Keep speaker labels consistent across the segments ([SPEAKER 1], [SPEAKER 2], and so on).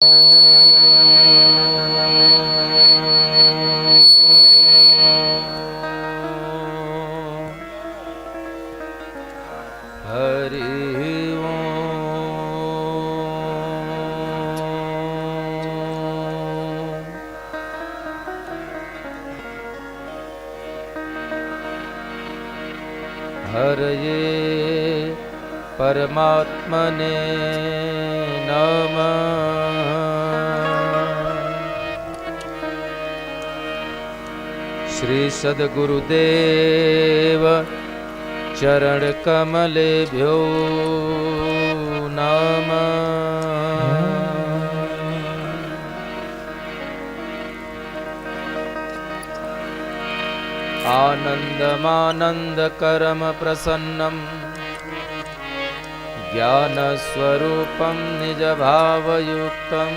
[SPEAKER 1] हरये परमात्मने नमः। श्री सद्गुरुदेव चरण कमलेभ्यो नमः। आनन्दमानन्दकरं प्रसन्नं ज्ञानस्वरूपं निजभावयुक्तं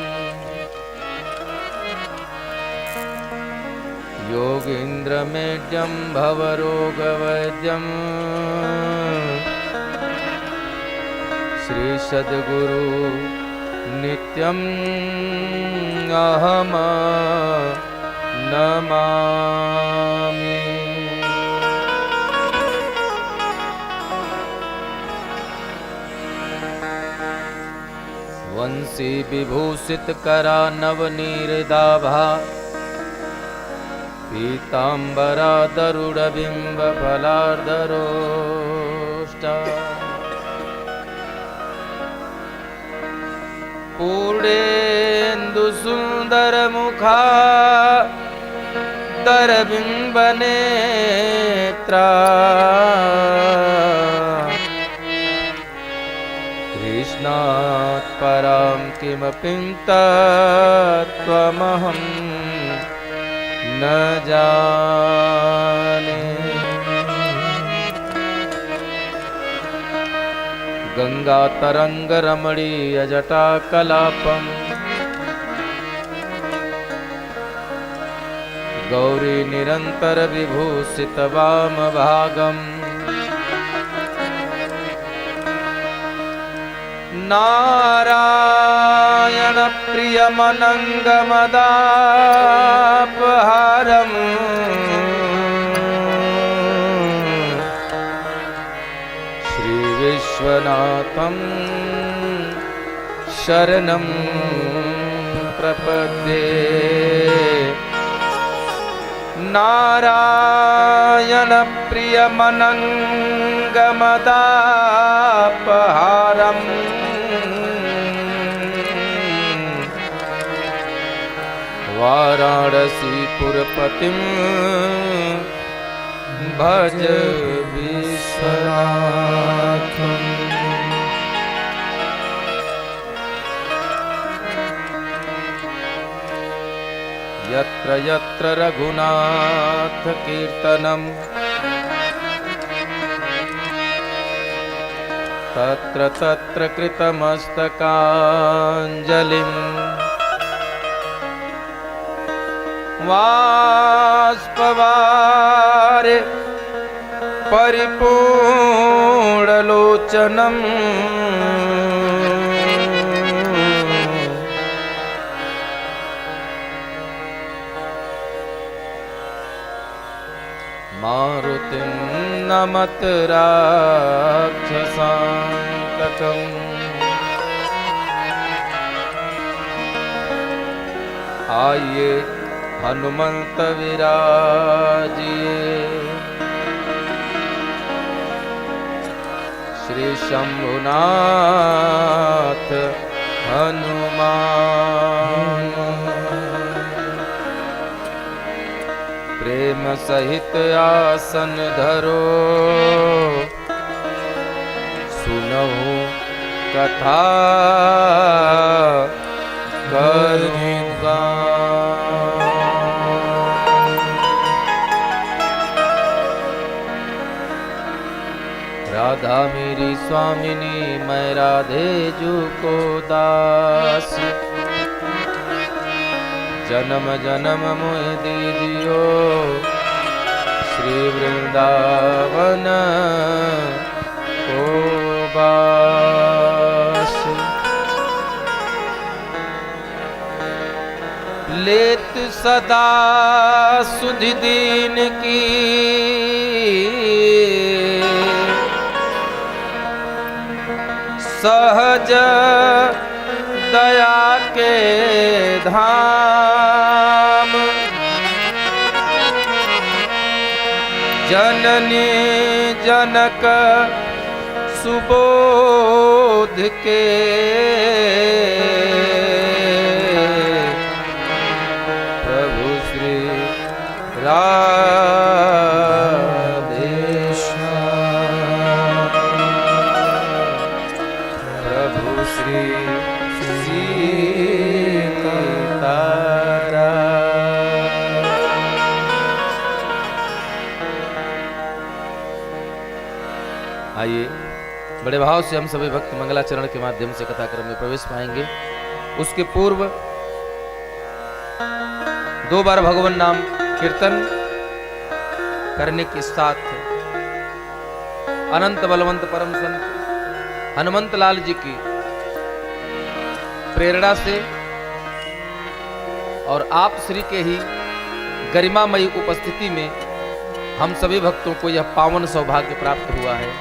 [SPEAKER 1] योगीन्द्रमेड्यं भवरोगवैद्यं श्री सद्गुरु नित्यं अहम नमामि। वंशी विभूषित करा नवनीरदाभा पीतांबरा दरुड़ बिंब फलार्धरोष्टा पूर्णेन्दु सुंदर मुखा दरबिंब नेत्रा कृष्णात् परां किमपि तत्त्वमहं न जाने। गंगा तरंग रमणीय जटा कलापम गौरी निरंतर विभूषित वाम भागम नारायण प्रियमनंगमदापहारम् श्री विश्वनाथं शरणं प्रपद्ये। नारायण प्रियमनंगमदापहारम् वाराणसीपुरपतिं भज विश्वनाथम्। यत्र यत्र रघुनाथ कीर्तनम् तत्र तत्र कृतमस्तकाञ्जलिम् वाष्पवारे परिपूर्णलोचनम् मारुतिं नमत राक्षसान्तकम्। आइए हनुमंत विराजिए श्री शंभुनाथ हनुमान। प्रेम सहित आसन धरो सुनहु कथा करूँगा। राधा मेरी स्वामिनी मैं राधे जू को दास जन्म जन्म मोहि दीजियो श्री वृंदावन को बास। लेत सदा सुधि दीन की, सहज दया के धाम, जननी जनक सुबोध के, प्रभु श्री राधेश्याम, प्रभु श्री सीताराम। आइए बड़े भाव से हम सभी भक्त मंगलाचरण के माध्यम से कथाक्रम में प्रवेश पाएंगे। उसके पूर्व 2 बार भगवान नाम कीर्तन करने के साथ अनंत बलवंत परम संत हनुमंत लाल जी की प्रेरणा से और आप श्री के ही गरिमामयी उपस्थिति में हम सभी भक्तों को यह पावन सौभाग्य प्राप्त हुआ है।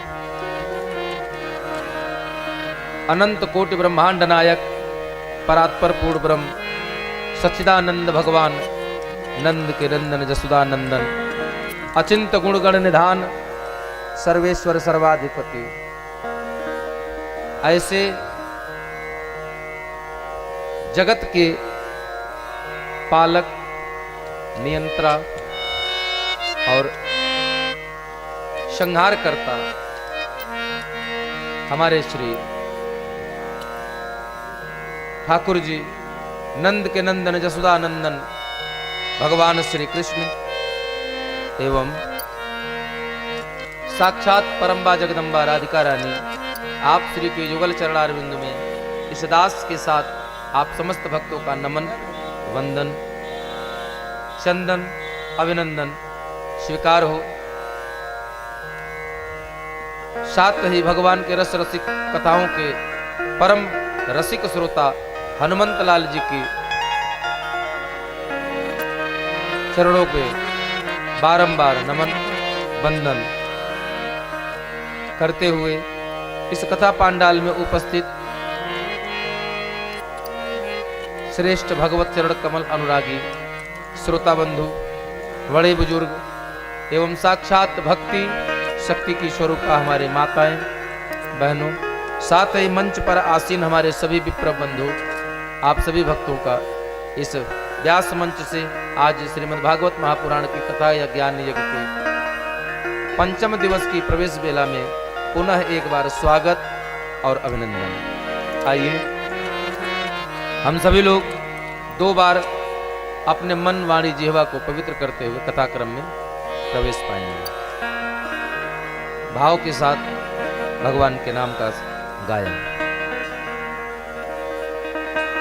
[SPEAKER 1] अनंत कोटि ब्रह्मांड नायक परात्पर पूर्ण ब्रह्म सच्चिदानंद भगवान नंद के नंदन जसुदानंदन अचिंत गुणगण निधान सर्वेश्वर सर्वाधिपति, ऐसे जगत के पालक नियंत्रा और संहार करता हमारे श्री ठाकुर जी नंद के नंदन जसुदानंदन भगवान श्री कृष्ण एवं साक्षात परम्बा जगदम्बा राधिका रानी आप श्री के युगल चरणारविंद में इस दास के साथ आप समस्त भक्तों का नमन वंदन चंदन अभिनंदन स्वीकार हो। साथ ही भगवान के रस रसिक कथाओं के परम रसिक श्रोता हनुमंत लाल जी की चरणों पे बारंबार नमन वंदन करते हुए इस कथा पांडाल में उपस्थित श्रेष्ठ भगवत चरण कमल अनुरागी श्रोता बंधु बड़े बुजुर्ग एवं साक्षात भक्ति शक्ति की स्वरूपा हमारे माताएं बहनों, साथ ही मंच पर आसीन हमारे सभी विप्र बंधु, आप सभी भक्तों का इस व्यास मंच से आज श्रीमद् भागवत महापुराण की कथा या ज्ञान यज्ञ के 5वें दिवस की प्रवेश बेला में पुनः एक बार स्वागत और अभिनंदन। आइए हम सभी लोग 2 बार अपने मन वाणी जिह्वा को पवित्र करते हुए कथाक्रम में प्रवेश पाएंगे। भाव के साथ भगवान के नाम का गायन।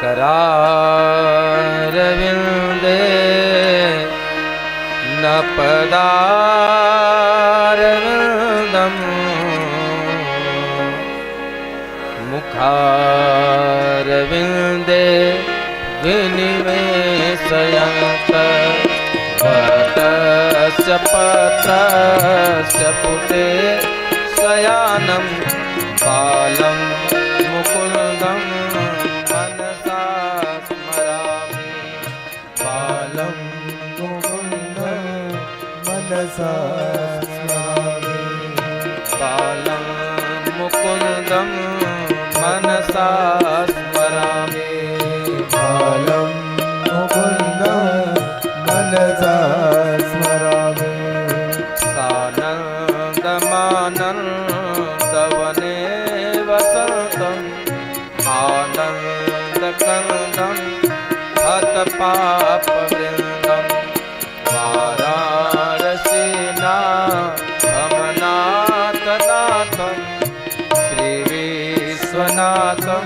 [SPEAKER 1] करारविंदे न पदारविंदम मुखारविंदे विनिवेशयन्त वटस्य पत्रस्य पुटे शयानं बालं मुकुन्दं मनसा स्मरामि, बालं मुकुन्दं मनसा स्मरामि, बालं मुकुन्दं मनसा स्मरामि, बालं मुकुन्दं मनसा स्मरामि। सानन्दमानन्दवने वसन्तं आनन्दकन्दं हतपापवृन्दं वाराणसीनाथमनाथनाथं श्रीविश्वनाथं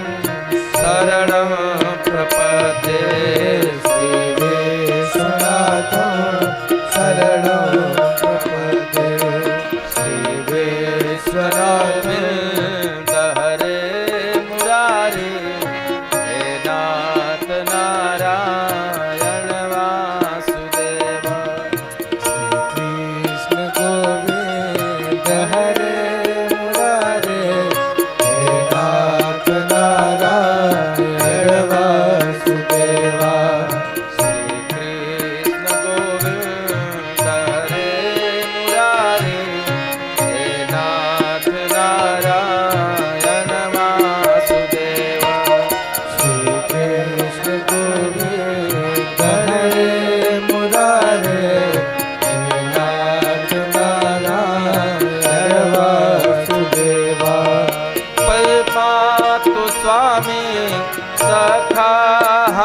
[SPEAKER 1] शरणं प्रपद्ये, श्रीविश्वनाथं शरणं प्रपद्ये, श्रीविश्वनाथ हरे मुरारे हे नाथ नारायण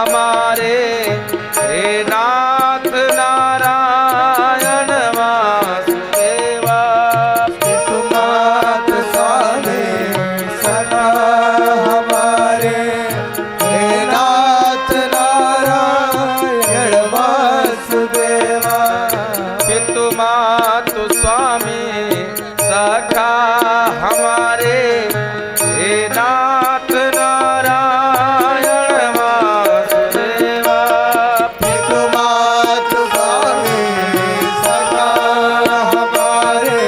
[SPEAKER 1] हमारे हे नाथ नारायण वासुदेवा।
[SPEAKER 2] पितुमात स्वामी सदा हमारे हे नाथ नारायण वासुदेवा।
[SPEAKER 1] पितुमातु स्वामी सखा हमारे हे नाथ नारायण वासुदेवा।
[SPEAKER 2] पितुमात स्वामी सदा हमारे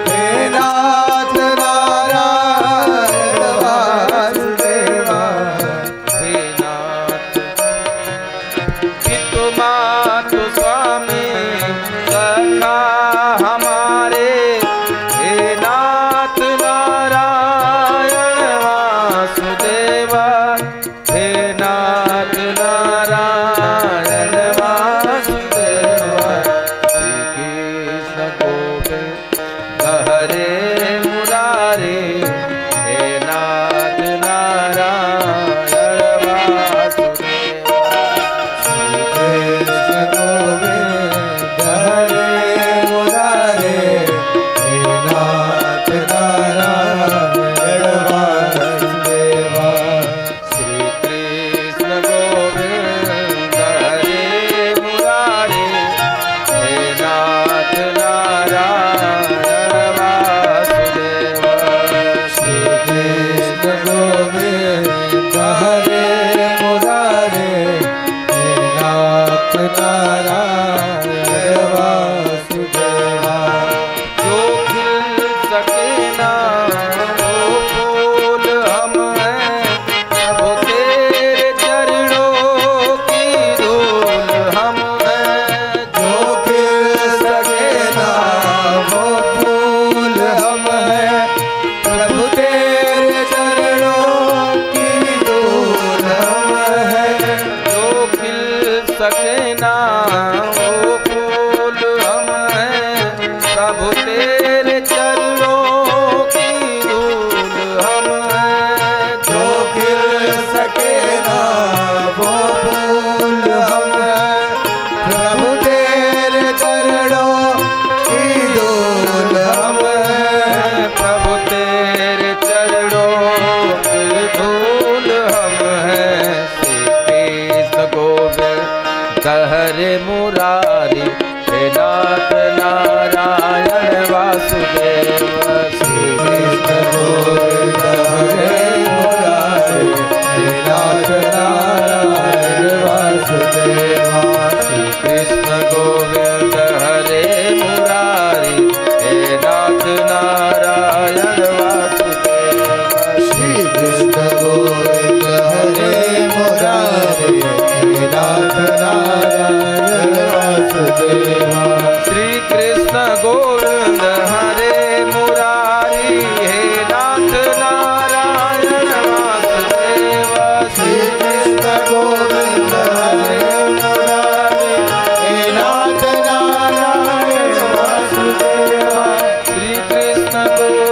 [SPEAKER 2] हे नाथ नारायण वासुदेवा।
[SPEAKER 1] हे नाथ पितुमातु स्वामी सखा हमारे हे नाथ नारायण वासुदेवा। हे नाथ नारायण वासुदेवा। श्री कृष्ण गोविंद हरे मुरारे हे नाथ नारायण वासुदेवा।
[SPEAKER 2] कृष्ण गोविंद हरे मुरारे हे नाथ नारायण वासुदेवा।
[SPEAKER 1] श्री कृष्ण गोविंद हरे मुरारे हे नाथ नारायण वासुदेवा।
[SPEAKER 2] श्री कृष्ण गोविंद हरे मुरारे हे नाथ नारायण वासुदेवा।
[SPEAKER 1] जो खिल सके ना वो फूल हम हैं, प्रभु तेरे चरणों की धूल हम हैं।
[SPEAKER 2] जो खिल सके ना वो फूल हम हैं, प्रभु तेरे चरणों की धूल हम हैं।
[SPEAKER 1] जो खिल सके ना वो फूल हम हैं, प्रभु तेरे चरणों की धूल हम हैं।
[SPEAKER 2] जो खिल सके ना वो फूल हम हैं, प्रभु तेरे चरणों की धूल हम हैं।
[SPEAKER 1] प्रभु तेरे चरणों की धूल हम हैं। श्री कृष्ण गोविंद हरे मुरारी हे नाथ नारायण वासुदेवा। श्री
[SPEAKER 2] कृष्ण गोविंद हरे मुरारे हे नाथ नारायण वासुदेवा।
[SPEAKER 1] श्री कृष्ण गोविंद हरे मुरारी हे नाथ नारायण वासुदेवा।
[SPEAKER 2] श्री कृष्ण गोविंद हरे मुरारे हे नाथ नारायण वासुदेवा।
[SPEAKER 1] श्री कृष्ण गोविंद हरे मुरारी हे नाथ नारायण वासुदेवा।
[SPEAKER 2] श्री कृष्ण गोविंद हरे मुरारे हे नाथ नारायण वासुदेवा।
[SPEAKER 1] श्री कृष्ण गोविंद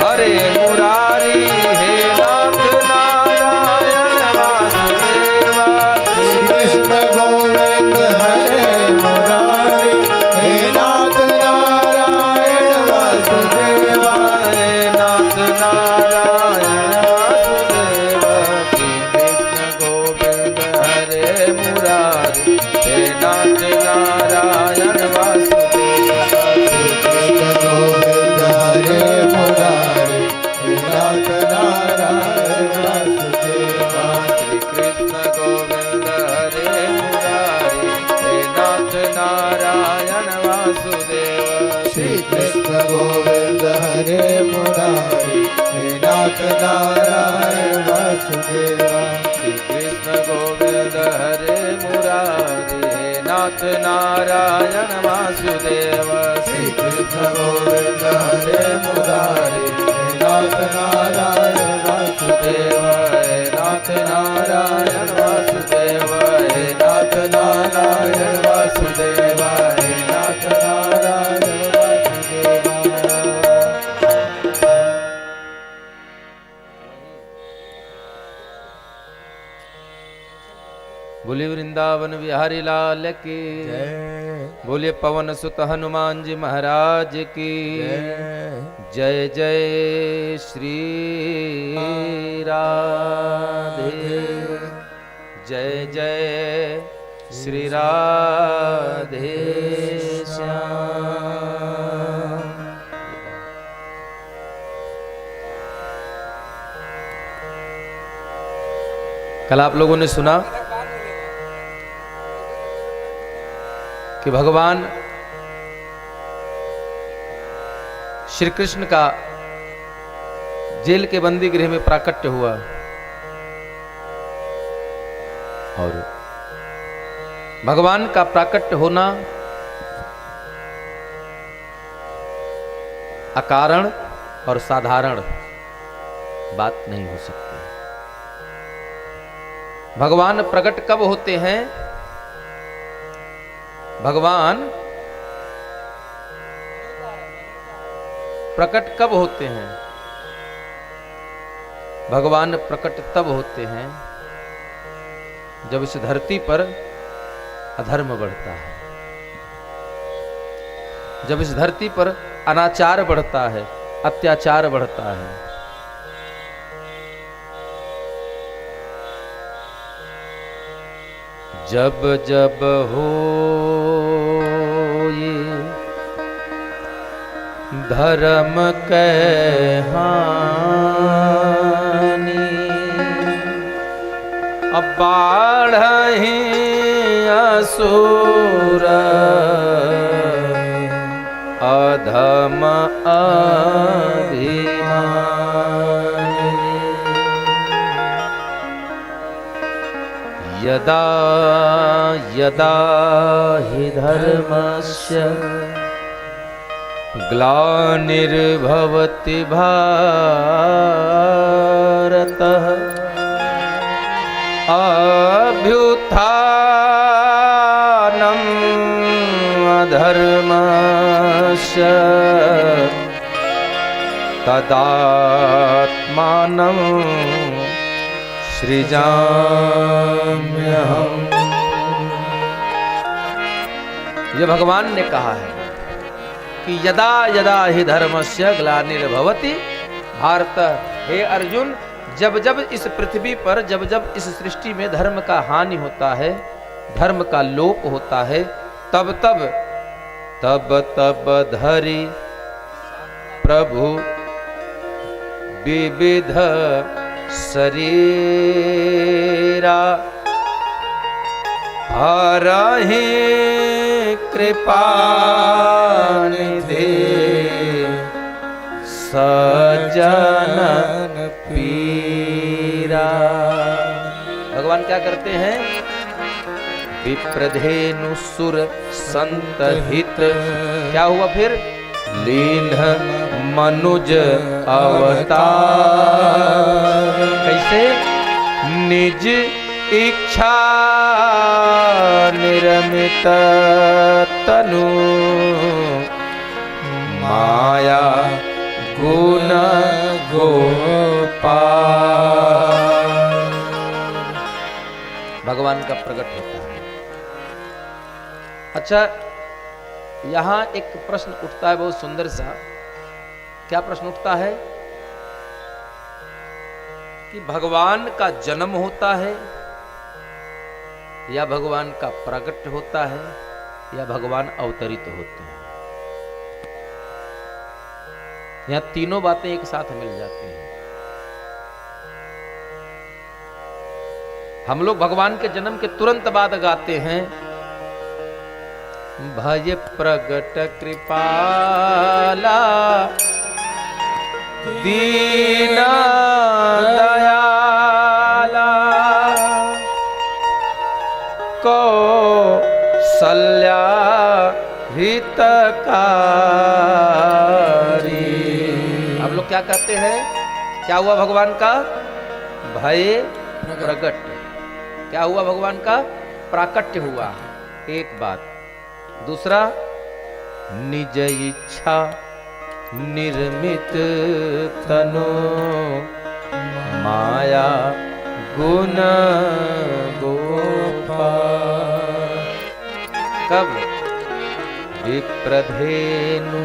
[SPEAKER 1] हरे मुरारी हे नाथ नारायण वासुदेवा।
[SPEAKER 2] श्री कृष्ण गोविंद हरे मुरारे हे नाथ नारायण वासुदेवा।
[SPEAKER 1] हे नाथ नारायण वासुदेवा। श्री कृष्ण गोविंद हरे मुरारी हे नाथ नारायण वासुदेवा।
[SPEAKER 2] श्री कृष्ण गोविंद हरे मुरारे हे नाथ नारायण वासुदेवा।
[SPEAKER 1] श्री कृष्ण गोविंद हरे मुरारी हे नाथ नारायण वासुदेवा।
[SPEAKER 2] श्री कृष्ण गोविंद हरे मुरारे हे नाथ नारायण वासुदेवा।
[SPEAKER 1] श्री कृष्ण गोविंद हरे मुरारी हे नाथ नारायण वासुदेवा।
[SPEAKER 2] श्री कृष्ण गोविंद हरे मुरारे हे नाथ नारायण वासुदेवा।
[SPEAKER 1] हे नाथ नारायण वासुदेवा। हे नाथ नारायण वासुदेवा। हे नाथ नारायण वासुदेवा। बोलिए वृंदावन बिहारी लाल की
[SPEAKER 2] जय
[SPEAKER 1] बोलिए पवन सुत हनुमान जी महाराज की
[SPEAKER 2] जय
[SPEAKER 1] जय जय श्री राधे जय जय श्री राधे श्याम। कल आप लोगों ने सुना कि भगवान श्री कृष्ण का जेल के बंदी गृह में प्राकट्य हुआ और भगवान का प्राकट्य होना अकारण और साधारण बात नहीं हो सकती। भगवान प्रकट कब होते हैं? भगवान प्रकट कब होते हैं? भगवान प्रकट तब होते हैं जब इस धरती पर अधर्म बढ़ता है, जब इस धरती पर अनाचार बढ़ता है, अत्याचार बढ़ता है। जब जब हो ये धर्म के हानि, अब बाढ़हि असुर अधम अभिमानी। यदा यदा हि धर्मस्य ग्लानिर्भवति भारत अभ्युत्थानम् अधर्मस्य तदात्मानं सृजाम्यहम्। ये भगवान ने कहा है कि यदा यदा हि धर्मस्य ग्लानिर्भवति भारत। हे अर्जुन, जब जब इस पृथ्वी पर, जब जब इस सृष्टि में धर्म का हानि होता है, धर्म का लोप होता है, तब तब तब तब धरि प्रभु विविध शरीरा हरहि कृपानिधि सजन पीरा। भगवान क्या करते हैं? विप्रधेनु सुर संत हित। क्या हुआ फिर? लीन मनुज अवतार। कैसे? निज इच्छा निर्मित तनु माया गुण गोपाल। भगवान का प्रकट होता है। अच्छा, यहां एक प्रश्न उठता है बहुत सुंदर सा। क्या प्रश्न उठता है? कि भगवान का जन्म होता है या भगवान का प्रकट होता है या भगवान अवतरित होते हैं? यहां तीनों बातें एक साथ मिल जाती हैं। हम लोग भगवान के जन्म के तुरंत बाद गाते हैं, भय प्रगट कृपाला दीन दयाला कौसल्या हितकारी। आप लोग क्या कहते हैं? क्या हुआ भगवान का? भय प्रगट। क्या हुआ भगवान का? प्राकट्य हुआ। एक बात। दूसरा, निज इच्छा निर्मित तनु माया गुण गोपाल। कब? विप्रधेनु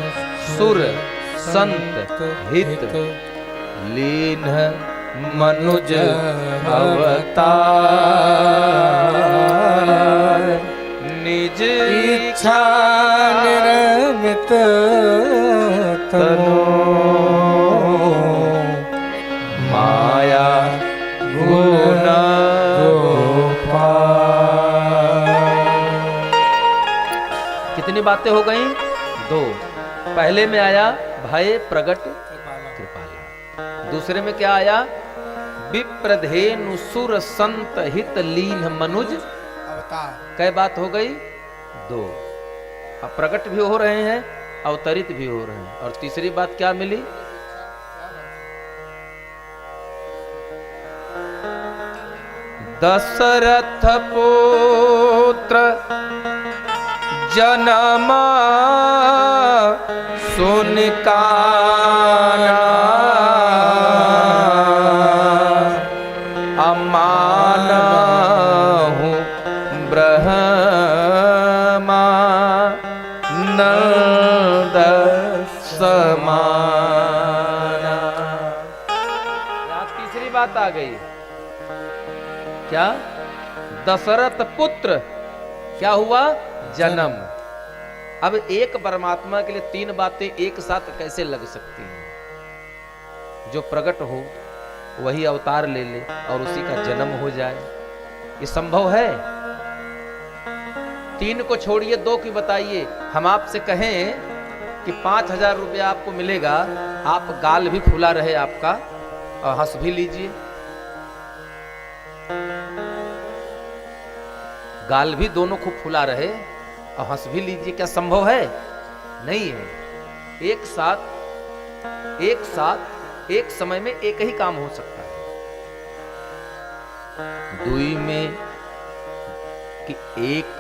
[SPEAKER 1] सुर संत हित लीन मनुज अवतार निज
[SPEAKER 2] इच्छा निर्मित तनो
[SPEAKER 1] माया गुण कितनी बातें हो गई? 2। पहले में आया भय प्रगट कृपाला, दूसरे में क्या आया? विप्रधेनु सुर संत हित लीन मनुज
[SPEAKER 2] अवतार।
[SPEAKER 1] कै बात हो गई? 2। अब प्रकट भी हो रहे हैं, अवतरित भी हो रहे हैं, और तीसरी बात क्या मिली? दशरथ पुत्र जनमा सुन काना अमाना हूँ ब्रह्मा नंद समाना। यहाँ तीसरी बात आ गई, क्या? दशरथ पुत्र क्या हुआ? जन्म। अब एक परमात्मा के लिए 3 बातें एक साथ कैसे लग सकती हैं? जो प्रकट हो वही अवतार ले ले और उसी का जन्म हो जाए, ये संभव है? 3 को छोड़िए, 2 की बताइए। हम आपसे कहें कि 5,000 रुपया आपको मिलेगा, आप गाल भी फूला रहे आपका और हंस भी लीजिए, गाल भी दोनों खूब फुला रहे और हंस भी लीजिए, क्या संभव है? नहीं है। एक साथ एक समय में एक ही काम हो सकता है। दुई में कि एक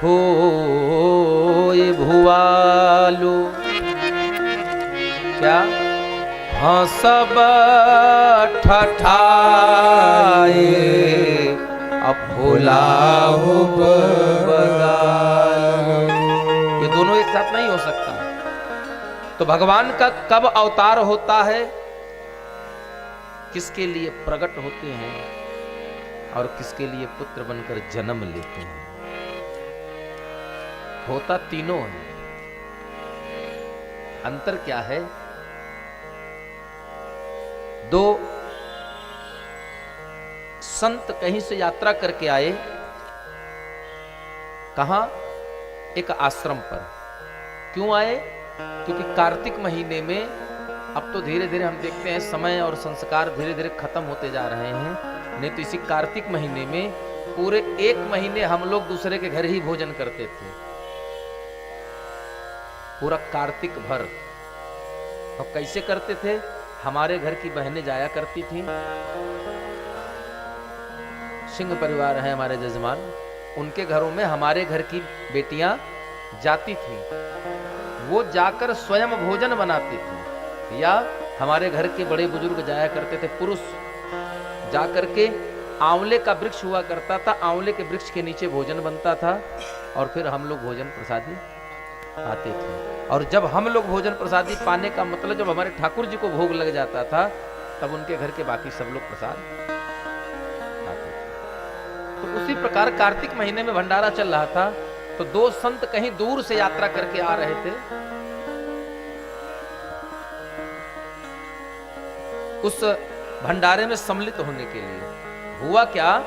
[SPEAKER 1] हो भुआलो, क्या? हाँ सब ठठाए अब भुलाओ ये दोनों एक साथ नहीं हो सकता। तो भगवान का कब अवतार होता है, किसके लिए प्रकट होते हैं और किसके लिए पुत्र बनकर जन्म लेते हैं, होता तीनों है। अंतर क्या है? 2 संत कहीं से यात्रा करके आए, कहां? एक आश्रम पर। क्यों आए? क्योंकि कार्तिक महीने में, अब तो धीरे धीरे हम देखते हैं समय और संस्कार धीरे धीरे खत्म होते जा रहे हैं, नहीं तो इसी कार्तिक महीने में पूरे 1 महीने हम लोग दूसरे के घर ही भोजन करते थे, पूरा कार्तिक भर। और कैसे करते थे? हमारे घर की बहनें जाया करती थी, सिंह परिवार है हमारे जजमान, उनके घरों में हमारे घर की बेटियां जाती थी, वो जाकर स्वयं भोजन बनाती थी, या हमारे घर के बड़े बुजुर्ग जाया करते थे पुरुष, जाकर के आंवले का वृक्ष हुआ करता था, आंवले के वृक्ष के नीचे भोजन बनता था और फिर हम लोग भोजन प्रसादी पाते थे। और जब हम लोग भोजन प्रसादी पाने का मतलब जब हमारे ठाकुर जी को भोग लग जाता था, तब उनके घर के बाकी सब लोग प्रसाद खाते थे। तो उसी प्रकार कार्तिक महीने में भंडारा चल रहा था, तो 2 संत कहीं दूर से यात्रा करके आ रहे थे। उस भंडारे में सम्मिलित होने के लिए हुआ क्या?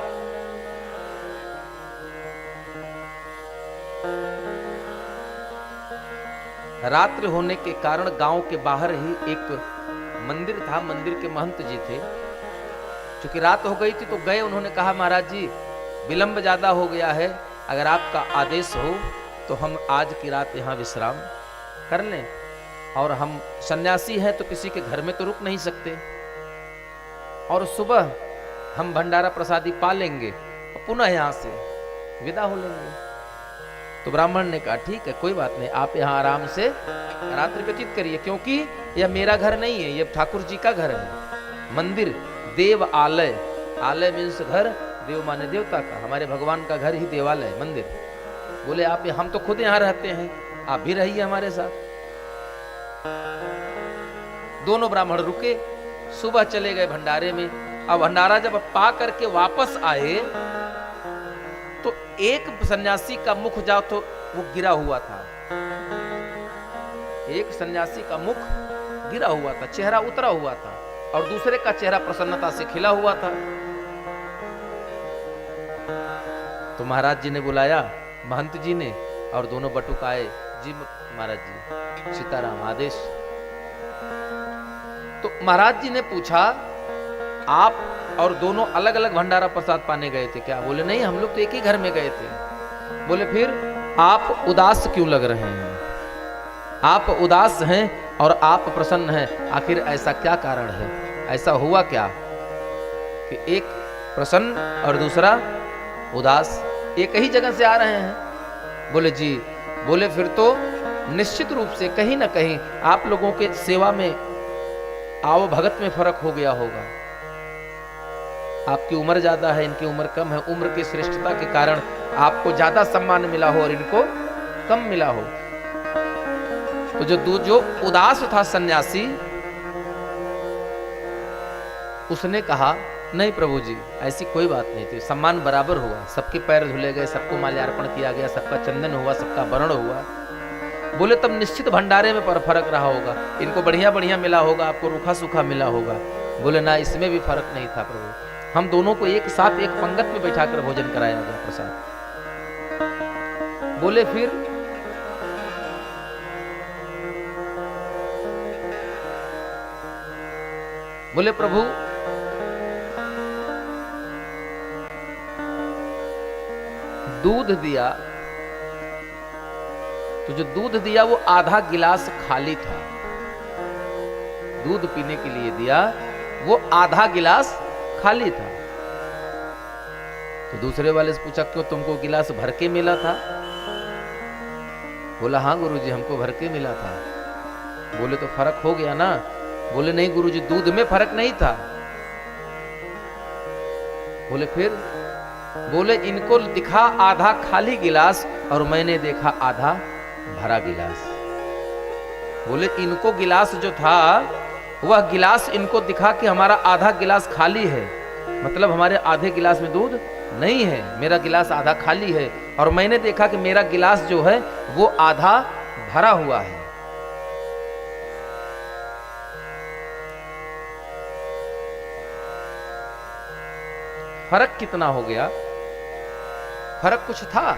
[SPEAKER 1] रात्रि होने के कारण गांव के बाहर ही एक मंदिर था, मंदिर के महंत जी थे। चूंकि रात हो गई थी तो गए, उन्होंने कहा महाराज जी विलंब ज्यादा हो गया है, अगर आपका आदेश हो तो हम आज की रात यहाँ विश्राम कर लें, और हम सन्यासी हैं तो किसी के घर में तो रुक नहीं सकते, और सुबह हम भंडारा प्रसादी पा लेंगे और पुनः यहाँ से विदा हो लेंगे। तो ब्राह्मण ने कहा ठीक है, कोई बात नहीं, आप यहाँ आराम से रात्रि व्यतीत करिए, क्योंकि यह मेरा घर नहीं है, यह ठाकुर जी का घर है। मंदिर देव आलय, आलय मीन्स घर, देव माने देवता का, हमारे भगवान का घर ही देवालय मंदिर। बोले आप, हम तो खुद यहाँ रहते हैं, आप भी रहिए हमारे साथ। दोनों ब्राह्मण रुके, सुबह चले गए भंडारे में। अब भंडारा जब पा करके वापस आए तो एक सन्यासी का मुख जाओ तो वो गिरा हुआ था। एक सन्यासी का मुख गिरा हुआ था, चेहरा उतरा हुआ था, और दूसरे का चेहरा प्रसन्नता से खिला हुआ था। तो महाराज जी ने बुलाया, महंत जी ने, और दोनों बटुक आए। जी महाराज जी, सीताराम आदेश। तो महाराज जी ने पूछा, आप और दोनों अलग अलग भंडारा प्रसाद पाने गए थे क्या? बोले नहीं, हम लोग तो एक ही घर में गए थे। बोले फिर आप उदास क्यों लग रहे हैं? आप उदास हैं और आप प्रसन्न हैं, आखिर ऐसा क्या कारण है? ऐसा हुआ क्या कि एक प्रसन्न और दूसरा उदास एक ही जगह से आ रहे हैं? बोले जी। बोले फिर तो निश्चित रूप से कहीं ना कहीं आप लोगों के सेवा में, आओ भगत में फर्क हो गया होगा। आपकी उम्र ज्यादा है, इनकी उम्र कम है, उम्र की श्रेष्ठता के कारण आपको ज्यादा सम्मान मिला हो और इनको कम मिला हो। तो जो उदास था सन्यासी, उसने कहा, नहीं प्रभु जी, ऐसी कोई बात नहीं थी, सम्मान बराबर हुआ, सबके पैर धुले गए, सबको माल्यार्पण किया गया, सबका चंदन हुआ, सबका वर्ण हुआ। बोले तब निश्चित भंडारे में पर फर्क रहा होगा, इनको बढ़िया बढ़िया मिला होगा, आपको रूखा सूखा मिला होगा। बोले ना, इसमें भी फर्क नहीं था प्रभु, हम दोनों को एक साथ एक पंगत में बैठाकर भोजन कराया गया प्रसाद। बोले फिर? बोले प्रभु, दूध दिया तो जो दूध दिया वो आधा गिलास खाली था। दूध पीने के लिए दिया, वो आधा गिलास खाली था। तो दूसरे वाले से पूछा, क्यों तुमको गिलास भर के मिला था? बोला हाँ गुरुजी, हमको भर के मिला था। बोले तो फर्क हो गया ना? बोले नहीं गुरुजी, दूध में फर्क नहीं था। बोले फिर? बोले इनको दिखा आधा खाली गिलास और मैंने देखा आधा भरा गिलास। बोले इनको गिलास जो था, वह गिलास इनको दिखा कि हमारा आधा गिलास खाली है, मतलब हमारे आधे गिलास में दूध नहीं है, मेरा गिलास आधा खाली है, और मैंने देखा कि मेरा गिलास जो है वो आधा भरा हुआ है। फर्क कितना हो गया? फर्क कुछ था?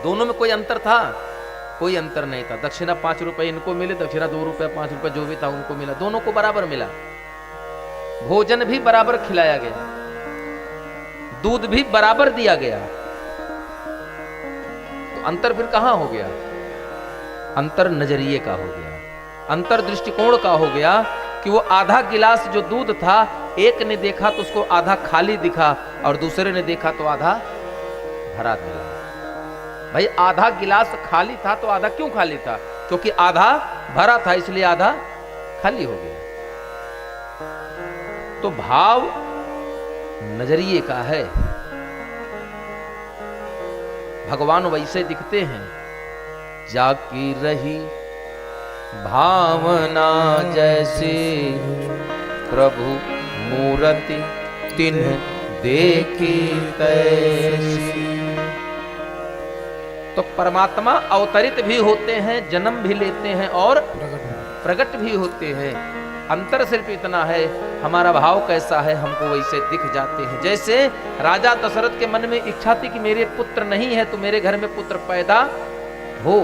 [SPEAKER 1] दोनों में कोई अंतर था? कोई अंतर नहीं था। दक्षिणा 5 रुपए इनको मिले, दक्षिणा 2 रुपए 5 रुपए जो भी था उनको मिला, दोनों को बराबर मिला। भोजन भी बराबर खिलाया गया, दूध भी बराबर दिया गया। तो अंतर फिर कहां हो गया? अंतर नजरिए का हो गया, अंतर दृष्टिकोण का हो गया कि वो आधा गिलास जो दूध था, एक ने देखा तो उसको आधा खाली दिखा और दूसरे ने देखा तो आधा भरा मिला। भाई आधा गिलास खाली था तो आधा क्यों खाली था? क्योंकि आधा भरा था, इसलिए आधा खाली हो गया। तो भाव नजरिए का है। भगवान वैसे दिखते हैं, जाकी रही भावना जैसी, प्रभु मूर्ति तिन्ह देखी तैसी। तो परमात्मा अवतरित भी होते हैं, जन्म भी लेते हैं और प्रकट भी होते हैं। अंतर सिर्फ इतना है, हमारा भाव कैसा है हमको वैसे दिख जाते हैं। जैसे राजा दशरथ के मन में इच्छा थी कि मेरे पुत्र नहीं है तो मेरे घर में पुत्र पैदा हो,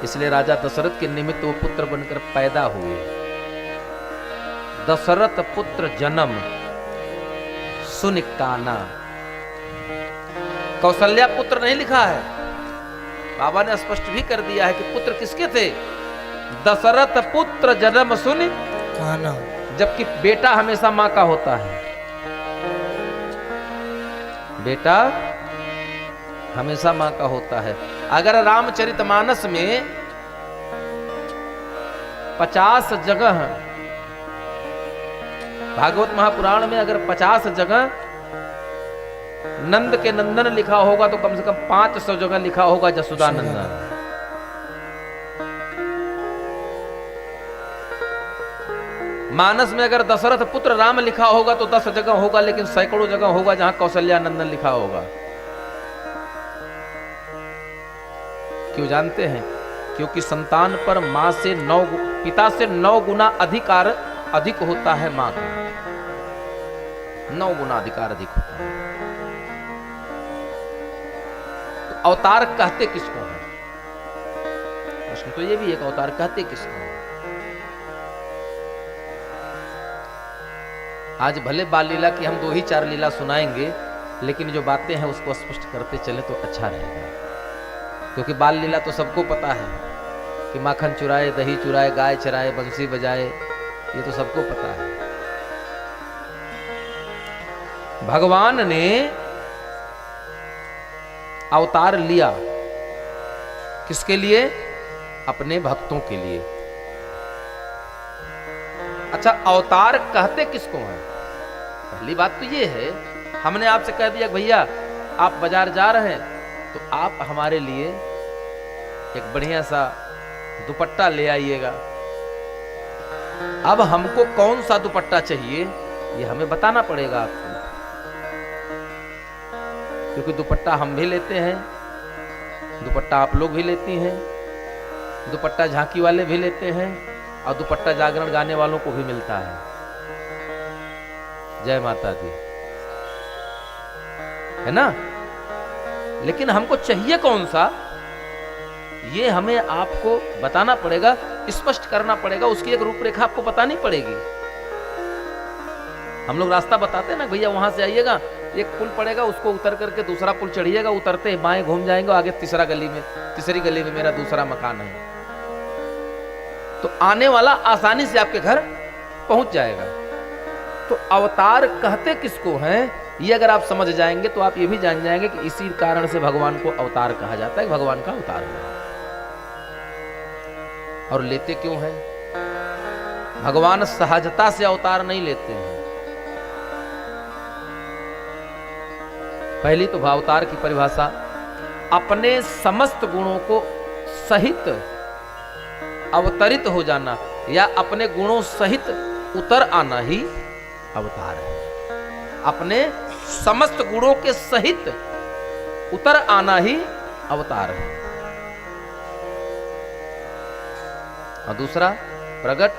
[SPEAKER 1] इसलिए राजा दशरथ के निमित्त वो पुत्र बनकर पैदा हुए। दशरथ पुत्र जन्म सुन काना। कौशल्या पुत्र नहीं लिखा है, बाबा ने स्पष्ट भी कर दिया है कि पुत्र किसके थे? दशरथ पुत्र जन्म सुन
[SPEAKER 2] काना।
[SPEAKER 1] जबकि बेटा हमेशा मां का होता है, बेटा हमेशा मां का होता है। अगर रामचरितमानस में 50 जगह, भागवत महापुराण में अगर 50 जगह नंद के नंदन लिखा होगा तो कम से कम 500 जगह लिखा होगा जसोदा नंदन। मानस में अगर दशरथ पुत्र राम लिखा होगा तो 10 जगह होगा, लेकिन सैकड़ों जगह होगा जहां कौशल्या नंदन लिखा होगा। क्यों जानते हैं? क्योंकि संतान पर मां से 9 पिता से 9 गुना अधिक होता है मां का, 9 गुना अधिकार अधिक होता है। तो अवतार कहते किसको है? प्रश्न तो ये भी है कि अवतार कहते किसको है? आज भले बाल लीला की हम 2 ही 4 लीला सुनाएंगे, लेकिन जो बातें हैं उसको स्पष्ट करते चले तो अच्छा रहेगा। क्योंकि बाल लीला तो सबको पता है कि माखन चुराए, दही चुराए, गाय चराए, बंसी बजाए, ये तो सबको पता है। भगवान ने अवतार लिया किसके लिए? अपने भक्तों के लिए। अच्छा, अवतार कहते किसको हैं? पहली बात तो ये है, हमने आपसे कह दिया भैया आप बाजार जा रहे हैं तो आप हमारे लिए एक बढ़िया सा दुपट्टा ले आइएगा। अब हमको कौन सा दुपट्टा चाहिए ये हमें बताना पड़ेगा आपको, क्योंकि दुपट्टा हम भी लेते हैं, दुपट्टा आप लोग भी लेती हैं, दुपट्टा झांकी वाले भी लेते हैं, और दुपट्टा जागरण गाने वालों को भी मिलता है। जय माता दी, है ना? लेकिन हमको चाहिए कौन सा, ये हमें आपको बताना पड़ेगा, स्पष्ट करना पड़ेगा, उसकी एक रूपरेखा आपको बतानी पड़ेगी। हम लोग रास्ता बताते हैं ना, भैया वहां से आइएगा, एक पुल पड़ेगा, उसको उतर करके दूसरा पुल चढ़िएगा, उतरते ही बाएं घूम जाएंगे, आगे तीसरी गली में मेरा दूसरा मकान है। तो आने वाला आसानी से आपके घर पहुंच जाएगा। तो अवतार कहते किसको हैं, ये अगर आप समझ जाएंगे तो आप ये भी जान जाएंगे कि इसी कारण से भगवान को अवतार कहा जाता है, भगवान का अवतार है। और लेते क्यों हैं? भगवान सहजता से अवतार नहीं लेते हैं। पहली तो भावावतार की परिभाषा, अपने समस्त गुणों को सहित अवतरित हो जाना या अपने गुणों सहित उतर आना ही अवतार है। अपने समस्त गुणों के सहित उतर आना ही अवतार है। और दूसरा प्रगट,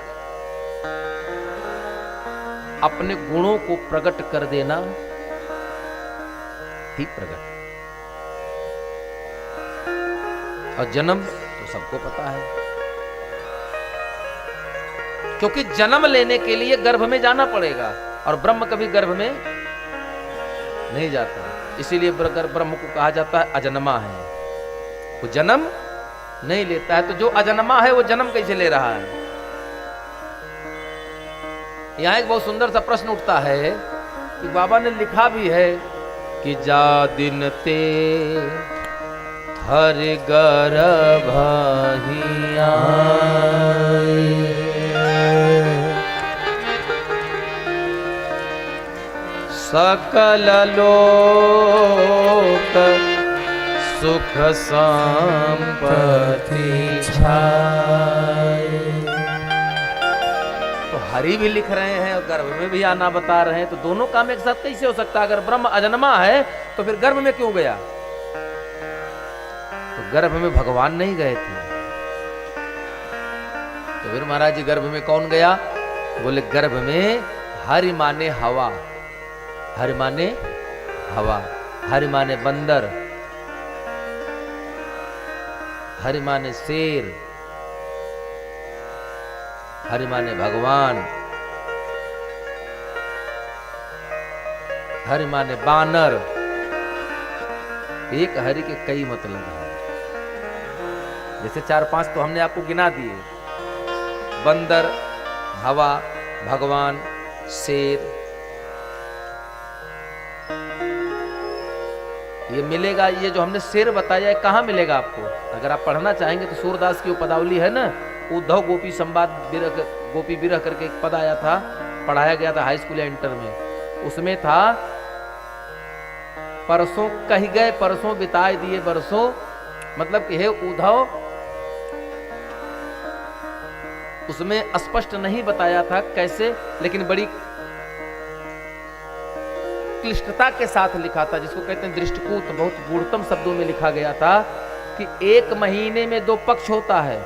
[SPEAKER 1] अपने गुणों को प्रकट कर देना ही प्रगट। और जन्म तो सबको पता है, क्योंकि जन्म लेने के लिए गर्भ में जाना पड़ेगा, और ब्रह्म कभी गर्भ में नहीं जाता, इसीलिए ब्रह्म को कहा जाता है अजन्मा है। वो जन्म नहीं लेता है, तो जो अजन्मा है वो जन्म कैसे ले रहा है? यहां एक बहुत सुंदर सा प्रश्न उठता है कि बाबा ने लिखा भी है कि जा दिन ते हर गर्भ सकल लोक सुख संपत्ति छाए। तो हरि भी लिख रहे हैं और गर्भ में भी आना बता रहे हैं, तो दोनों काम एक साथ कैसे हो सकता है? अगर ब्रह्म अजन्मा है तो फिर गर्भ में क्यों गया? तो गर्भ में भगवान नहीं गए थे, तो फिर महाराज जी गर्भ में कौन गया? बोले गर्भ में हरि माने हवा, हरि माने हवा, हरि माने बंदर, हरि माने शेर, हरि माने भगवान, हरि माने बानर। एक हरि के कई मतलब हैं, जैसे 4-5 तो हमने आपको गिना दिए, बंदर, हवा, भगवान, शेर। ये मिलेगा, ये जो हमने शेर बताया है कहाँ मिलेगा आपको? अगर आप पढ़ना चाहेंगे तो सूरदास की वो पदावली है ना, उद्धव गोपी संवाद गोपी विरह करके एक पद आया था, पढ़ाया गया था हाई स्कूल या इंटर में। उसमें था परसों कही गए परसों बिताए दिए बरसों, मतलब कि हे उद्धव, उसमें स्पष्ट नहीं बताया था कैसे, लेकिन बड़ी क्लिष्टता के साथ लिखा था, जिसको कहते हैं दृष्टिकूट। बहुत गूढ़तम शब्दों में लिखा गया था कि 1 महीने में 2 पक्ष होता है।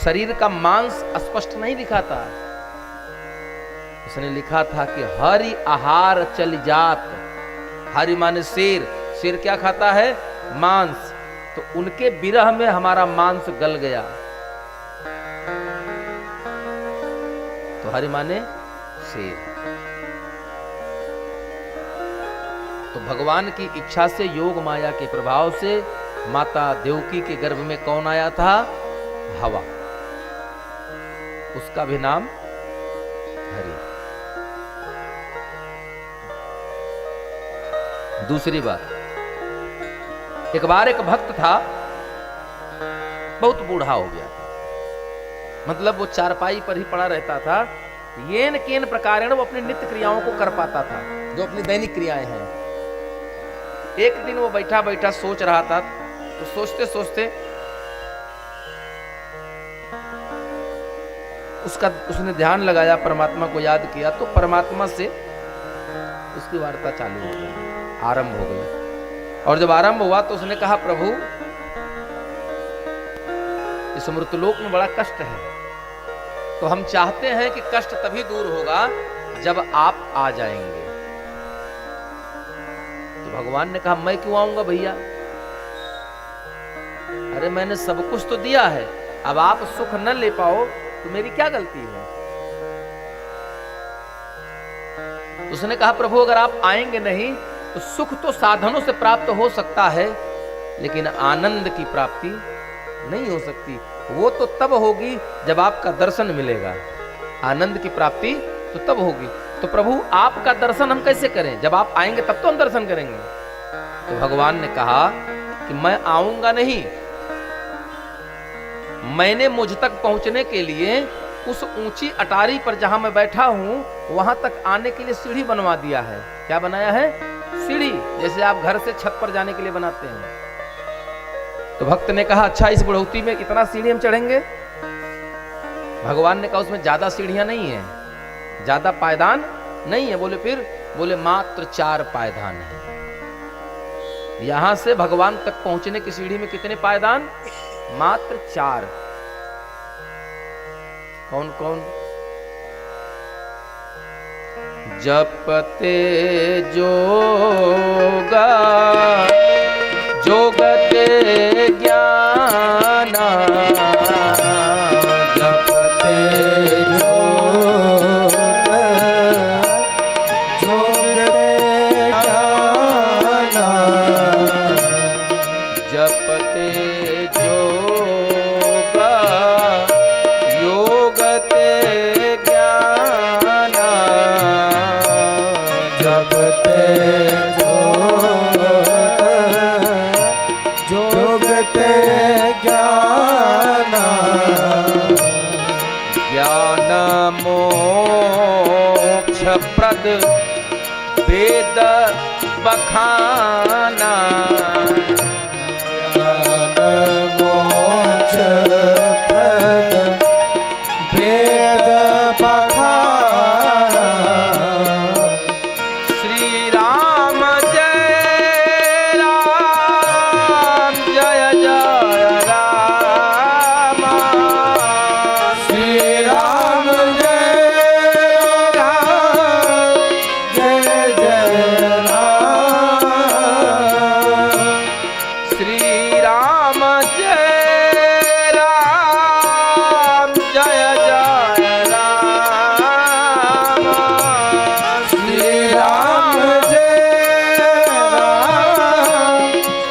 [SPEAKER 1] शरीर का मांस स्पष्ट नहीं लिखा था, उसने लिखा था कि हरि आहार चल जात। हरि माने शेर, शेर क्या खाता है? मांस। तो उनके विरह में हमारा मांस गल गया। तो हरि माने शेर। तो भगवान की इच्छा से, योग माया के प्रभाव से माता देवकी के गर्भ में कौन आया था? हवा। उसका भी नाम हरि। दूसरी बात, एक बार एक भक्त था, बहुत बूढ़ा हो गया था, मतलब वो चारपाई पर ही पड़ा रहता था। येन केन प्रकारेण वो अपनी नित्य क्रियाओं को कर पाता था, जो अपनी दैनिक क्रियाएं हैं। एक दिन वो बैठा बैठा सोच रहा था, तो सोचते सोचते उसने ध्यान लगाया, परमात्मा को याद किया, तो परमात्मा से उसकी वार्ता चालू हो गई, आरंभ हो गई। और जब आरंभ हुआ तो उसने कहा, प्रभु इस मृतलोक में बड़ा कष्ट है, तो हम चाहते हैं कि कष्ट तभी दूर होगा जब आप आ जाएंगे। तो भगवान ने कहा, मैं क्यों आऊंगा भैया? अरे मैंने सब कुछ तो दिया है, अब आप सुख न ले पाओ तो मेरी क्या गलती है? उसने कहा, प्रभु अगर आप आएंगे नहीं तो सुख तो साधनों से प्राप्त हो सकता है, लेकिन आनंद की प्राप्ति नहीं हो सकती। वो तो तब होगी जब आपका दर्शन मिलेगा। आनंद की प्राप्ति तो तब होगी। तो प्रभु आपका दर्शन हम कैसे करें? जब आप आएंगे तब तो हम दर्शन करेंगे। तो भगवान ने कहा कि मैं आऊंगा नहीं, मैंने मुझ तक पहुंचने के लिए उस ऊंची अटारी पर जहां मैं बैठा हूं, वहां तक आने के लिए सीढ़ी बनवा दिया है। क्या बनाया है? सीढ़ी, जैसे आप घर से छत पर जाने के लिए बनाते हैं। तो भक्त ने कहा, अच्छा इस बुढ़ौती में इतना सीढ़ी हम चढ़ेंगे? भगवान ने कहा, उसमें ज्यादा सीढ़ियां नहीं है, ज्यादा पायदान नहीं है। बोले फिर? बोले मात्र 4 पायदान है। यहां से भगवान तक पहुंचने की सीढ़ी में कितने पायदान? मात्र 4। कौन कौन? जपते जोगा जोगते ज्ञाना,
[SPEAKER 2] जपते जोग जोगते ज्ञाना,
[SPEAKER 1] जपते जोगा योगते ज्ञाना,
[SPEAKER 2] जपते जोगते ज्ञाना,
[SPEAKER 1] ज्ञान मोक्ष प्रद वेद बखाना,
[SPEAKER 2] ज्ञान मोक्ष प्रद वेद बखाना।
[SPEAKER 1] श्री राम जय राम जय जय राम,
[SPEAKER 2] श्री राम जय राम जय जय राम,
[SPEAKER 1] श्री राम जय राम जय जय राम,
[SPEAKER 2] श्री राम जय राम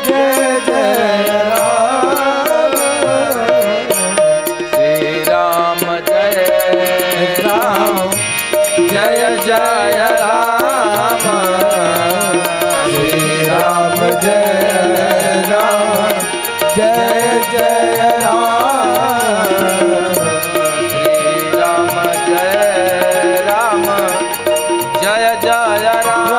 [SPEAKER 2] जय जय राम,
[SPEAKER 1] श्री राम जय
[SPEAKER 2] राम जय जय राम, श्री राम जय राम जय जय राम,
[SPEAKER 1] श्री राम जय राम जय जय राम।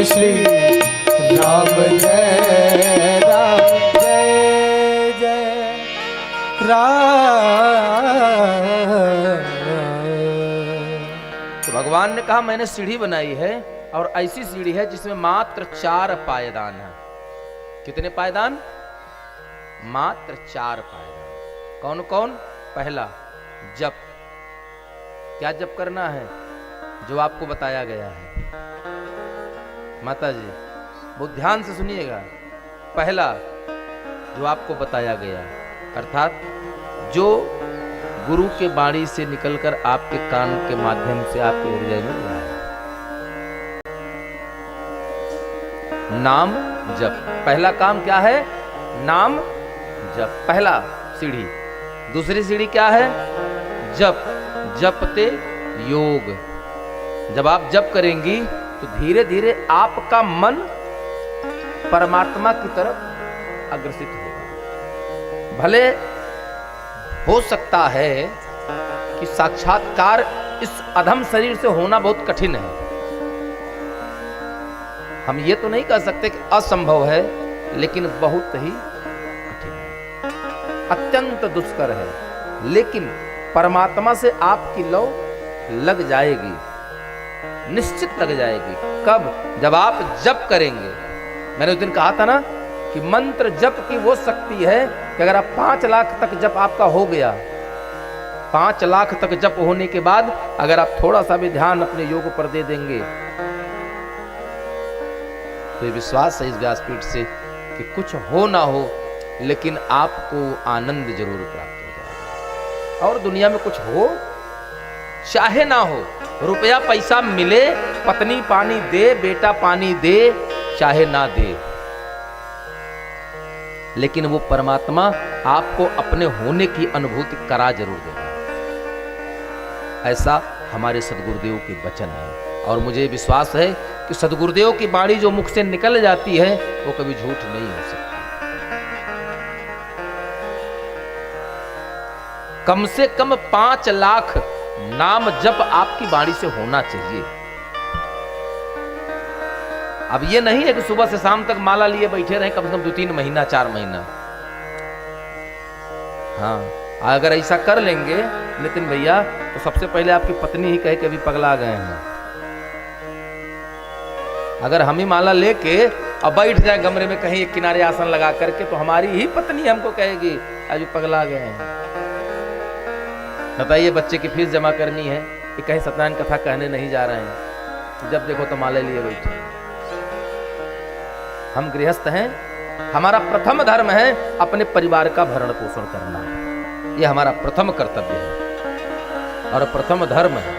[SPEAKER 2] श्री राम जय जय राम।
[SPEAKER 1] तो भगवान ने कहा मैंने सीढ़ी बनाई है और ऐसी सीढ़ी है जिसमें मात्र 4 पायदान है। कितने पायदान? मात्र 4 पायदान। कौन कौन? पहला जप। क्या जप करना है? जो आपको बताया गया है। माता जी बहुत ध्यान से सुनिएगा। पहला जो आपको बताया गया, अर्थात जो गुरु के वाणी से निकलकर आपके कान के माध्यम से आपके हृदय में मिला है, नाम जप। पहला काम क्या है? नाम जप, पहला सीढ़ी। दूसरी सीढ़ी क्या है? जप। जपते योग। जब आप जप करेंगी तो धीरे धीरे आपका मन परमात्मा की तरफ अग्रसित होगा। भले हो सकता है कि साक्षात्कार इस अधम शरीर से होना बहुत कठिन है। हम ये तो नहीं कह सकते कि असंभव है, लेकिन बहुत ही कठिन है, अत्यंत दुष्कर है। लेकिन परमात्मा से आपकी लौ लग जाएगी, निश्चित लग जाएगी। कब? जब आप जप करेंगे। मैंने उस दिन कहा था ना कि मंत्र जप की वो शक्ति है कि अगर आप 5 लाख तक जप आपका हो गया, 5 लाख तक जप होने के बाद अगर आप थोड़ा सा भी ध्यान अपने योग पर दे देंगे तो ये विश्वास है इस व्यासपीठ से कि कुछ हो ना हो, लेकिन आपको आनंद जरूर प्राप्त हो जाएगा। और दुनिया में कुछ हो चाहे ना हो, रुपया पैसा मिले, पत्नी पानी दे, बेटा पानी दे, चाहे ना दे, लेकिन वो परमात्मा आपको अपने होने की अनुभूति करा जरूर देगा। ऐसा हमारे सदगुरुदेव के वचन है और मुझे विश्वास है कि सदगुरुदेव की वाणी जो मुख से निकल जाती है वो कभी झूठ नहीं हो सकती। कम से कम 5 लाख नाम जप आपकी वाणी से होना चाहिए। अब ये नहीं है कि सुबह से शाम तक माला लिए बैठे रहे कम से कम 2-3 महीना 4 महीना। हाँ, अगर ऐसा कर लेंगे नितिन भैया तो सबसे पहले आपकी पत्नी ही कहे कि अभी पगला गए हैं। अगर हम ही माला लेके अब बैठ जाए कमरे में कहीं एक किनारे आसन लगा करके तो हमारी ही पत्नी हमको कहेगी अभी पगला गए हैं। बताइए, बच्चे की फीस जमा करनी है कि कहीं सत्यनारायण कथा कहने नहीं जा रहे हैं, जब देखो तो माले लिए बैठे। हम गृहस्थ हैं, हमारा प्रथम धर्म है अपने परिवार का भरण पोषण करना। यह हमारा प्रथम कर्तव्य है और प्रथम धर्म है।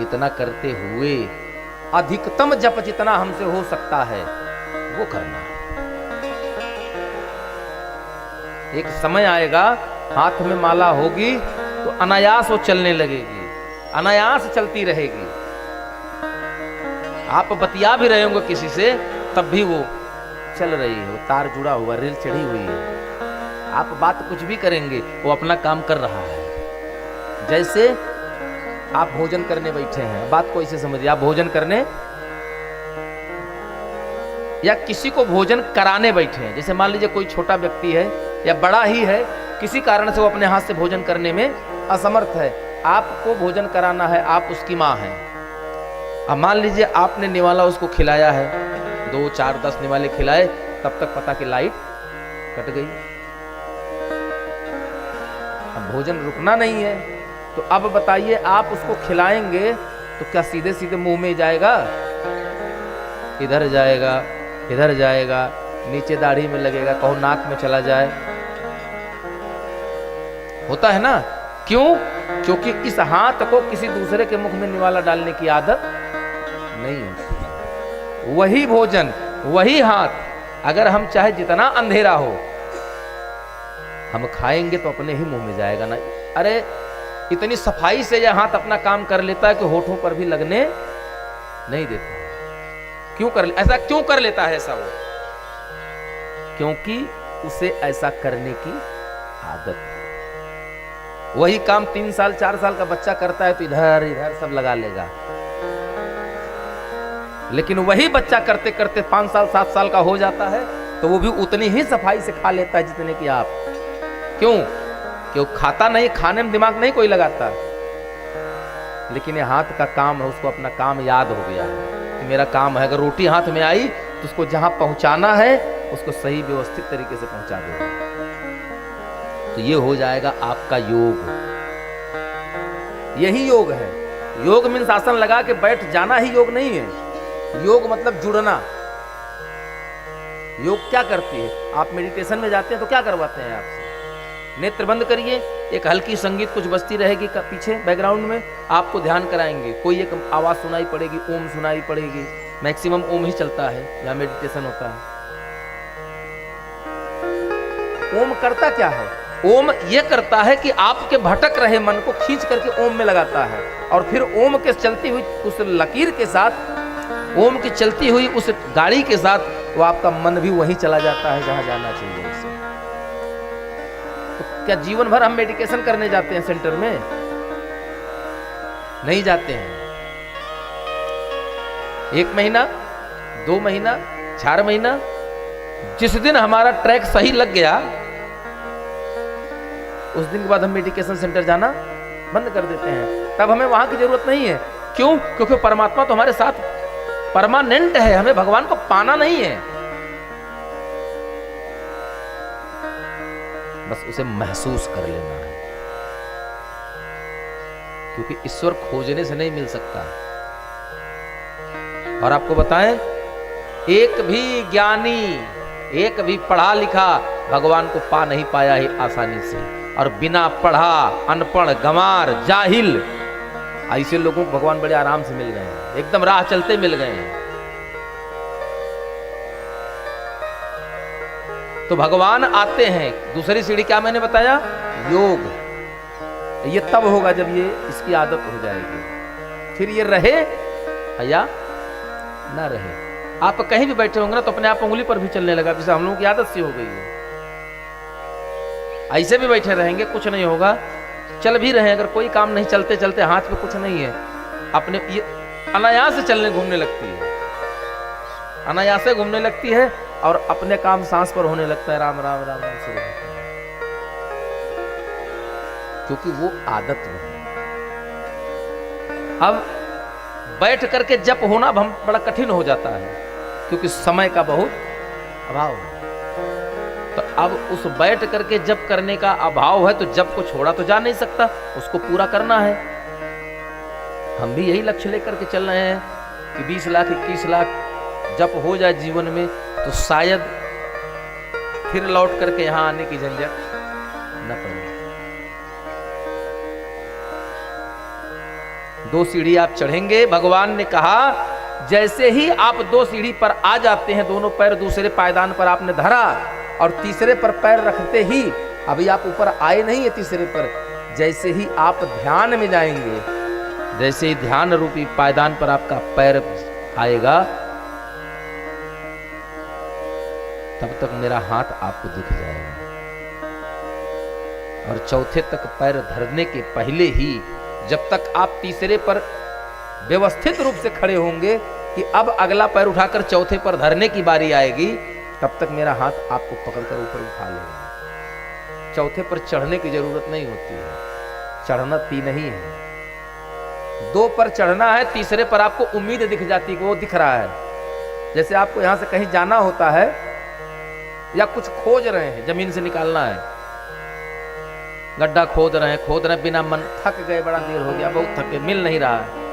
[SPEAKER 1] इतना करते हुए अधिकतम जप जितना हमसे हो सकता है वो करना है। एक समय आएगा हाथ में माला होगी तो अनायास वो चलने लगेगी, अनायास चलती रहेगी। आप बतिया भी रहे होंगे किसी से तब भी वो चल रही है, वो तार जुड़ा हुआ, रेल चढ़ी हुई है। आप बात कुछ भी करेंगे वो अपना काम कर रहा है। जैसे आप भोजन करने बैठे हैं, बात को ऐसे समझिए, आप भोजन करने या किसी को भोजन कराने बैठे हैं। जैसे मान लीजिए कोई छोटा व्यक्ति है या बड़ा ही है, किसी कारण से वो अपने हाथ से भोजन करने में असमर्थ है, आपको भोजन कराना है, आप उसकी माँ हैं। अब मान लीजिए आपने निवाला उसको खिलाया है, 2, 4, 10 निवाले खिलाए, तब तक पता कि लाइट कट गई। अब भोजन रुकना नहीं है, तो अब बताइए आप उसको खिलाएंगे तो क्या सीधे सीधे मुंह में जाएगा? इधर जाएगा, इधर जाएगा, नीचे दाढ़ी में लगेगा, कहो नाक में चला जाए। होता है ना? क्यों? क्योंकि इस हाथ को किसी दूसरे के मुख में निवाला डालने की आदत नहीं होती। वही भोजन, वही हाथ, अगर हम चाहे जितना अंधेरा हो हम खाएंगे तो अपने ही मुंह में जाएगा ना। अरे इतनी सफाई से यह हाथ अपना काम कर लेता है कि होठों पर भी लगने नहीं देता। क्यों ऐसा क्यों कर लेता है ऐसा वो? क्योंकि उसे ऐसा करने की आदत है। वही काम 3 साल 4 साल का बच्चा करता है तो इधर इधर सब लगा लेगा, लेकिन वही बच्चा करते करते 5 साल 7 साल का हो जाता है तो वो भी उतनी ही सफाई से खा लेता है जितने की आप। क्यों? क्यों खाता नहीं, खाने में दिमाग नहीं कोई लगाता, लेकिन ये हाथ का काम है, उसको अपना काम याद हो गया है कि मेरा काम है, अगर रोटी हाथ में आई तो उसको जहां पहुंचाना है उसको सही व्यवस्थित तरीके से पहुंचा देगा। तो ये हो जाएगा आपका योग। यही योग है। योग मीन्स आसन लगा के बैठ जाना ही योग नहीं है। योग मतलब जुड़ना। योग क्या करती है? आप मेडिटेशन में जाते हैं तो क्या करवाते हैं आपसे? नेत्र बंद करिए, एक हल्की संगीत कुछ बजती रहेगी पीछे बैकग्राउंड में, आपको ध्यान कराएंगे, कोई एक आवाज सुनाई पड़ेगी, ओम सुनाई पड़ेगी, मैक्सिमम ओम ही चलता है जहां मेडिटेशन होता है। ओम करता क्या है? ओम ये करता है कि आपके भटक रहे मन को खींच करके ओम में लगाता है, और फिर ओम के चलती हुई उस लकीर के साथ, ओम की चलती हुई उस गाड़ी के साथ वो आपका मन भी वहीं चला जाता है जहां जाना चाहिए उसे। तो क्या जीवन भर हम मेडिटेशन करने जाते हैं सेंटर में? नहीं जाते हैं। 1 महीना, 2 महीना, 4 महीना, जिस दिन हमारा ट्रैक सही लग गया उस दिन के बाद हम मेडिटेशन सेंटर जाना बंद कर देते हैं। तब हमें वहां की जरूरत नहीं है। क्यों? क्योंकि परमात्मा तो हमारे साथ परमानेंट है, हमें भगवान को पाना नहीं है, बस उसे महसूस कर लेना है। क्योंकि ईश्वर खोजने से नहीं मिल सकता। और आपको बताएं, एक भी ज्ञानी, एक भी पढ़ा लिखा भगवान को पा नहीं पाया है आसानी से। और बिना पढ़ा, अनपढ़, गंवार, जाहिल, ऐसे लोगों को भगवान बड़े आराम से मिल गए हैं, एकदम राह चलते मिल गए हैं। तो भगवान आते हैं। दूसरी सीढ़ी क्या मैंने बताया? योग। ये तब होगा जब ये इसकी आदत हो जाएगी, फिर ये रहे या ना रहे। आप कहीं भी बैठे होंगे ना तो अपने आप उंगली पर भी चलने लगा, जैसे हम लोगों की आदत सी हो गई है। ऐसे भी बैठे रहेंगे कुछ नहीं होगा, चल भी रहे, अगर कोई काम नहीं, चलते चलते हाथ में कुछ नहीं है, अपने ये अनायास से चलने घूमने लगती है, अनायास से घूमने लगती है, और अपने काम सांस पर होने लगता है, राम राम राम राम शुरू होता है, क्योंकि वो आदत में है। अब बैठ करके जप होना बड़ा कठिन हो जाता है, क्योंकि समय का बहुत अभाव है। तो अब उस बैठ करके जप करने का अभाव है, तो जप को छोड़ा तो जा नहीं सकता, उसको पूरा करना है। हम भी यही लक्ष्य लेकर के चल रहे हैं कि 20 लाख 21 लाख जप हो जाए जीवन में, तो शायद फिर लौट करके यहां आने की झंझट न पड़े। 2 सीढ़ी आप चढ़ेंगे। भगवान ने कहा जैसे ही आप 2 सीढ़ी पर आ जाते हैं, दोनों पैर दूसरे पायदान पर आपने धरा और तीसरे पर पैर रखते ही, अभी आप ऊपर आए नहीं है तीसरे पर, जैसे ही आप ध्यान में जाएंगे, जैसे ही ध्यान रूपी पायदान पर आपका पैर आएगा, तब तक मेरा हाथ आपको दिख जाएगा। और चौथे तक पैर धरने के पहले ही, जब तक आप तीसरे पर व्यवस्थित रूप से खड़े होंगे कि अब अगला पैर उठाकर चौथे पर धरने की बारी आएगी, तब तक मेरा हाथ आपको पकड़कर ऊपर उठा लेगा। चौथे पर चढ़ने की जरूरत नहीं होती है, चढ़ना 3 ही है। 2 पर चढ़ना है, तीसरे पर आपको उम्मीद दिख जाती है, वो दिख रहा है। जैसे आपको यहां से कहीं जाना होता है या कुछ खोज रहे हैं, जमीन से निकालना है, गड्ढा खोद रहे हैं बिना मन, थक गए, बड़ा देर हो गया, बहुत थके, मिल नहीं रहा है।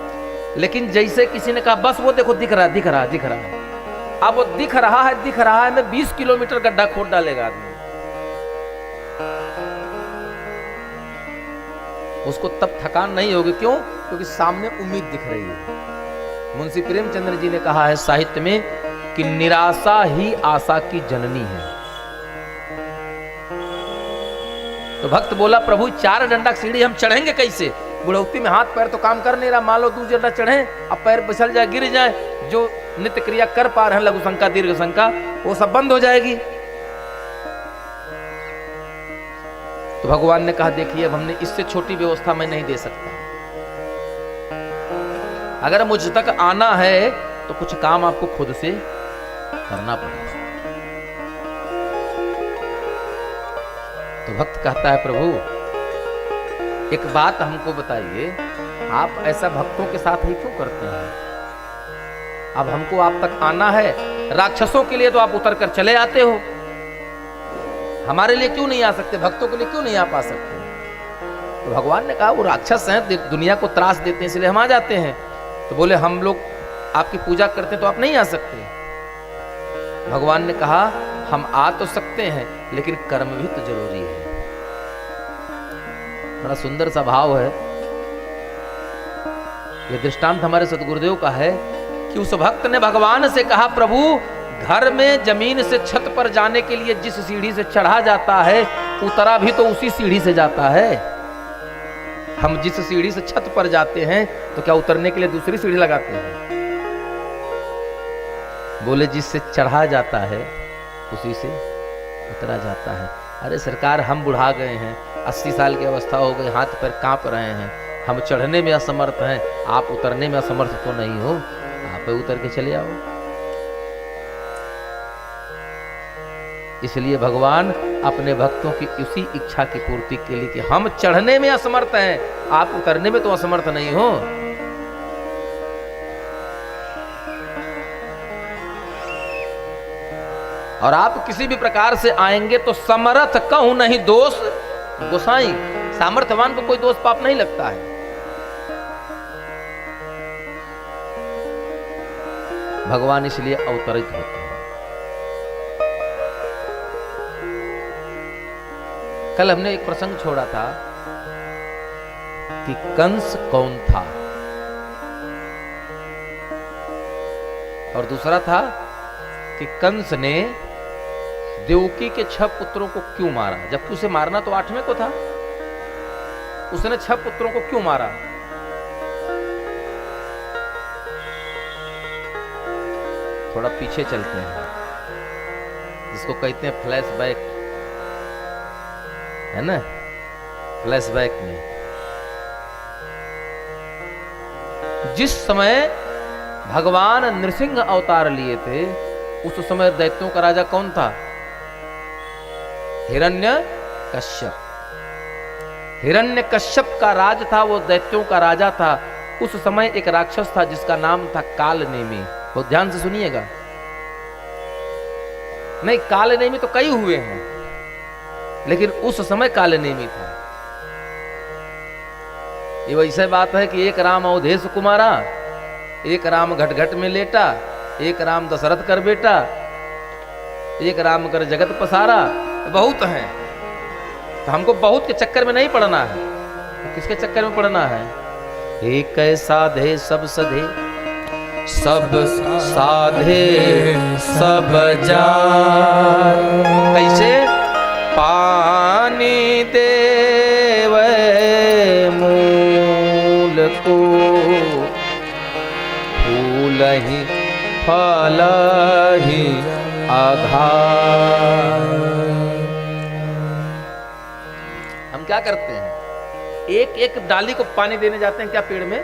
[SPEAKER 1] लेकिन जैसे किसी ने कहा बस वो देखो दिख रहा है, दिख रहा है, दिख रहा है, अब वो दिख रहा है मैं 20 किलोमीटर गड्ढा खोद डालेगा आदमी, उसको तब थकान नहीं होगी। क्यों? क्योंकि सामने उम्मीद दिख रही है। मुंशी प्रेमचंद्र जी ने कहा है साहित्य में कि निराशा ही आशा की जननी है। तो भक्त बोला प्रभु 4 डंडा सीढ़ी हम चढ़ेंगे कैसे? बुढ़ौती में हाथ पैर तो काम कर नहीं रहा, मान लो 2 डंडा चढ़े, अब पैर फिसल जाए, गिर जाए, जो नित्य क्रिया कर पा रहे हैं, लघु शंका दीर्घ शंका, वो सब बंद हो जाएगी। तो भगवान ने कहा देखिए अब हमने इससे छोटी व्यवस्था मैं नहीं दे सकता, अगर मुझ तक आना है तो कुछ काम आपको खुद से करना पड़ेगा। तो भक्त कहता है प्रभु एक बात हमको बताइए, आप ऐसा भक्तों के साथ ही क्यों करते हैं? अब हमको आप तक आना है, राक्षसों के लिए तो आप उतर कर चले आते हो, हमारे लिए क्यों नहीं आ सकते, भक्तों के लिए क्यों नहीं आ पा सकते? तो भगवान ने कहा वो राक्षस हैं, दुनिया को त्रास देते हैं इसलिए हम आ जाते हैं। तो बोले हम लोग आपकी पूजा करते हैं तो आप नहीं आ सकते। भगवान ने कहा हम आ तो सकते हैं लेकिन कर्म भी तो जरूरी है। बड़ा सुंदर सा भाव है। यह दृष्टांत हमारे सतगुरुदेव का है कि उस भक्त ने भगवान से कहा प्रभु घर में जमीन से छत पर जाने के लिए जिस सीढ़ी से चढ़ा जाता है उतरा भी तो उसी सीढ़ी से जाता है। हम जिस सीढ़ी से छत पर जाते हैं तो क्या उतरने के लिए दूसरी सीढ़ी लगाते हैं? बोले जिससे चढ़ा जाता है उसी से उतरा जाता है। अरे सरकार हम बुढ़ा गए हैं, 80 साल की अवस्था हो गई, हाथ पैर कांप रहे हैं, हम चढ़ने में असमर्थ हैं, आप उतरने में असमर्थ तो नहीं हो, आप उतर के चले आओ। इसलिए भगवान अपने भक्तों की उसी इच्छा की पूर्ति के लिए कि हम चढ़ने में असमर्थ हैं, आप उतरने में तो असमर्थ नहीं हो। और आप किसी भी प्रकार से आएंगे तो समर्थ कहूं नहीं दोष गोसाई, सामर्थ्यवान को कोई दोष पाप नहीं लगता है। भगवान इसलिए अवतरित होते हैं। कल हमने एक प्रसंग छोड़ा था कि कंस कौन था और दूसरा था कि कंस ने देवकी के 6 पुत्रों को क्यों मारा, जबकि उसे मारना तो 8वें को था। उसने 6 पुत्रों को क्यों मारा? थोड़ा पीछे चलते हैं, जिसको कहते हैं फ्लैशबैक, है ना? फ्लैशबैक में जिस समय भगवान नृसिंह अवतार लिए थे उस समय दैत्यों का राजा कौन था? हिरण्यकश्यप। हिरण्यकश्यप का राज था, वो दैत्यों का राजा था। उस समय एक राक्षस था जिसका नाम था कालनेमी। बहुत ध्यान से सुनिएगा। नहीं, कालनेमी तो कई हुए हैं लेकिन उस समय कालनेमी था। ये वैसे बात है कि एक राम अवधेश कुमारा, एक राम घट घट में लेटा, एक राम दशरथ कर बेटा, एक राम कर जगत पसारा, बहुत हैं। तो हमको बहुत के चक्कर में नहीं पड़ना है। तो किसके चक्कर में पड़ना है? एक साधे सब सधे, सब साधे सब जान। कैसे? पानी देवे मूल को, फूल ही फल ही आधार। हम क्या करते हैं? एक एक डाली को पानी देने जाते हैं क्या पेड़ में?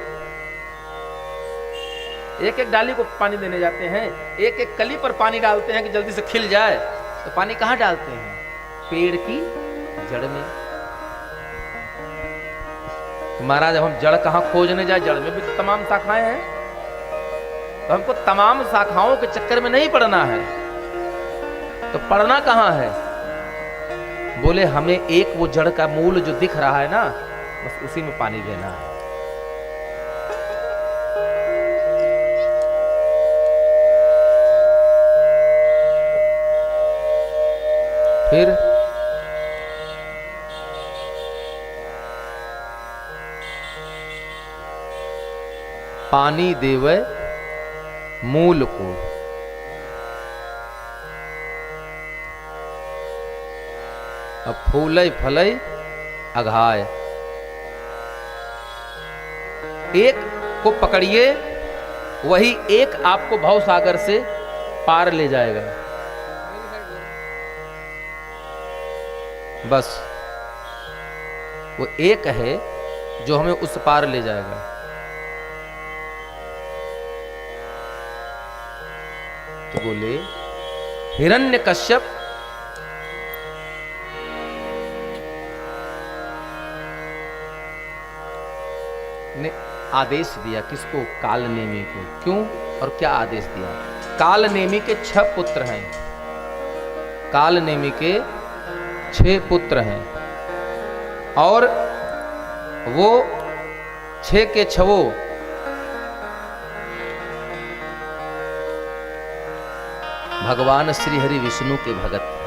[SPEAKER 1] एक एक डाली को पानी देने जाते हैं, एक एक कली पर पानी डालते हैं कि जल्दी से खिल जाए। तो पानी कहाँ डालते हैं? पेड़ की जड़ में। तो महाराज जब हम जड़ कहाँ खोजने जाए, जड़ में भी तो तमाम शाखाएं हैं। तो हमको तमाम शाखाओं के चक्कर में नहीं पड़ना है। तो पढ़ना कहां है? बोले हमें एक वो जड़ का मूल जो दिख रहा है ना, बस उसी में पानी देना है। फिर पानी देवे मूल को। अब फूलई फलई अघाय। एक को पकड़िए, वही एक आपको भव सागर से पार ले जाएगा। बस वो एक है जो हमें उस पार ले जाएगा। तो बोले हिरण्यकश्यप ने आदेश दिया, किसको? कालनेमी को। क्यों और क्या आदेश दिया? कालनेमी के 6 पुत्र हैं। कालनेमी के 6 पुत्र हैं और वो 6 के 6 भगवान श्री हरि विष्णु के भगत हैं।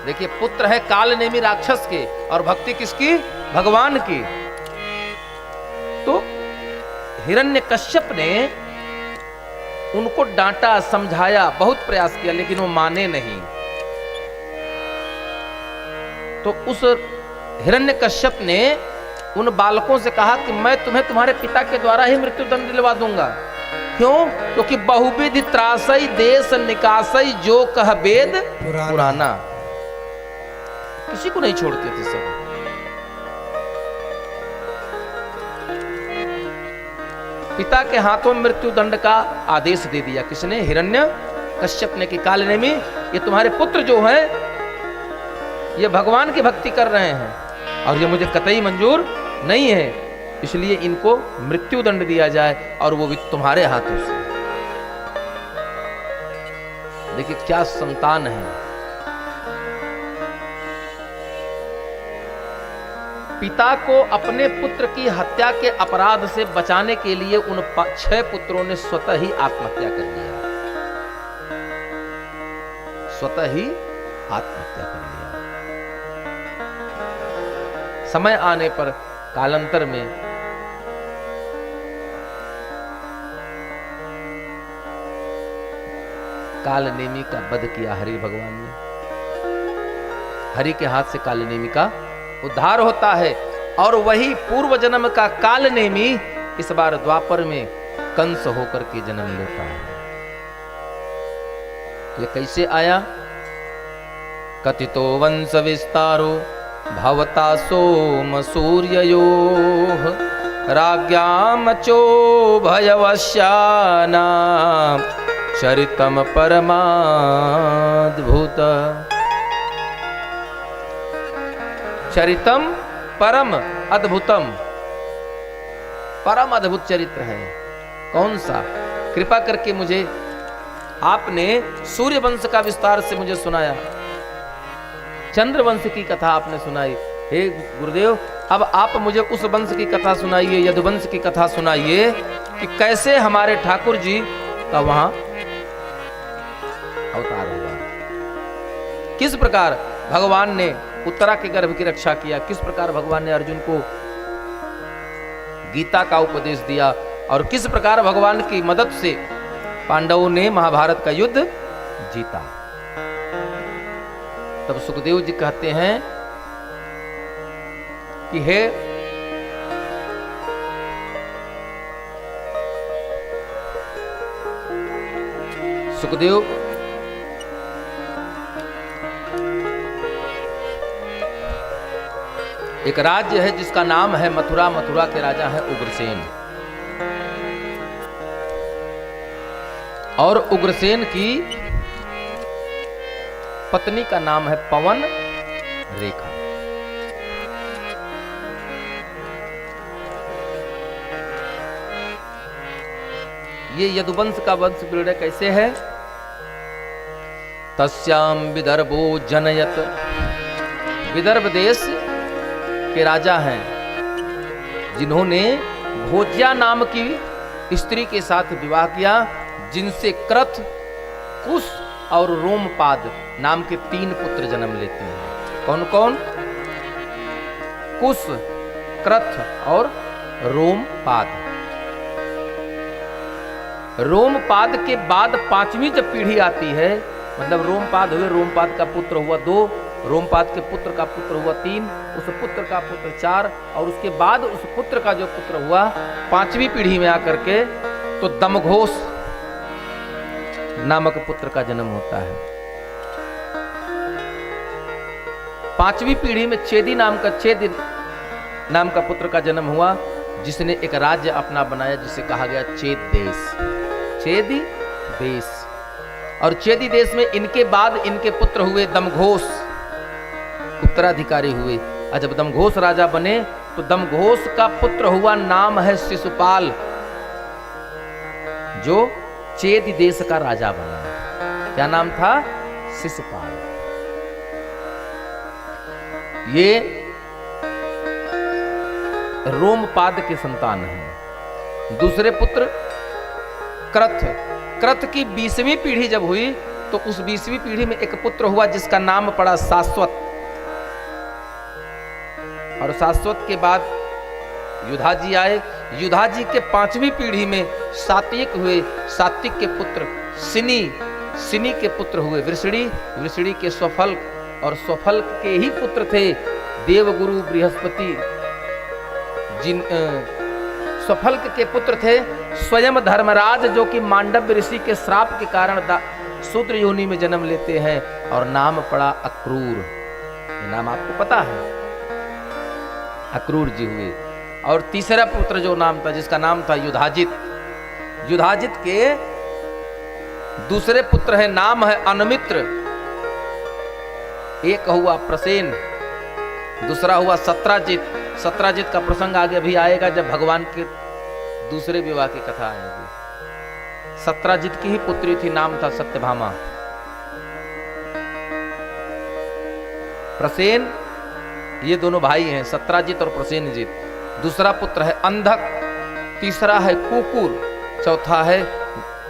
[SPEAKER 1] देखिए, पुत्र है कालनेमी राक्षस के और भक्ति किसकी? भगवान की। तो हिरण्यकश्यप ने उनको डांटा, समझाया, बहुत प्रयास किया, लेकिन वो माने नहीं। तो उस हिरण्यकश्यप ने उन बालकों से कहा कि मैं तुम्हें तुम्हारे पिता के द्वारा ही मृत्यु दंड दिलवा दूंगा। क्यों? क्योंकि बहुविधि त्रासई देश निकासई जो कह वेद पुराना। किसी को नहीं छोड़ते थे सब। पिता के हाथों में मृत्यु दंड का आदेश दे दिया। किसने? हिरण्यकश्यप ने। कि कालनेमी, ये तुम्हारे पुत्र जो हैं ये भगवान की भक्ति कर रहे हैं और ये मुझे कतई मंजूर नहीं है, इसलिए इनको मृत्यु दंड दिया जाए और वो भी तुम्हारे हाथों से। देखिए क्या संतान है। पिता को अपने पुत्र की हत्या के अपराध से बचाने के लिए उन 6 पुत्रों ने स्वतः ही आत्महत्या कर लिया। स्वतः ही आत्महत्या कर लिया। समय आने पर कालांतर में कालनेमी का वध किया हरि भगवान ने। हरि के हाथ से कालनेमी का उद्धार होता है और वही पूर्व जन्म का कालनेमी इस बार द्वापर में कंस होकर के जन्म लेता है। ये कैसे आया? कथितो वंश विस्तारो भवता सोम सूर्ययोः राज्ञामचो भयवश्यानां चरितम परमाद्भुत। चरितम परम अद्भुतम, परम अद्भुत चरित्र है। कौन सा? कृपा करके मुझे आपने सूर्य वंश का विस्तार से मुझे सुनाया, चंद्र वंश की कथा आपने सुनाई। हे गुरुदेव, अब आप मुझे उस वंश की कथा सुनाइए, यदुवंश की कथा सुनाइए कि कैसे हमारे ठाकुर जी का वहां अवतार हुआ, किस प्रकार भगवान ने उत्तरा के गर्भ की रक्षा किया, किस प्रकार भगवान ने अर्जुन को गीता का उपदेश दिया और किस प्रकार भगवान की मदद से पांडवों ने महाभारत का युद्ध जीता। तब सुखदेव जी कहते हैं कि हे सुखदेव, एक राज्य है जिसका नाम है मथुरा। मथुरा के राजा है उग्रसेन और उग्रसेन की पत्नी का नाम है पवन रेखा। ये यदुवंश का वंश निर्णय कैसे है? तस्याम विदर्भो जनयत, विदर्भ देश के राजा हैं जिन्होंने भोज्या नाम की स्त्री के साथ विवाह किया, जिनसे क्रथ, कुश और रोमपाद नाम के 3 पुत्र जन्म लेते हैं। कौन कौन? कुश, क्रथ और रोमपाद। रोमपाद के बाद 5वीं जब पीढ़ी आती है, मतलब रोमपाद हुए, रोमपाद का पुत्र हुआ 2, रोमपाद के पुत्र का पुत्र हुआ 3, उस पुत्र का पुत्र 4 और उसके बाद उस पुत्र का जो पुत्र हुआ 5वीं पीढ़ी में आकर के तो दमघोष नामक पुत्र का जन्म होता है। 5वीं पीढ़ी में चेदी नाम का पुत्र का जन्म हुआ, जिसने एक राज्य अपना बनाया जिसे कहा गया चेद देश, चेदी देश। और चेदी देश में इनके बाद इनके पुत्र हुए दमघोष, उत्तराधिकारी हुए। और जब दमघोष राजा बने तो दमघोष का पुत्र हुआ, नाम है शिशुपाल, जो चेदी देश का राजा बना। क्या नाम था? शिशुपाल। ये रोमपाद के संतान हैं। दूसरे पुत्र कृत। कृत की 20वीं पीढ़ी जब हुई तो उस 20वीं पीढ़ी में एक पुत्र हुआ जिसका नाम पड़ा शाश्वत। और शाश्वत के बाद युधाजी आए। युधाजी के 5वीं पीढ़ी में सात्विक हुए। सात्विक के पुत्र सिनी। सिनी के पुत्र हुए वृषणी। वृषणी के स्वफल्क, और स्वफल्क के ही पुत्र थे देवगुरु बृहस्पति। स्वफल्क के पुत्र थे स्वयं धर्मराज, जो कि मांडव्य ऋषि के श्राप के कारण शूद्र योनि में जन्म लेते हैं, और नाम पड़ा अक्रूर। ये नाम आपको पता है, अक्रूर जी हुए। और तीसरा पुत्र जो नाम था, जिसका नाम था युधाजित। युधाजित के दूसरे पुत्र है, नाम है अनमित्र। एक हुआ प्रसेन, दूसरा हुआ सत्राजित। सत्राजित का प्रसंग आगे अभी आएगा जब भगवान के दूसरे विवाह की कथा आएगी। सत्राजित की ही पुत्री थी, नाम था सत्यभामा। प्रसेन, ये दोनों भाई हैं, सत्राजित और प्रसेनजित। दूसरा पुत्र है अंधक, तीसरा है कुकुर, चौथा है।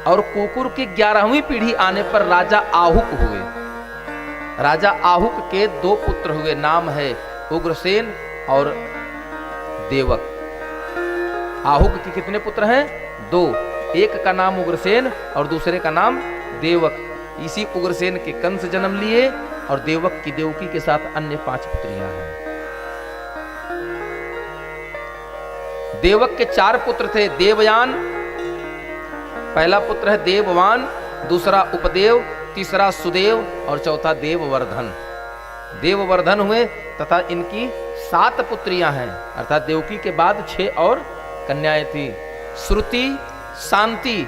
[SPEAKER 1] और कुकुर की 11वीं पीढ़ी आने पर राजा आहुक हुए। राजा आहुक के 2 पुत्र हुए, नाम है उग्रसेन और देवक। आहुक के कितने पुत्र हैं? 2। एक का नाम उग्रसेन और दूसरे का नाम देवक। इसी उग्रसेन के कंस जन्म लिए और देवक की देवकी के साथ अन्य 5 पुत्रियां हैं। देवक के 4 पुत्र थे। देवयान पहला पुत्र है, देववान, दूसरा उपदेव, तीसरा सुदेव और चौथा देववर्धन। देववर्धन हुए तथा इनकी 7 पुत्रियां हैं, अर्थात देवकी के बाद 6 और कन्याएं थी। श्रुति, शांति,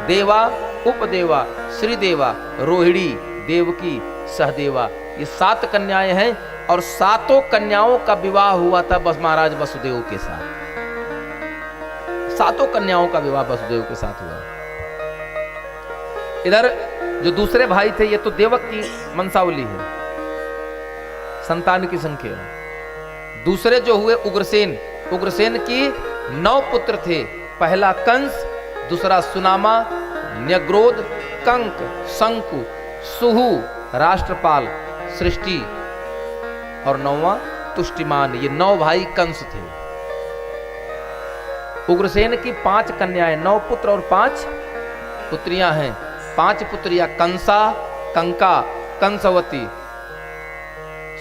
[SPEAKER 1] देवा, उपदेवा, श्रीदेवा, रोहिणी, देवकी, सहदेवा, ये 7 कन्याएं हैं। और 7 कन्याओं का विवाह हुआ था बस महाराज वसुदेव के साथ। 7 कन्याओं का विवाह वसुदेव के साथ हुआ। इधर जो दूसरे भाई थे, ये तो देवक की वंशावली है, संतान की संख्या। दूसरे जो हुए उग्रसेन, उग्रसेन की 9 पुत्र थे। पहला कंस, दूसरा सुनामा, न्यग्रोध, कंक, शंकु, सुहु, राष्ट्रपाल, सृष्टि और 9वां तुष्टिमान। ये 9 भाई कंस थे। उग्रसेन की 5 कन्याएं, 9 पुत्र और 5 पुत्रियां हैं। 5 पुत्रियां कंसा, कंका, कंसवती,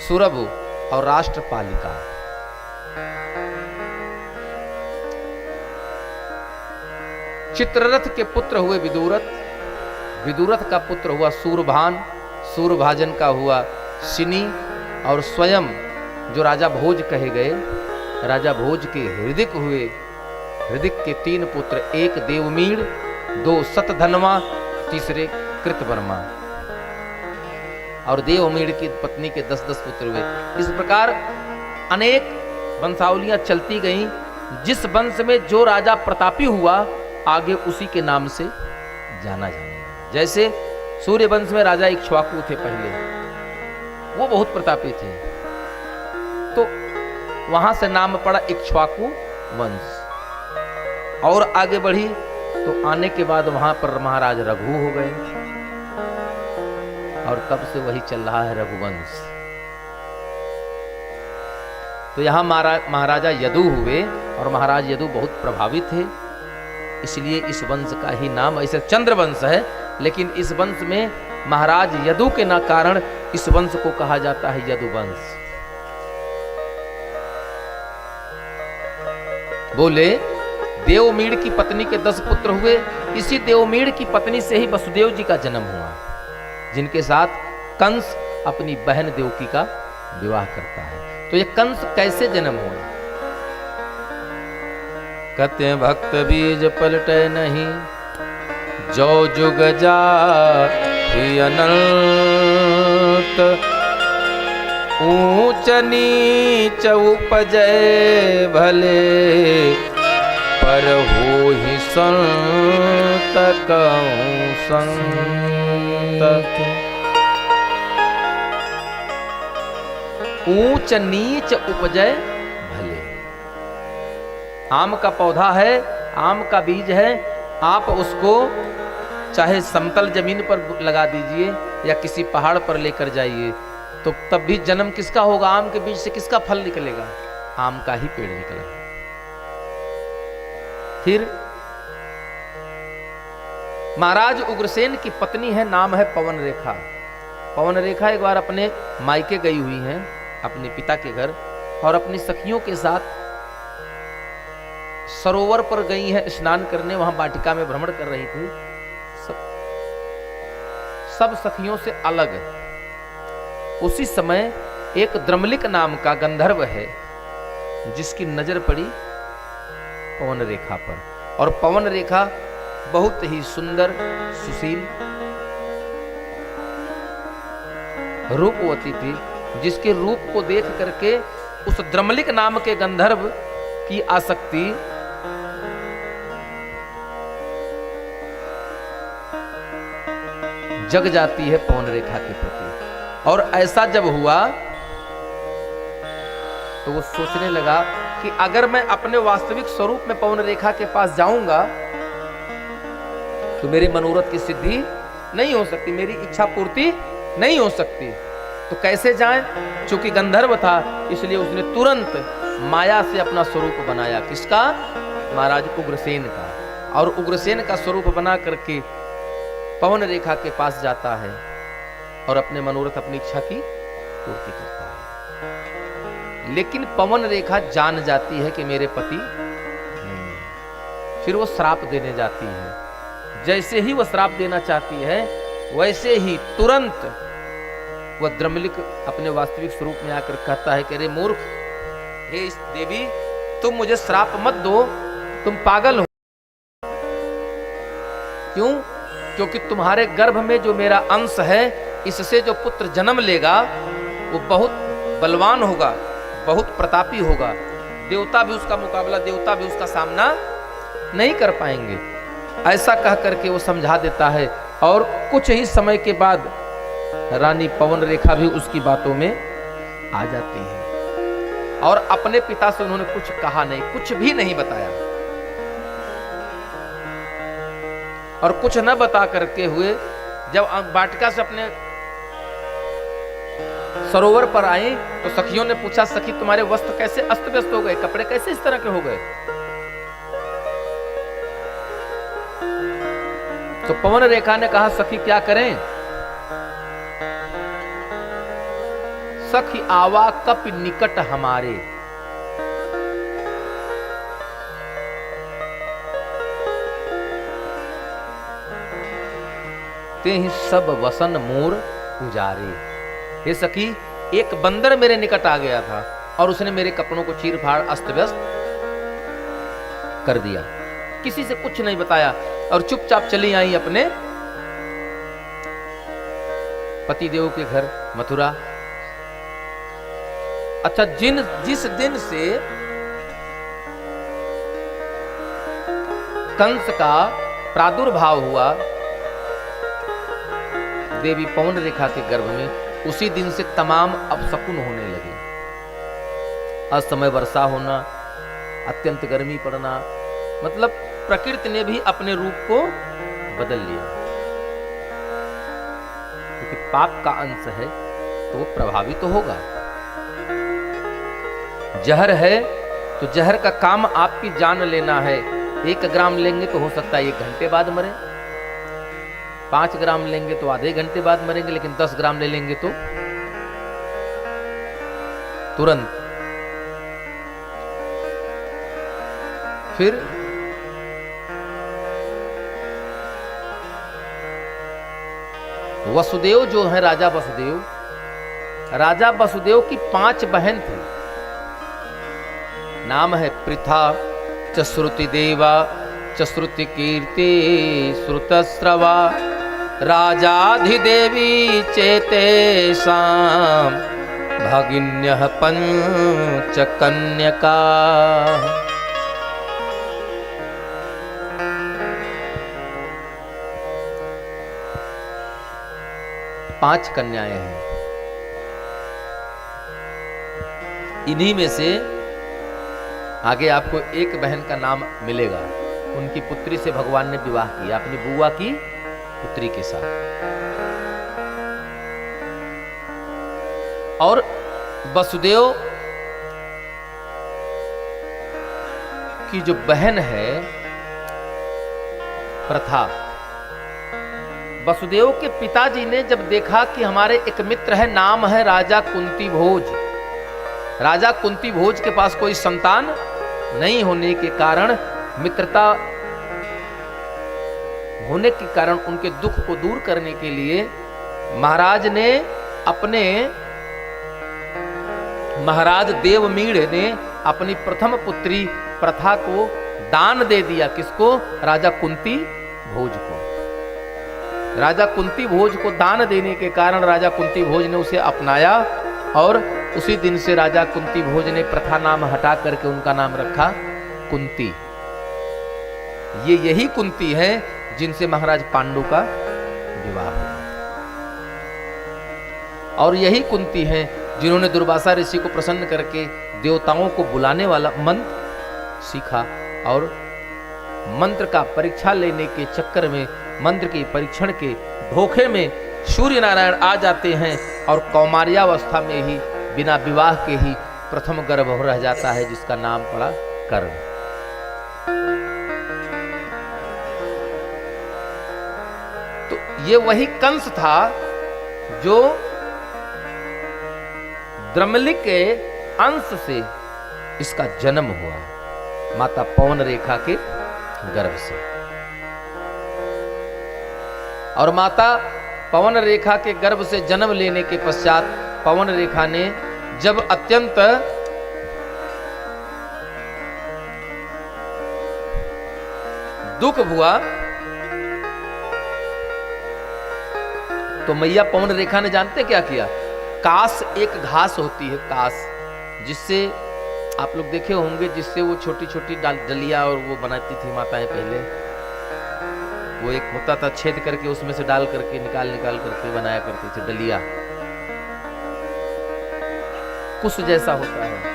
[SPEAKER 1] सुरभु और राष्ट्रपालिका। चित्ररथ के पुत्र हुए विदुरथ। विदुरथ का पुत्र हुआ सूरभान। सूरभाजन का हुआ सिनी। और स्वयं जो राजा भोज कहे गए, राजा भोज के हृदिक हुए। हृदिक के 3 पुत्र, एक देवमीड़, 2 सतधनवा, तीसरे कृतवर्मा। और देवमीड़ की पत्नी के 10-10 पुत्र हुए। इस प्रकार अनेक वंशावलियां चलती गईं। जिस वंश में जो राजा प्रतापी हुआ, आगे उसी के नाम से जाना जाएगा। जैसे सूर्य वंश में राजा इक्ष्वाकु थे पहले, वो बहुत प्रतापी थे, तो वहां से नाम पड़ा इक्ष्वाकु वंश। और आगे बढ़ी तो आने के बाद वहां पर महाराज रघु हो गए, और तब से वही चल रहा है रघुवंश। तो यहां महाराजा यदु हुए, और महाराज यदु बहुत प्रभावित थे, इसलिए इस वंश का ही नाम, ऐसे चंद्रवंश है, लेकिन इस वंश में महाराज यदु के ना कारण इस वंश को कहा जाता है यदुवंश। बोले देवमीड़ की पत्नी के 10 पुत्र हुए। इसी देवमीड़ की पत्नी से ही वसुदेव जी का जन्म हुआ, जिनके साथ कंस अपनी बहन देवकी का विवाह करता है। तो ये कंस कैसे जन्म हुआ? कहते हैं भक्त बीज पलटे नहीं, जो जुग जा अनंत, ऊंच नीच उपजय भले, पर हो ही संत कहूं संत। ऊंच नीच उपजय भले। आम का पौधा है, आम का बीज है, आप उसको चाहे समतल जमीन पर लगा दीजिए या किसी पहाड़ पर लेकर जाइए, तो तब भी जन्म किसका होगा? आम के बीज से किसका फल निकलेगा? आम का ही पेड़ निकलेगा। फिर महाराज उग्रसेन की पत्नी है, नाम है पवन रेखा। पवन रेखा एक बार अपने मायके गई हुई हैं, अपने पिता के घर, और अपनी सखियों के साथ सरोवर पर गई हैं स्नान करने। वहां वाटिका में भ्रमण कर रही थी, सब सखियों से अलग। उसी समय एक द्रमलिक नाम का गंधर्व है, जिसकी नजर पड़ी पवन रेखा पर। और पवन रेखा बहुत ही सुंदर, सुशील, रूपवती थी, जिसके रूप को देख करके उस द्रमलिक नाम के गंधर्व की आसक्ति जग जाती है पवन रेखा के प्रति। और ऐसा जब हुआ तो वो सोचने लगा कि अगर मैं अपने वास्तविक स्वरूप में पवन रेखा के पास जाऊंगा तो मेरे मनोरथ की सिद्धि नहीं हो सकती, मेरी इच्छा पूर्ति नहीं हो सकती। तो कैसे जाएं? चूंकि गंधर्व था, इसलिए उसने तुरंत माया से अपना स्वरूप बनाया। किसका? महाराज उग्रसेन का। और उग्रसेन का स्वरूप बना करके पवन रेखा के पास जाता है और अपने मनोरथ, अपनी इच्छा की पूर्ति करता है। लेकिन पवन रेखा जान जाती है कि मेरे पति नहीं। फिर वो श्राप देने जाती है। जैसे ही वो श्राप देना चाहती है, वैसे ही तुरंत वह द्रमलिक अपने वास्तविक स्वरूप में आकर कहता है कि अरे मूर्ख, हे देवी, तुम मुझे श्राप मत दो, तुम पागल हो। क्यों? क्योंकि तुम्हारे गर्भ में जो मेरा अंश है, इससे जो पुत्र जन्म लेगा वो बहुत बलवान होगा, बहुत प्रतापी होगा। देवता भी उसका मुकाबला, देवता भी उसका सामना नहीं कर पाएंगे। ऐसा कह करके वो समझा देता है। और कुछ ही समय के बाद रानी पवन रेखा भी उसकी बातों में आ जाती है। और अपने पिता से उन्होंने कुछ कहा नहीं, कुछ भी नहीं बताया। और कुछ न बता करके हुए जब वाटिका से अपने सरोवर पर आई तो सखियों ने पूछा, सखी तुम्हारे वस्त्र कैसे अस्त व्यस्त हो गए, कपड़े कैसे इस तरह के हो गए? तो पवन रेखा ने कहा, सखी क्या करें? सखी आवा कप निकट हमारे, ते ही सब वसन मोर उजारे। हे सखी, एक बंदर मेरे निकट आ गया था और उसने मेरे कपड़ों को चीर फाड़ अस्त व्यस्त कर दिया। किसी से कुछ नहीं बताया और चुपचाप चली आई अपने पतिदेव के घर मथुरा। अच्छा, जिस दिन से कंस का प्रादुर्भाव हुआ देवी पवन रेखा के गर्भ में, उसी दिन से तमाम अपशकुन होने लगे। असमय वर्षा होना, अत्यंत गर्मी पड़ना, मतलब प्रकृति ने भी अपने रूप को बदल लिया। क्योंकि पाप का अंश है तो वो प्रभावित तो होगा। जहर है तो जहर का काम आपकी जान लेना है। 1 ग्राम लेंगे तो हो सकता है 1 घंटे बाद मरे, 5 ग्राम लेंगे तो आधे घंटे बाद मरेंगे, लेकिन 10 ग्राम ले लेंगे तो तुरंत। फिर वसुदेव जो है, राजा वसुदेव, राजा वसुदेव की 5 बहन थी। नाम है पृथा च श्रुति देवा च श्रुति कीर्ति श्रुतस्रवा राजाधिदेवी चेतेषां भगिन्यः पंच कन्यका। पांच कन्याएं हैं। इन्हीं में से आगे आपको एक बहन का नाम मिलेगा। उनकी पुत्री से भगवान ने विवाह किया, अपनी बुआ की पुत्री के साथ। और वसुदेव की जो बहन है प्रथा, वसुदेव के पिताजी ने जब देखा कि हमारे एक मित्र है, नाम है राजा कुंती भोज। राजा कुंती भोज के पास कोई संतान नहीं होने के कारण, मित्रता होने के कारण उनके दुख को दूर करने के लिए महाराज ने अपने महाराज देवमीड़ ने अपनी प्रथम पुत्री प्रथा को दान दे दिया। किसको? राजा कुंती भोज को। राजा कुंती भोज को दान देने के कारण राजा कुंती भोज ने उसे अपनाया और उसी दिन से राजा कुंती भोज ने प्रथा नाम हटा करके उनका नाम रखा कुंती। ये यही कुंती है जिनसे महाराज पांडु का विवाह हुआ। और यही कुंती है जिन्होंने दुर्वासा ऋषि को प्रसन्न करके देवताओं को बुलाने वाला मंत्र सीखा। और मंत्र का परीक्षा लेने के चक्कर में, मंत्र के परीक्षण के धोखे में सूर्य नारायण आ जाते हैं और कौमार्यावस्था में ही बिना विवाह के ही प्रथम गर्भ रह जाता है, जिसका नाम पड़ा कर्ण। तो ये वही कंस था जो द्रमलिक के अंश से इसका जन्म हुआ, माता पवन रेखा के गर्भ से। और माता पवन रेखा के गर्भ से जन्म लेने के पश्चात पवन रेखा ने जब अत्यंत दुख हुआ तो मैया पवन रेखा ने जानते क्या किया? कास, एक घास होती है कास, जिससे आप लोग देखे होंगे, जिससे वो छोटी छोटी डलिया और वो बनाती थी माताएं पहले। वो एक होता था, छेद करके उसमें से डाल करके निकाल करके बनाया करती थी डलिया। कुछ जैसा होता है।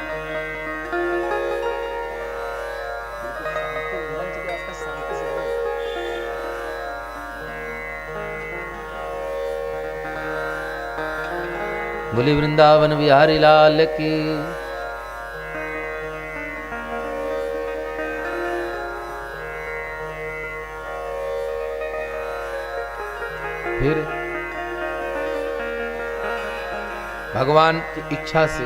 [SPEAKER 1] बोले वृंदावन बिहारी लाल की। फिर भगवान की इच्छा से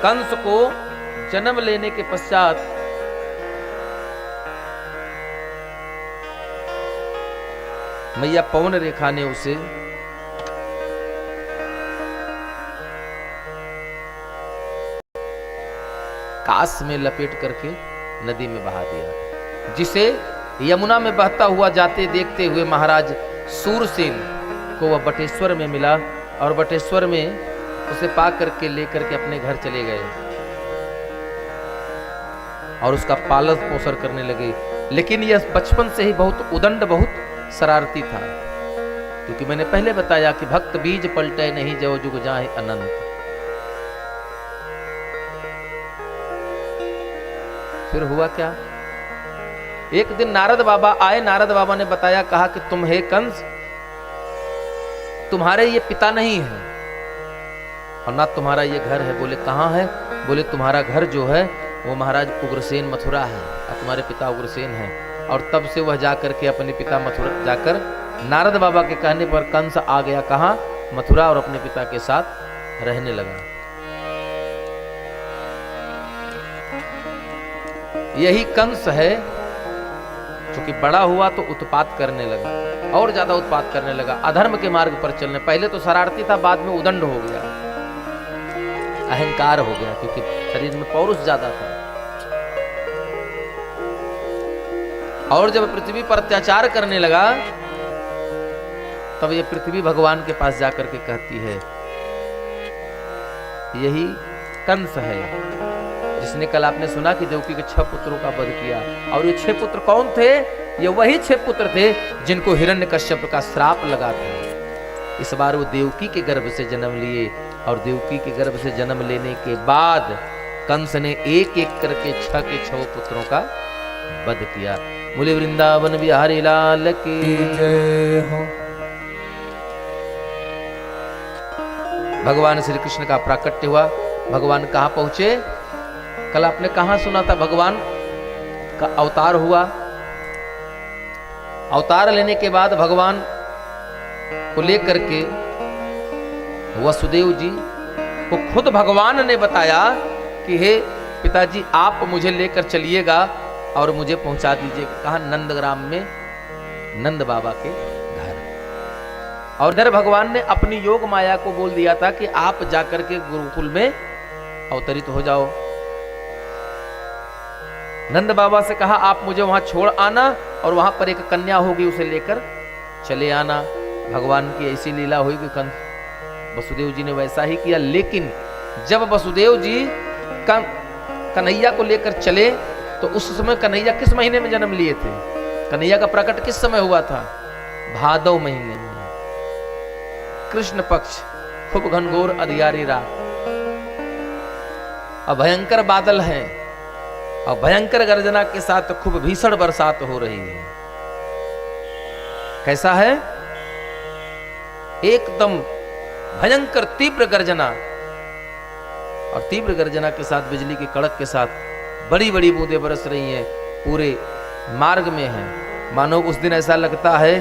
[SPEAKER 1] कंस को जन्म लेने के पश्चात मैया पवन रेखा ने उसे कास में लपेट करके नदी में बहा दिया, जिसे यमुना में बहता हुआ जाते देखते हुए महाराज सूरसेन को वह बटेश्वर में मिला और बटेश्वर में उसे पा करके लेकर के अपने घर चले गए और उसका पालन पोषण करने लगे। लेकिन यह बचपन से ही बहुत उदंड, बहुत शरारती था, क्योंकि मैंने पहले बताया कि भक्त बीज पलटे नहीं जो जुग जाए अनंत। फिर हुआ क्या? एक दिन नारद बाबा आए। नारद बाबा ने बताया, कहा कि तुम हे कंस, तुम्हारे ये पिता नहीं है और ना तुम्हारा ये घर है। बोले कहाँ है? बोले तुम्हारा घर जो है वो महाराज उग्रसेन मथुरा है और तुम्हारे पिता उग्रसेन हैं। और तब से वह जाकर के अपने पिता मथुरा जाकर नारद बाबा के कहने पर कंस आ गया, कहाँ? मथुरा, और अपने पिता के साथ रहने लगा। यही कंस है क्योंकि बड़ा हुआ तो उत्पात करने लगा, और ज्यादा उत्पात करने लगा, अधर्म के मार्ग पर चलने। पहले तो शरारती था, बाद में उदंड हो गया, अहंकार हो गया, क्योंकि शरीर में पौरुष ज्यादा था। और जब पृथ्वी पर अत्याचार करने लगा, तब ये पृथ्वी भगवान के पास जाकर के कहती है, यही कंस है जिसने कल आपने सुना कि देवकी के 6 पुत्रों का वध किया। और ये 6 पुत्र कौन थे? ये वही 6 पुत्र थे जिनको हिरण्यकश्यप का श्राप लगा था। इस बार वो देवकी के गर्भ से जन्म लिए, और देवकी के गर्भ से जन्म लेने के बाद कंस ने एक एक करके 6 के 6 पुत्रों का वध किया। बोले वृंदावन बिहारी लाल की
[SPEAKER 2] जय हो।
[SPEAKER 1] भगवान श्री कृष्ण का प्राकट्य हुआ। भगवान कहाँ पहुंचे? कल आपने कहाँ सुना था? भगवान का अवतार हुआ। अवतार लेने के बाद भगवान को लेकर के वसुदेव जी को खुद भगवान ने बताया कि हे पिताजी, आप मुझे लेकर चलिएगा और मुझे पहुंचा दीजिए। कहा? नंदग्राम में नंद बाबा के घर। और इधर भगवान ने अपनी योग माया को बोल दिया था कि आप जाकर के गुरुकुल में अवतरित हो जाओ। नंद बाबा से कहा, आप मुझे वहां छोड़ आना और वहां पर एक कन्या होगी, उसे लेकर चले आना। भगवान की ऐसी लीला हुई कि वसुदेव जी ने वैसा ही किया। लेकिन जब वसुदेव जी कन्हैया को लेकर चले, तो उस समय कन्हैया किस महीने में जन्म लिए थे? कन्हैया का प्रकट किस समय हुआ था? भादव महीने में, कृष्ण पक्ष, खूब घनघोर अधियारी रात, और भयंकर बादल हैं, और भयंकर गर्जना के साथ खूब भीषण बरसात हो रही है। कैसा है? एकदम भयंकर तीव्र गर्जना, और तीव्र गर्जना के साथ बिजली की कड़क के साथ बड़ी बड़ी बूंदें बरस रही हैं, पूरे मार्ग में हैं। मानो उस दिन ऐसा लगता है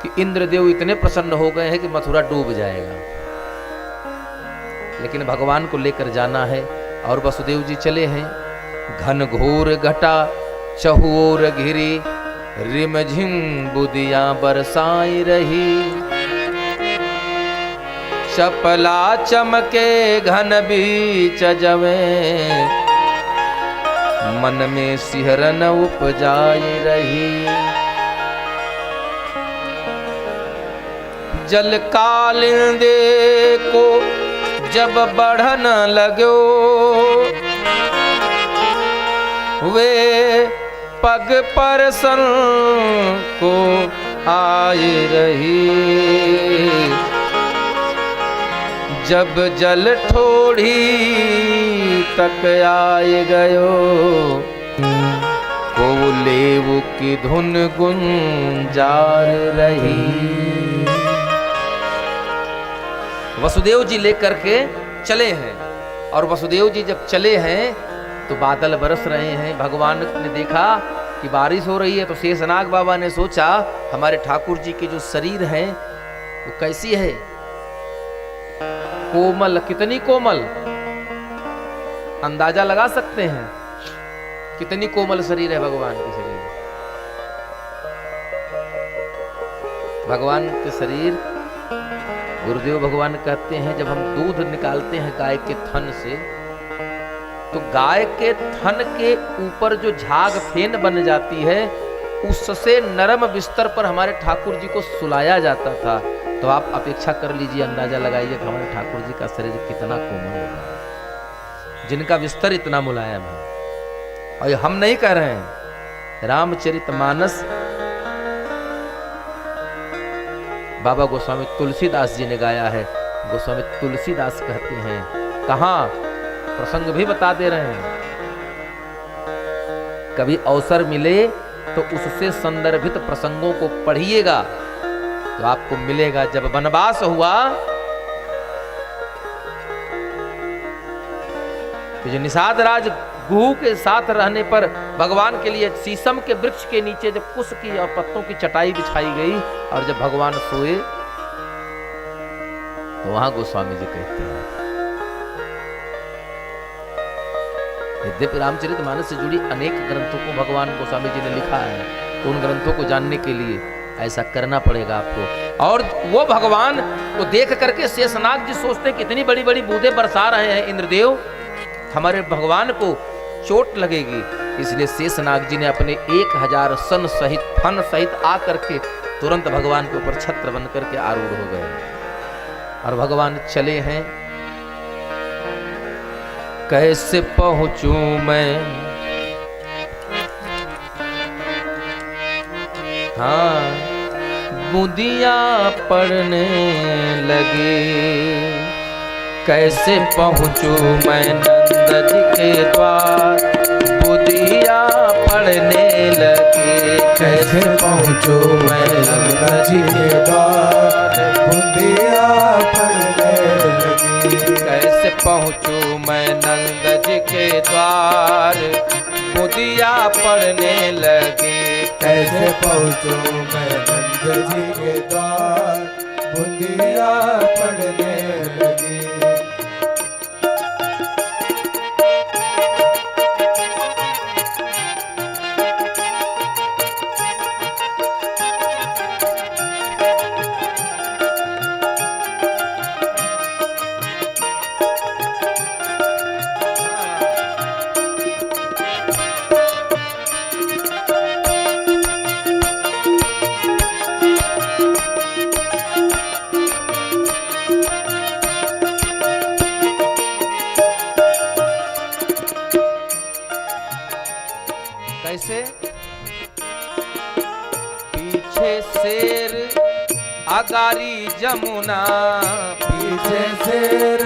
[SPEAKER 1] कि इंद्रदेव इतने प्रसन्न हो गए हैं कि मथुरा डूब जाएगा। लेकिन भगवान को लेकर जाना है, और वसुदेव जी चले हैं। घन घोर घटा चहुओर घिरी, रिमझिम बुदियां बरसाई रही। चपला चमके घन बीच जवे, मन में सिहरन उपजाई रही। जल कालिंदे को जब बढ़न लगो, वे पग पर सन को आए रही। जब जल ठोड़ी तक आए गयो, को लेवु की धुन गुंजार रही। वसुदेव जी लेकर के चले हैं, और वसुदेव जी जब चले हैं तो बादल बरस रहे हैं। भगवान ने देखा कि बारिश हो रही है, तो शेषनाग बाबा ने सोचा, हमारे ठाकुर जी के जो शरीर है वो कैसी है? कोमल, कितनी कोमल, अंदाजा लगा सकते हैं कितनी कोमल शरीर है भगवान के शरीर। भगवान के शरीर, गुरुदेव भगवान कहते हैं, जब हम दूध निकालते हैं गाय के थन से, तो गाय के थन के ऊपर जो झाग फेन बन जाती है, उससे नरम बिस्तर पर हमारे ठाकुर जी को सुलाया जाता था। तो आप अपेक्षा कर लीजिए, अंदाजा लगाइए कि हमारे ठाकुर जी का शरीर कितना कोमल होगा, जिनका बिस्तर इतना मुलायम है। और ये हम नहीं कह रहे हैं, रामचरितमानस बाबा गोस्वामी तुलसीदास जी ने गाया है। गोस्वामी तुलसीदास कहते हैं, कहाँ प्रसंग भी बता दे रहे हैं, कभी अवसर मिले तो उससे संदर्भित प्रसंगों को पढ़िएगा तो आपको मिलेगा। जब वनवास हुआ तो जो निषाद राज गुहू के साथ रहने पर भगवान के लिए शीशम के वृक्ष के नीचे जब कुश की और पत्तों की चटाई बिछाई गई, और जब भगवान सोए तो वहां गोस्वामी जी कहते हैं, यद्यपि रामचरितमानस से जुड़ी अनेक ग्रंथों को भगवान गोस्वामी जी ने लिखा है, तो उन ग्रंथों को जानने के लिए ऐसा करना पड़ेगा आपको। और वो भगवान को देख करके शेषनाग जी सोचते कितनी बड़ी बड़ी बूंदें बरसा रहे हैं इंद्रदेव, हमारे भगवान को चोट लगेगी। इसलिए शेषनाग जी ने अपने 1000 सन सहित फन सहित आकर के तुरंत भगवान के ऊपर छत्र बन करके आरूढ़ हो गए और भगवान चले हैं। कैसे पहुंचूं मैं, हाँ बूंदियां पड़ने लगे, कैसे पहुंचूं मैं नंद जी के द्वार, बूंदियां पड़ने लगे,
[SPEAKER 2] कैसे पहुँचो मैं नंद जी के द्वार, बूंदियां पड़ने लगी।
[SPEAKER 1] कैसे पहुंचूं मैं नंद जी के द्वार, बूंदियां पड़ने लगे,
[SPEAKER 2] कैसे पहुँचो मैं नंद जी के द्वार, बूंदियां पड़ने लगी।
[SPEAKER 1] कैसे, पीछे शेर अगारी जमुना,
[SPEAKER 2] पीछे शेर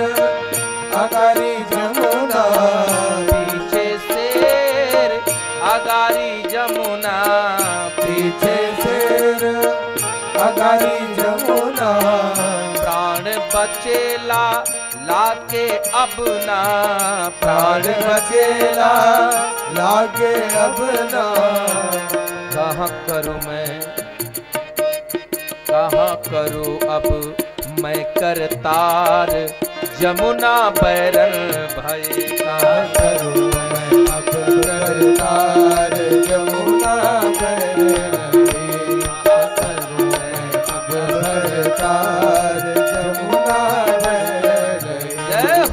[SPEAKER 2] अगारी जमुना,
[SPEAKER 1] पीछे शेर अगारी जमुना,
[SPEAKER 2] पीछे शेर अगारी जमुना,
[SPEAKER 1] प्राण बचेला लाके अब ना,
[SPEAKER 2] प्राण बचेला लागे अब ना।
[SPEAKER 1] कहाँ करूँ मैं, कहाँ करूँ अब मैं करतार, जमुना बैरन भय,
[SPEAKER 2] कहाँ करूँ मैं अब करतार, जमुना बैरन भय, कहाँ करूँ मैं अब करतार, जमुना बैरन भय।
[SPEAKER 1] जय हो।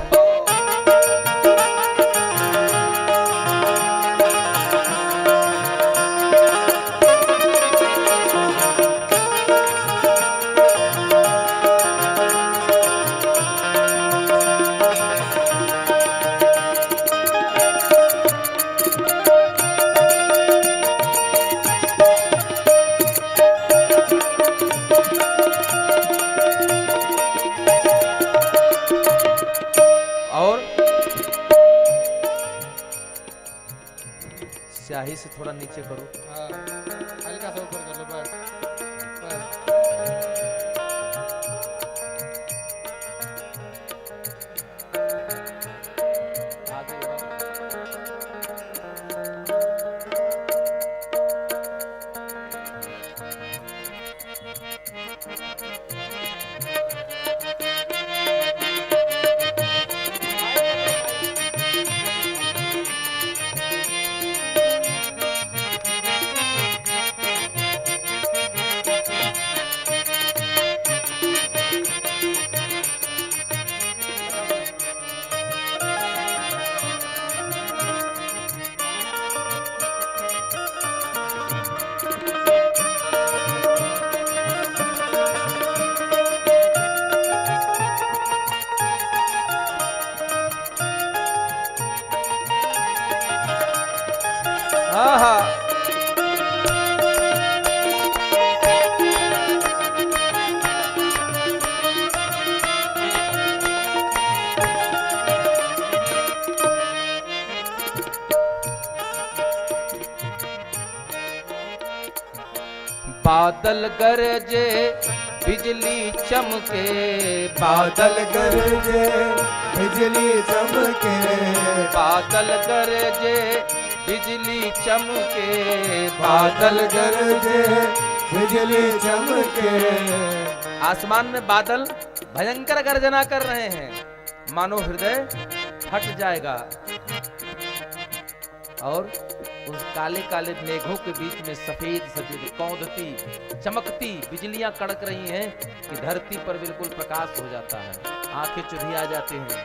[SPEAKER 1] और स्याही से थोड़ा नीचे करो,
[SPEAKER 2] हल्का सा ऊपर कर लो बस, बस।
[SPEAKER 1] आगे बढ़ो। आहा, बादल गरजे बिजली चमके,
[SPEAKER 2] बादल गरजे बिजली चमके,
[SPEAKER 1] बादल गरजे बिजली चमके,
[SPEAKER 2] बादल गरजे बिजली चमके।
[SPEAKER 1] आसमान में बादल भयंकर गर्जना कर रहे हैं, मानो हृदय फट जाएगा। और उस काले काले मेघों के बीच में सफेद सफेद कौंधती चमकती बिजलियां कड़क रही हैं कि धरती पर बिल्कुल प्रकाश हो जाता है, आंखें चुधी आ जाती हैं।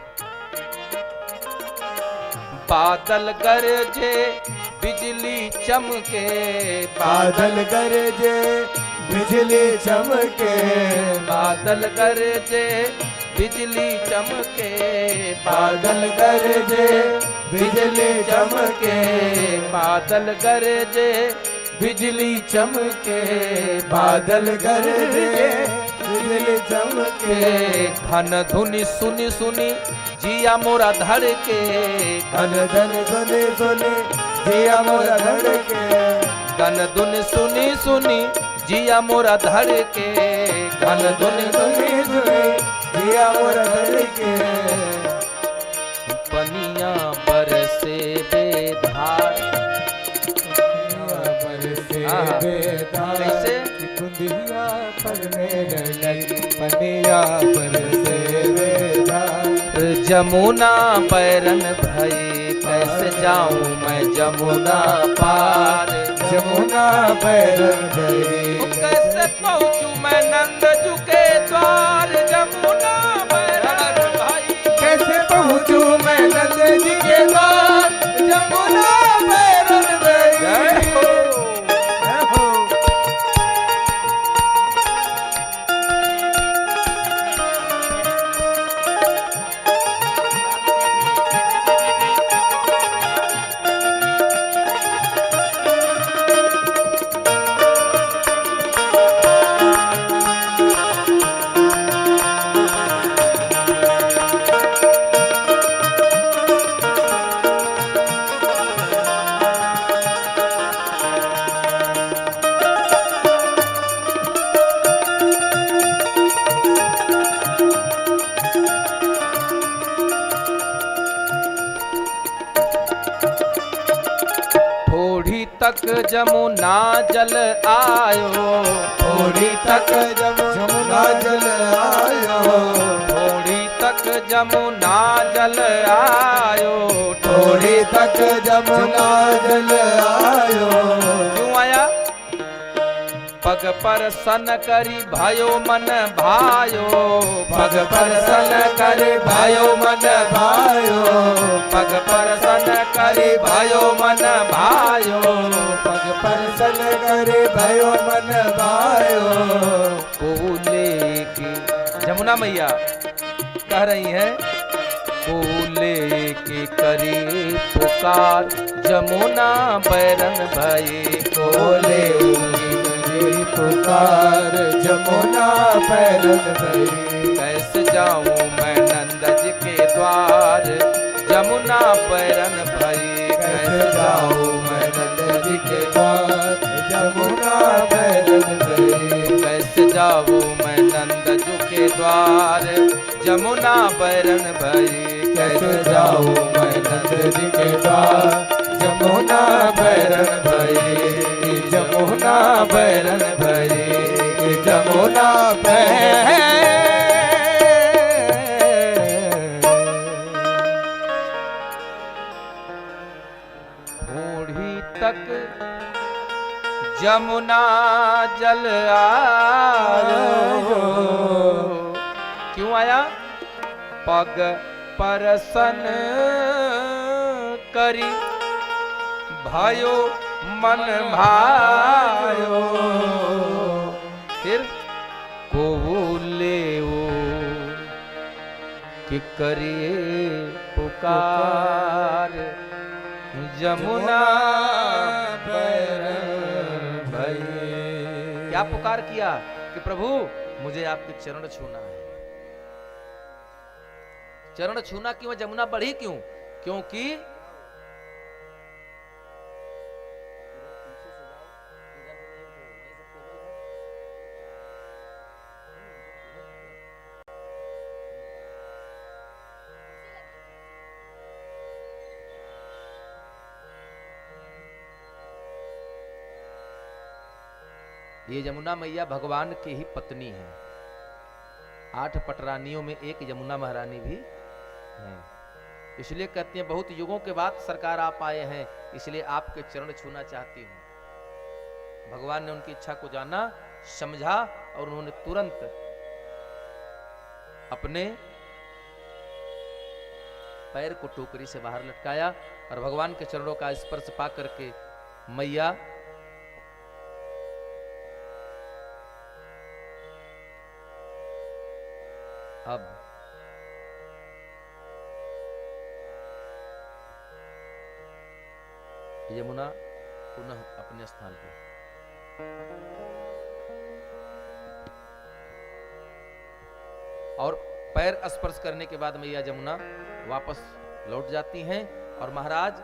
[SPEAKER 1] बादल गरजे बिजली चमके,
[SPEAKER 3] बादल गरजे बिजली चमके,
[SPEAKER 1] बादल गरजे बिजली चमके,
[SPEAKER 3] बादल गरजे बिजली चमके,
[SPEAKER 1] बादल गरजे बिजली चमके,
[SPEAKER 3] बादल गरजे बिजली चमके,
[SPEAKER 1] घन धुनि सुनि सुनि जिया मोरा धड़के,
[SPEAKER 3] घन धन सुने सुने जिया मोरा धड़के,
[SPEAKER 1] घन धुनि सुनि सुनि जिया मोरा धड़के, घन धुनि
[SPEAKER 3] सुने सुने जिया मोरा धड़के,
[SPEAKER 1] पनिया बरसे बेधार,
[SPEAKER 3] बरसे
[SPEAKER 1] आहा।
[SPEAKER 3] बेदार,
[SPEAKER 1] कैसे?
[SPEAKER 3] बुंदिया पड़ने लगी, पनिया बरसे बेदार,
[SPEAKER 1] जमुना बैरन भई कैसे जाऊं मैं जमुना पार,
[SPEAKER 3] जमुना बैरन गई,
[SPEAKER 1] कैसे पहुंचूं मैं नंद जू के द्वार, जमुना बैरन भई
[SPEAKER 3] कैसे पहुँचूं मैं नंद जी के द्वार, जमुना बैरन गई।
[SPEAKER 1] जय हो।
[SPEAKER 3] जय हो।
[SPEAKER 1] थोड़ी तक जमुना जल आयो,
[SPEAKER 3] थोड़ी तक जमुना जल आयो,
[SPEAKER 1] थोड़ी तक जमुना जल आयो,
[SPEAKER 3] थोड़ी तक जमुना जल आयो,
[SPEAKER 1] क्यों आया? पग पर सन करी भयो मन भायो,
[SPEAKER 3] पग पर सन करे भयो मन भायो,
[SPEAKER 1] पग पर सन करी भयो मन भायो,
[SPEAKER 3] पग पर सन करे भयो मन भायो,
[SPEAKER 1] कोले की जमुना मैया कह रही है, कोले की करी पुकार जमुना बैरन भई,
[SPEAKER 3] कोले की पुकार जमुना बैरन भई,
[SPEAKER 1] कैसे जाऊं मैं नंद जी के द्वार, जमुना बैरन भई,
[SPEAKER 3] कैसे जाऊं मैं नंद जी के द्वार, जमुना बैरन भई,
[SPEAKER 1] कैसे जाऊं मैं नंद जी के द्वार, जमुना बैरन भई,
[SPEAKER 3] कैसे जाऊं मैं नंद जी के द्वार, जमुना बैरन भई, जमुना बैरन भई, जमुना बैरन।
[SPEAKER 1] थोड़ी तक जमुना जल आयो, क्यों आया? पग परसन करी भयो मन भायो, फिर कोले कि करे पुकार जमुना बैरन भई। क्या पुकार किया कि प्रभु मुझे आपके चरण छूना है। चरण छूना क्यों? जमुना बढ़ी क्यों? क्योंकि ये यमुना मैया भगवान की ही पत्नी है। 8 पटरानियों में एक यमुना महारानी भी है। इसलिए कहती हैं बहुत युगों के बाद सरकार आप आए हैं, इसलिए आपके चरण छूना चाहती हूं। भगवान ने उनकी इच्छा को जाना, समझा और उन्होंने तुरंत अपने पैर को टोकरी से बाहर लटकाया और भगवान के चरणों का स्पर्श पा करके मैया अब यमुना पुनः अपने स्थान पर। और पैर स्पर्श करने के बाद मैया यमुना वापस लौट जाती हैं और महाराज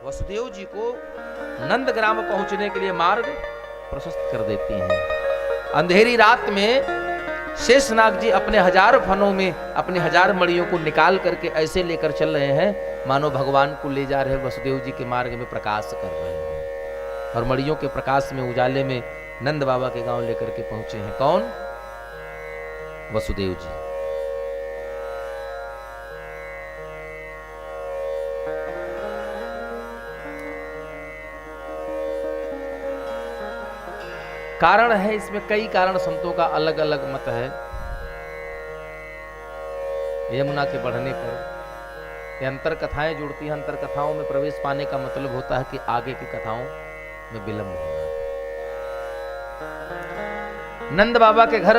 [SPEAKER 1] वसुदेव जी को नंदग्राम पहुंचने के लिए मार्ग प्रशस्त कर देती हैं। अंधेरी रात में शेषनाग जी अपने 1000 फनों में अपने 1000 मणियों को निकाल करके ऐसे लेकर चल रहे हैं मानो भगवान को ले जा रहे वसुदेव जी के मार्ग में प्रकाश कर रहे हैं। और मणियों के प्रकाश में उजाले में नंद बाबा के गांव लेकर के पहुंचे हैं कौन? वसुदेव जी। कारण है इसमें, कई कारण संतों का अलग अलग मत है। यमुना के बढ़ने पर ये अंतर कथाएं जुड़ती हैं। अंतर कथाओं में प्रवेश पाने का मतलब होता है कि आगे की कथाओं में विलंब होना। नंद बाबा के घर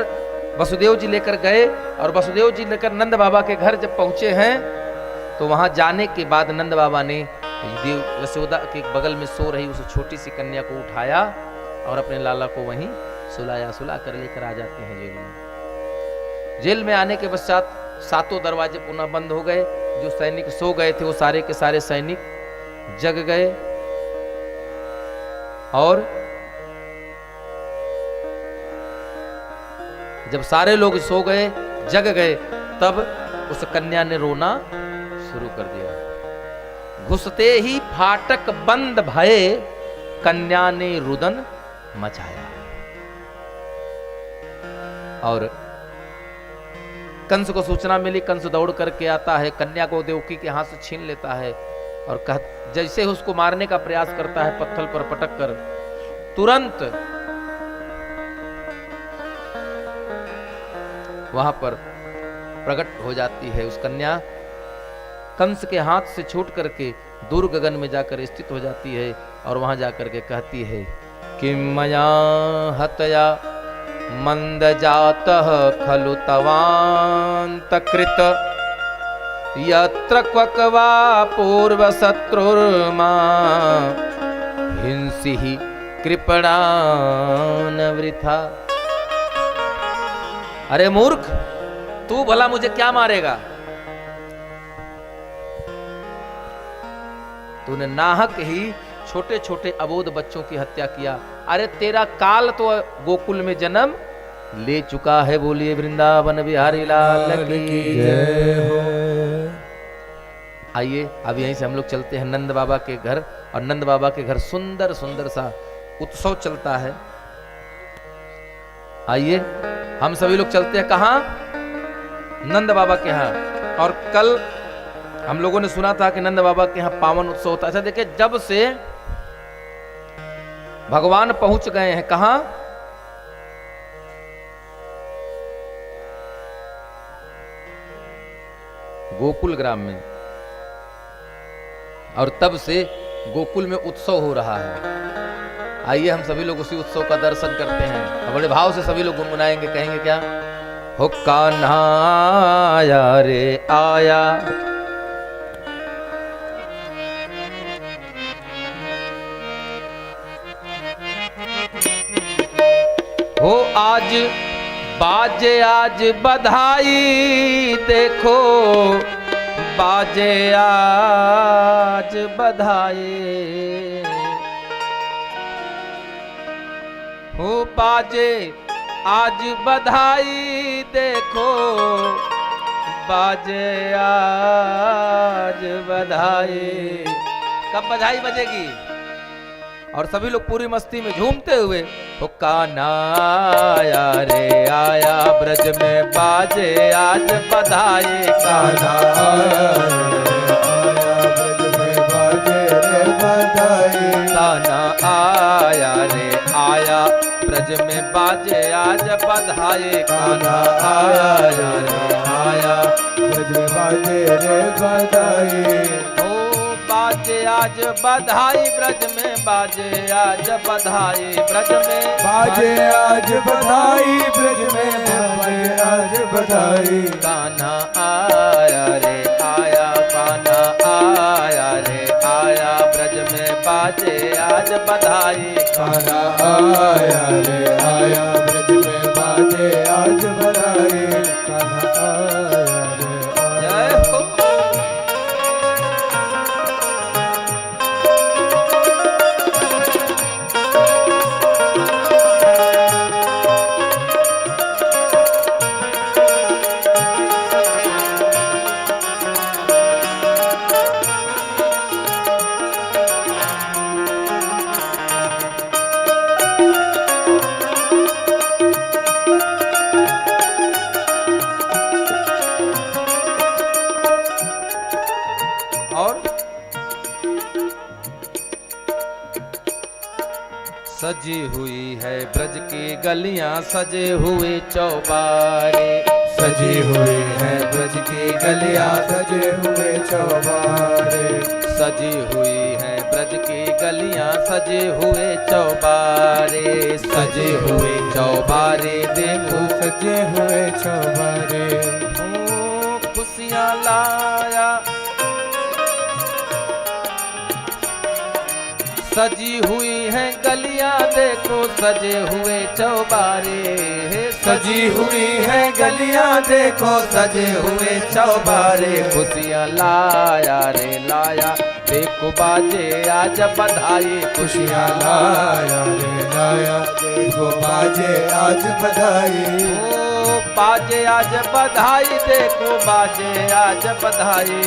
[SPEAKER 1] वसुदेव जी लेकर गए और वसुदेव जी लेकर नंद बाबा के घर जब पहुंचे हैं तो वहां जाने के बाद नंद बाबा ने यशोदा के बगल में सो रही उस छोटी सी कन्या को उठाया और अपने लाला को वहीं सुलाया। सुला कर लेकर आ जाते हैं जेल में। जेल में आने के पश्चात 7 दरवाजे पुनः बंद हो गए। जो सैनिक सो गए थे वो सारे के सारे सैनिक जग गए और जब सारे लोग सो गए जग गए तब उस कन्या ने रोना शुरू कर दिया। घुसते ही फाटक बंद भये कन्या ने रुदन मचाया। और कंस को सूचना मिली। कंस दौड़ करके आता है, कन्या को देवकी के हाथ से छीन लेता है और जैसे ही उसको मारने का प्रयास करता है पत्थर पर पटक कर, तुरंत वहां पर प्रकट हो जाती है उस कन्या। कंस के हाथ से छूट करके दूर गगन में जाकर स्थित हो जाती है और वहां जाकर के कहती है कि मया हतया मंद जातः खलु तवांत कृत यत्र क्वकवा पूर्व शत्रुर्मा हिंसी कृपणान वृथा। अरे मूर्ख, तू भला मुझे क्या मारेगा? तूने नाहक ही छोटे छोटे अबोध बच्चों की हत्या किया। अरे तेरा काल तो गोकुल में जन्म ले चुका है। बोलिए वृंदावन बिहारी लाल की जय हो। आइए अब यहीं से हम लोग चलते हैं नंद बाबा के घर। और नंद बाबा के घर सुंदर सुंदर सा उत्सव चलता है। आइए हम सभी लोग चलते हैं कहां? नंद बाबा के यहाँ। और कल हम लोगों ने सुना था कि नंद बाबा के यहाँ पावन उत्सव होता है। अच्छा देखिए, जब से भगवान पहुंच गए हैं कहां? गोकुल ग्राम में। और तब से गोकुल में उत्सव हो रहा है। आइए हम सभी लोग उसी उत्सव का दर्शन करते हैं और बड़े भाव से सभी लोग गुनगुनाएंगे। कहेंगे क्या? हो कान्हा आया रे आया, हो आज बाजे आज बधाई देखो, बाजे आज बधाई, हो बाजे आज बधाई देखो, बाजे आज बधाई। कब बधाई बजेगी? और सभी लोग पूरी मस्ती में झूमते हुए हो कान्हा आया रे आया ब्रज में बाजे आज बधाई कान्हा आया रे आया ब्रज में बाजे आज बधाई कान्हा आया रे आया
[SPEAKER 3] ब्रज में बाजे रे बधाई
[SPEAKER 1] बाजे आज बधाई ब्रज में बाजे आज बधाई ब्रज में
[SPEAKER 3] बाजे आज बधाई ब्रज में बाजे आज बधाई
[SPEAKER 1] कान्हा आया रे आया कान्हा आया रे आया ब्रज में बाजे आज बधाई
[SPEAKER 3] कान्हा आया रे आया ब्रज में बाजे आज बधाई कान्हा आया रे
[SPEAKER 1] जय हो और सजी हुई है ब्रज की गलियां सजे हुए चौबारे
[SPEAKER 3] सजी हुई है ब्रज की गलियां सजे हुए चौबारे
[SPEAKER 1] सजी हुई है ब्रज की गलियां सजे हुए चौबारे सजे हुए चौबारे देखो
[SPEAKER 3] सजे हुए चौबारे
[SPEAKER 1] खुशियां लाया सजी हुई है गलियां देखो सजे हुए चौबारे
[SPEAKER 3] सजी हुई है गलियां देखो सजे हुए चौबारे
[SPEAKER 1] खुशियां लाया रे लाया देखो बाजे आज बधाई
[SPEAKER 3] खुशियां लाया रे लाया देखो बाजे आज बधाई
[SPEAKER 1] ओ बाजे आज बधाई देखो बाजे आज बधाई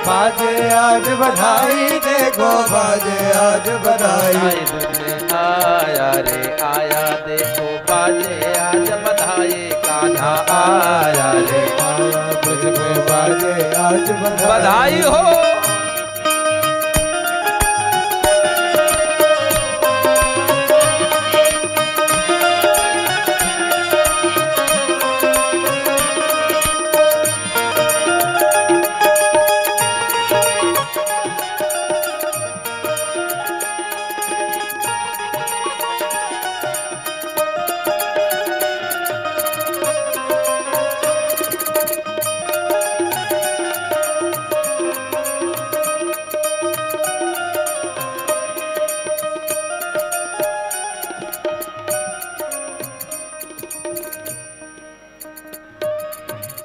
[SPEAKER 3] बाजे आज बधाई देखो बाजे आज बधाई
[SPEAKER 1] ब्रज में आया रे आया देखो बाजे आज बधाई कान्हा आया रे
[SPEAKER 3] आया ब्रज में बाजे आज
[SPEAKER 1] बधाई हो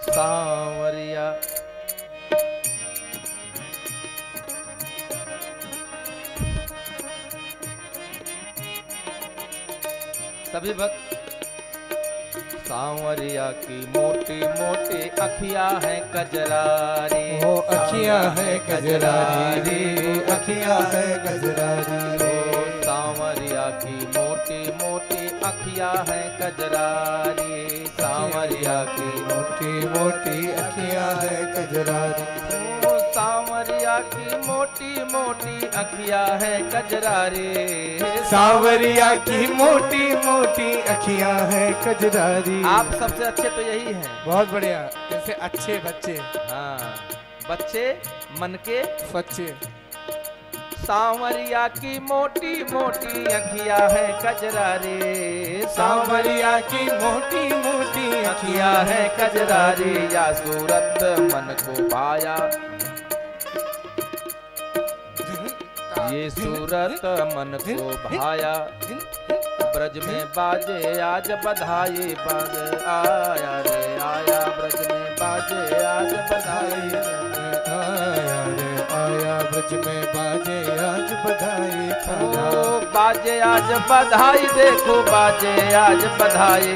[SPEAKER 1] सांवरिया सभी भक्त सांवरिया की मोटी मोटी अखियां हैं कजरारी
[SPEAKER 3] वो अखियां है कजरारी अखियां है कजरारी
[SPEAKER 1] सांवरिया की मोटी मोटी अखियां हैं कजरारी सांवरिया की
[SPEAKER 3] मोटी मोटी अखियां है कजरारी
[SPEAKER 1] सांवरिया की मोटी मोटी अखियां है कजरारी
[SPEAKER 3] सांवरिया की मोटी मोटी अखियां है कजरारी
[SPEAKER 1] आप सबसे अच्छे तो यही हैं
[SPEAKER 3] बहुत बढ़िया जैसे अच्छे बच्चे
[SPEAKER 1] हाँ बच्चे मन के
[SPEAKER 3] बच्चे
[SPEAKER 1] सांवरिया की मोटी मोटी अखियां है कजरारी
[SPEAKER 3] सांवरिया की मोटी मोटी
[SPEAKER 1] अखियां है कजरारी या सूरत मन को पाया ये सूरत मन को भाया ब्रज में बाजे आज बधाई बाजे आया रे आया ब्रज में बाजे आज बधाई
[SPEAKER 3] आया रे आया ब्रज में बाजे आज बधाई
[SPEAKER 1] ओ बाजे आज बधाई देखो बाजे आज बधाई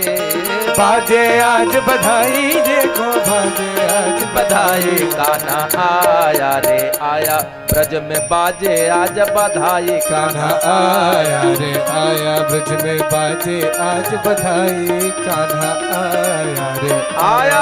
[SPEAKER 3] बाजे आज बधाई देखो बाजे आज
[SPEAKER 1] बधाई कान्हा आया रे आया ब्रज में बाजे आज बधाई
[SPEAKER 3] कान्हा आया रे आया ब्रज में बाजे आज बधाई कान्हा आया रे
[SPEAKER 1] आया।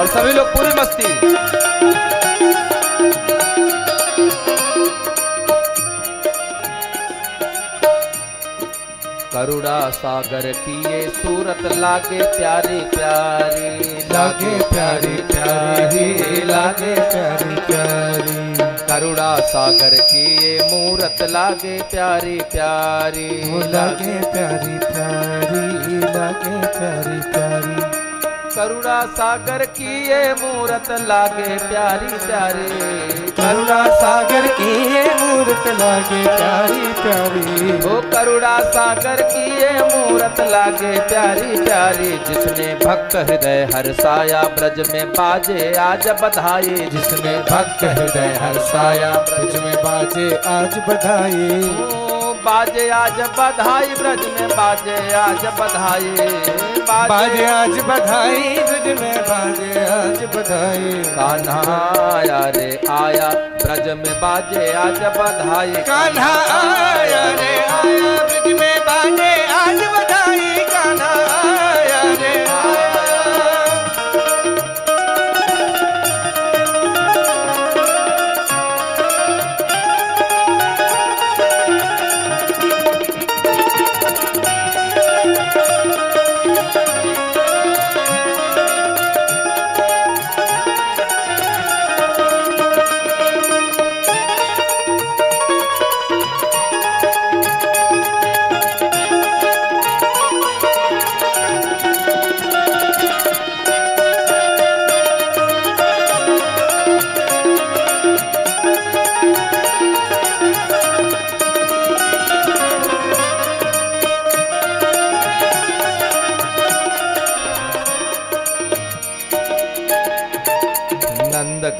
[SPEAKER 1] और सभी लोग पूरी मस्ती। करुणा सागर की ये सूरत लागे प्यारी प्यारी
[SPEAKER 3] लागे प्यारी प्यारी लागे प्यारी प्यारी
[SPEAKER 1] करुणा सागर की ये मूरत लागे प्यारी प्यारी
[SPEAKER 3] लागे प्यारी प्यारी लागे प्यारी प्यारी
[SPEAKER 1] करुणा सागर की ये मूरत लागे प्यारी प्यारी
[SPEAKER 3] करुणा सागर की ये मूरत लागे प्यारी प्यारी
[SPEAKER 1] ओ करुणा सागर की ये मूरत लागे प्यारी प्यारी जिसने भक्त हृदय हर्षाया ब्रज में बाजे आज बधाई
[SPEAKER 3] जिसने भक्त हृदय हर्षाया ब्रज में बाजे आज बधाई
[SPEAKER 1] बाजे आज बधाई ब्रज में बाजे आज बधाई
[SPEAKER 3] बाजे आज बधाई ब्रज में बाजे आज बधाई
[SPEAKER 1] कान्हा आया रे आया ब्रज में बाजे आज बधाई
[SPEAKER 3] कान्हा आया रे आया ब्रज में बाजे आज बधाई कान्हा आया रे आया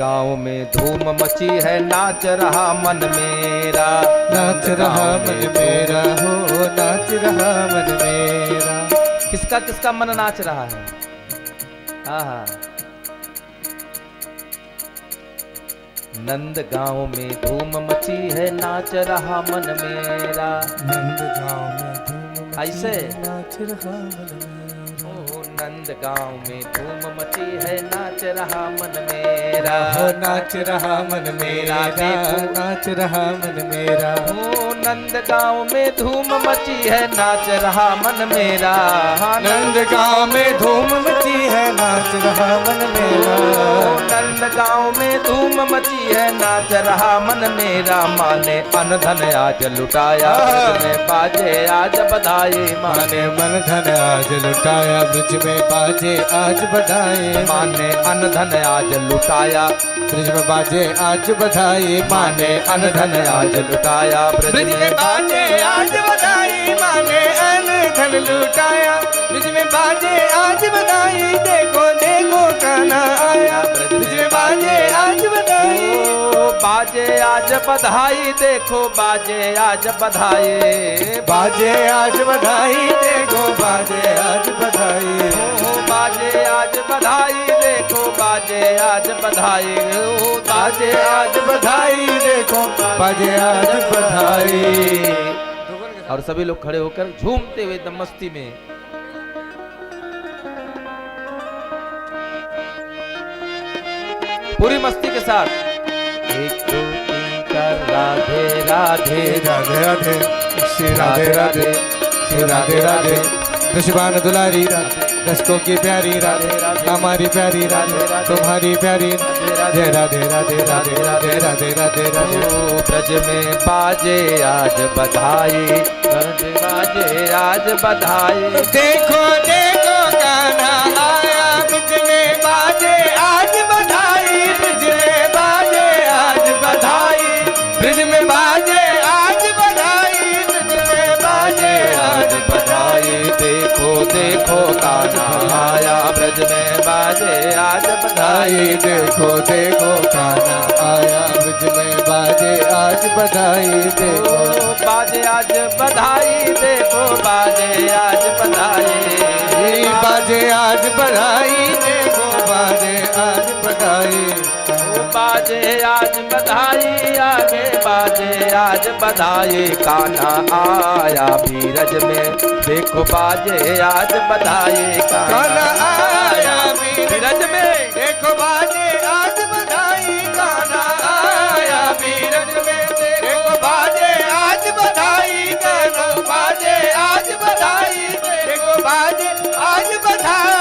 [SPEAKER 1] गांव में धूम मची है नाच रहा मन मेरा
[SPEAKER 3] नाच रहा मन मेरा हो नाच रहा मन मेरा
[SPEAKER 1] किसका किसका मन नाच रहा है आहा नंद गांव में धूम मची है नाच रहा मन मेरा
[SPEAKER 3] नंद गांव में धूम
[SPEAKER 1] ऐसे
[SPEAKER 3] नाच रहा मन मेरा
[SPEAKER 1] नंद गांव में धूम मची है नाच रहा मन मेरा
[SPEAKER 3] हो नाच रहा मन मेरा नाच रहा मन मेरा
[SPEAKER 1] हो नंद गांव में धूम मची है नाच रहा मन मेरा
[SPEAKER 3] नंद गांव में धूम मची है नाच रहा मन मेरा
[SPEAKER 1] नंद गांव में धूम मची है नाच रहा मन मेरा माने अन धन आज लुटाया ब्रज में बाजे आज बधाई
[SPEAKER 3] माने मन धन आज लुटाया ब्रज में बाजे आज बधाई
[SPEAKER 1] माने अन धन आज लुटाया
[SPEAKER 3] ब्रज में बाजे आज बधाई
[SPEAKER 1] माने अन धन आज लुटाया
[SPEAKER 3] ब्रज में बाजे आज बधाई माने अन धन लुटाया ब्रज में बाजे आज बधाई देखो देखो कान्हा आया ब्रज में बाजे आज बधाई
[SPEAKER 1] बाजे आज बधाई देखो बाजे आज बधाई
[SPEAKER 3] बाजे आज बधाई देखो बाजे आज बधाई
[SPEAKER 1] बाजे आज बधाई देखो बाजे आज बधाई
[SPEAKER 3] बाजे आज बधाई देखो बाजे आज बधाई।
[SPEAKER 1] और सभी लोग खड़े होकर झूमते हुए एकदम मस्ती में पूरी मस्ती के साथ एक दो तीन चार राधे राधे
[SPEAKER 3] राधे राधे श्री राधे राधे श्री राधे राधे दशबान दुलारी राधे, दशकों की प्यारी राधे, हमारी प्यारी राधे, तुम्हारी प्यारी जय राधे राधे राधे राधे राधे राधे राधे।
[SPEAKER 1] ओ ब्रज में बाजे आज बधाई, ब्रज बाजे आज बधाई।
[SPEAKER 3] देखो देखो गाना आया ब्रज में बाजे आज बधाई, ब्रज में बाजे आज बधाई, ब्रज में बाजे आज बधाई, ब्रज में बाजे आज बधाई।
[SPEAKER 1] देखो देखो कान्हा आया ब्रज में बाजे आज बधाई।
[SPEAKER 3] देखो देखो कान्हा आया ब्रज में बाजे आज बधाई। देखो
[SPEAKER 1] बाजे आज बधाई, देखो बाजे आज बधाई।
[SPEAKER 3] बाजे आज बधाई, देखो बाजे आज बधाई।
[SPEAKER 1] बाजे आज बधाई, आगे बाजे आज बधाई। कान्हा आया बीरज में, देखो बाजे आज बधाई।
[SPEAKER 3] कान्हा आया
[SPEAKER 1] बीरज में,
[SPEAKER 3] देखो बाजे आज बधाई। कान्हा आया बीरज में, देखो बाजे आज बधाई। देखो बाजे आज बधाई, देखो बाजे आज बधाई।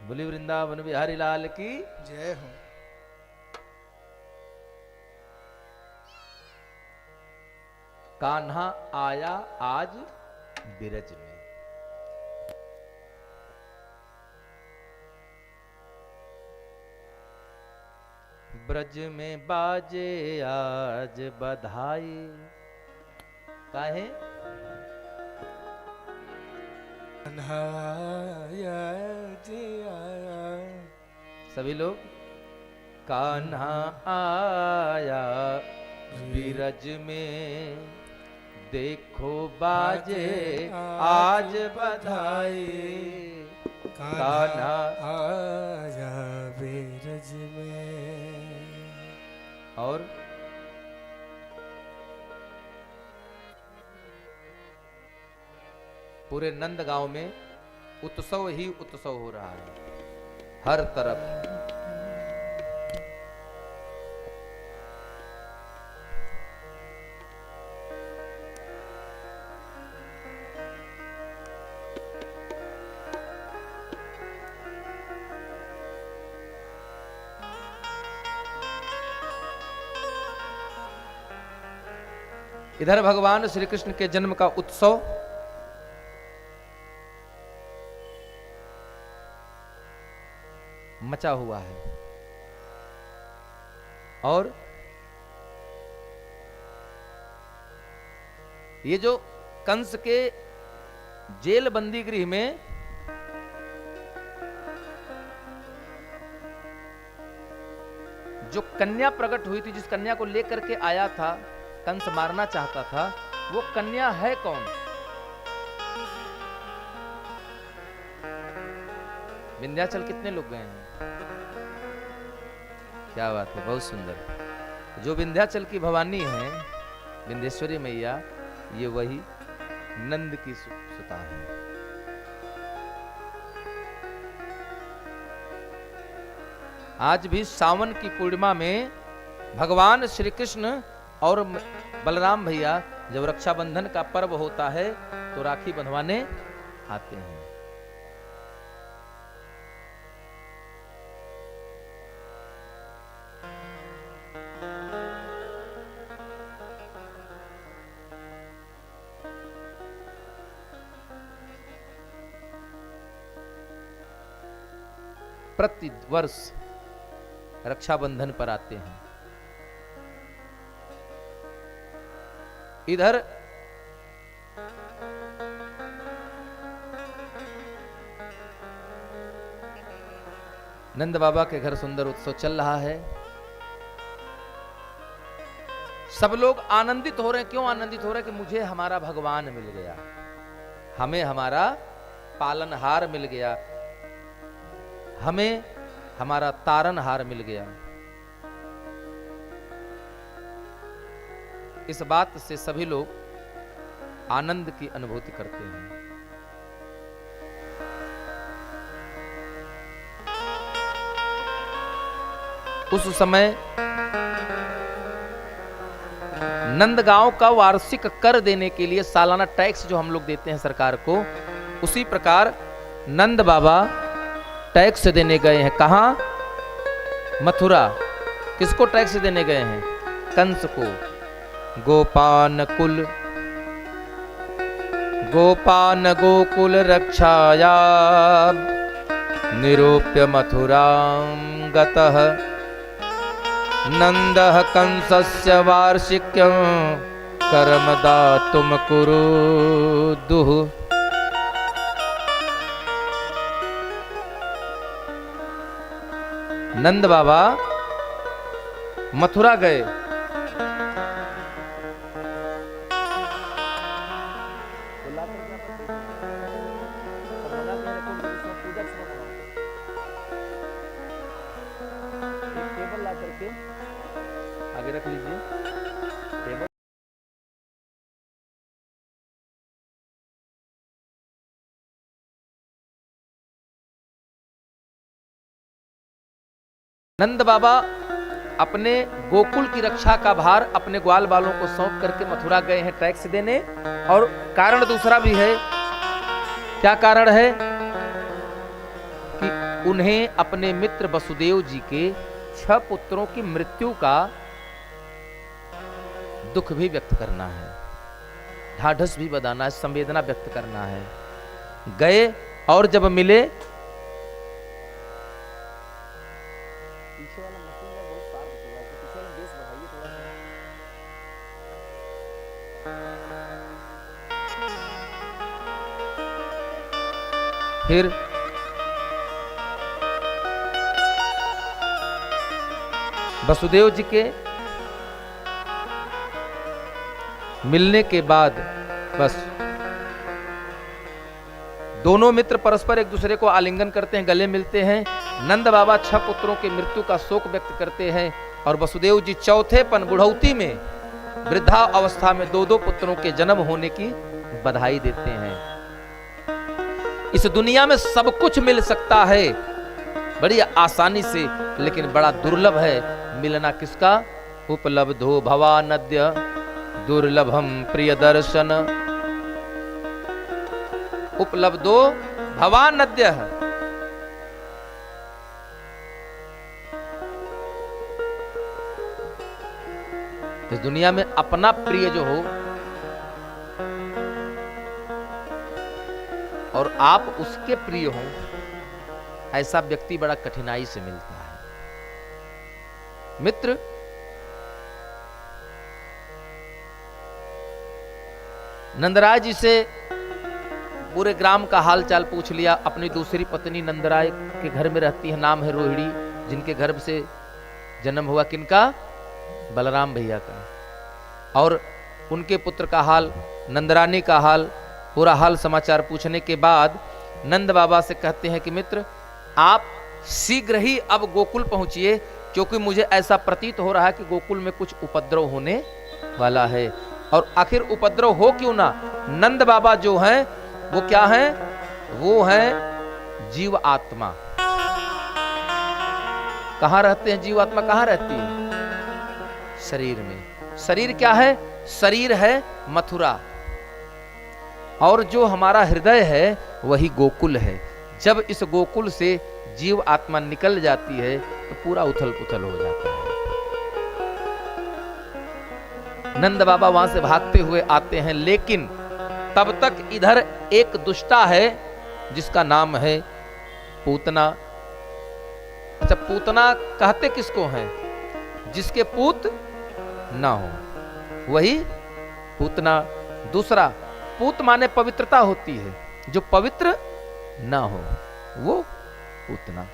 [SPEAKER 1] बोली वृंदावन बिहारी लाल की
[SPEAKER 3] जय हो।
[SPEAKER 1] कान्हा आया आज बिरज में। ब्रज में बाजे आज बधाई। काहे? सभी लोग कान्हा आया बिरज में, देखो बाजे आज बधाई। कान्हा
[SPEAKER 3] आया बिरज में।
[SPEAKER 1] और पूरे नंद गांव में उत्सव ही उत्सव हो रहा है, हर तरफ। इधर भगवान श्री कृष्ण के जन्म का उत्सव मचा हुआ है, और ये जो कंस के जेल बंदी गृह में जो कन्या प्रकट हुई थी, जिस कन्या को लेकर के आया था, कंस मारना चाहता था, वो कन्या है कौन? विंध्याचल कितने लोग गए हैं? क्या बात है, बहुत सुंदर। जो विंध्याचल की भवानी है, विंध्येश्वरी मैया, ये वही नंद की सुता है। आज भी सावन की पूर्णिमा में भगवान श्री कृष्ण और बलराम भैया जब रक्षाबंधन का पर्व होता है तो राखी बंधवाने आते हैं। प्रति वर्ष रक्षाबंधन पर आते हैं। इधर नंद बाबा के घर सुंदर उत्सव चल रहा है। सब लोग आनंदित हो रहे हैं। क्यों आनंदित हो रहे हैं? कि मुझे हमारा भगवान मिल गया, हमें हमारा पालनहार मिल गया, हमें हमारा तारनहार मिल गया। इस बात से सभी लोग आनंद की अनुभूति करते हैं। उस समय नंदगांव का वार्षिक कर देने के लिए सालाना टैक्स जो हम लोग देते हैं सरकार को, उसी प्रकार नंद बाबा टैक्स देने गए हैं। कहां? मथुरा। किसको टैक्स देने गए हैं? कंस को। गोपान गोकुल रक्षाया निरूप्य मथुरां गतः नंदः कंसस्य वार्षिक्यं कर्म दातुम कुरुदुः। नंद बाबा मथुरा गए। टेबल ला करके आगे रख लीजिए टेबल। नंद बाबा अपने गोकुल की रक्षा का भार अपने ग्वाल बालों को सौंप करके मथुरा गए हैं टैक्स देने। और कारण दूसरा भी है। क्या कारण है? कि उन्हें अपने मित्र वसुदेव जी के 6 पुत्रों की मृत्यु का दुख भी व्यक्त करना है, ढाढ़स भी बताना है, संवेदना व्यक्त करना है। गए और जब मिले, पीछे वाला मशीन का बहुत साफ निकला है, पीछे वाला बेस बढ़ाइए थोड़ा सा। फिर वसुदेव जी के मिलने के बाद बस दोनों मित्र परस्पर एक दूसरे को आलिंगन करते हैं, गले मिलते हैं। नंद बाबा 6 पुत्रों की मृत्यु का शोक व्यक्त करते हैं और वसुदेव जी चौथेपन बुढ़ौती में वृद्धा अवस्था में 2-2 पुत्रों के जन्म होने की बधाई देते हैं। इस दुनिया में सब कुछ मिल सकता है बड़ी आसानी से, लेकिन बड़ा दुर्लभ है मिलना किसका? उपलब्धो भवानद्य दुर्लभम प्रिय दर्शन। उपलब्धो भवानद्य। इस दुनिया में अपना प्रिय जो हो और आप उसके प्रिय हो, ऐसा व्यक्ति बड़ा कठिनाई से मिलता है। मित्र नंदराय जी से पूरे ग्राम का हालचाल पूछ लिया। अपनी दूसरी पत्नी नंदराय के घर में रहती है, नाम है रोहिणी, जिनके गर्भ से जन्म हुआ किनका? बलराम भैया का। और उनके पुत्र का हाल, नंदरानी का हाल, पूरा हाल समाचार पूछने के बाद नंद बाबा से कहते हैं कि मित्र आप शीघ्र ही अब गोकुल पहुंचिए, क्योंकि मुझे ऐसा प्रतीत हो रहा है कि गोकुल में कुछ उपद्रव होने वाला है। और आखिर उपद्रव हो क्यों ना, नंद बाबा जो हैं वो क्या हैं? वो हैं जीव आत्मा। कहां रहते हैं जीव आत्मा? कहां रहती है? शरीर में। शरीर क्या है? शरीर है मथुरा, और जो हमारा हृदय है वही गोकुल है। जब इस गोकुल से जीव आत्मा निकल जाती है तो पूरा उथल पुथल हो जाता है। नंद बाबा वहां से भागते हुए आते हैं, लेकिन तब तक इधर एक दुष्टा है जिसका नाम है पूतना। अच्छा, पूतना कहते किसको हैं? जिसके पूत ना हो वही पूतना। दूसरा, पूत माने पवित्रता होती है, जो पवित्र ना हो वो पूतना।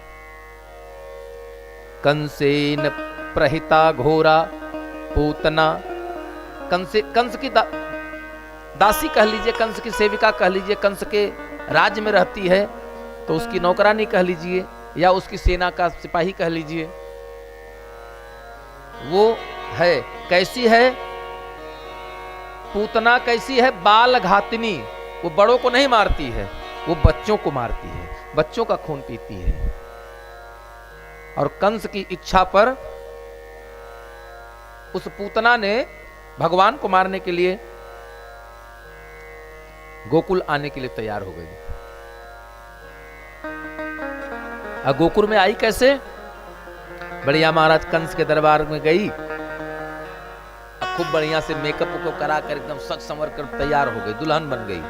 [SPEAKER 1] कंसेन प्रहिता घोरा पूतना। कंस की दासी कह लीजिए, कंस की सेविका कह लीजिए, कंस के राज्य में रहती है तो उसकी नौकरानी कह लीजिए, या उसकी सेना का सिपाही कह लीजिए। वो है, कैसी है पूतना? कैसी है? बाल घातिनी। वो बड़ों को नहीं मारती है, वो बच्चों को मारती है, बच्चों का खून पीती है। और कंस की इच्छा पर उस पूतना ने भगवान को मारने के लिए गोकुल आने के लिए तैयार हो गई। अब गोकुल में आई कैसे? बढ़िया महाराज कंस के दरबार में गई, अब खूब बढ़िया से मेकअप को करा कर एकदम सज संवर कर तैयार हो गई, दुल्हन बन गई।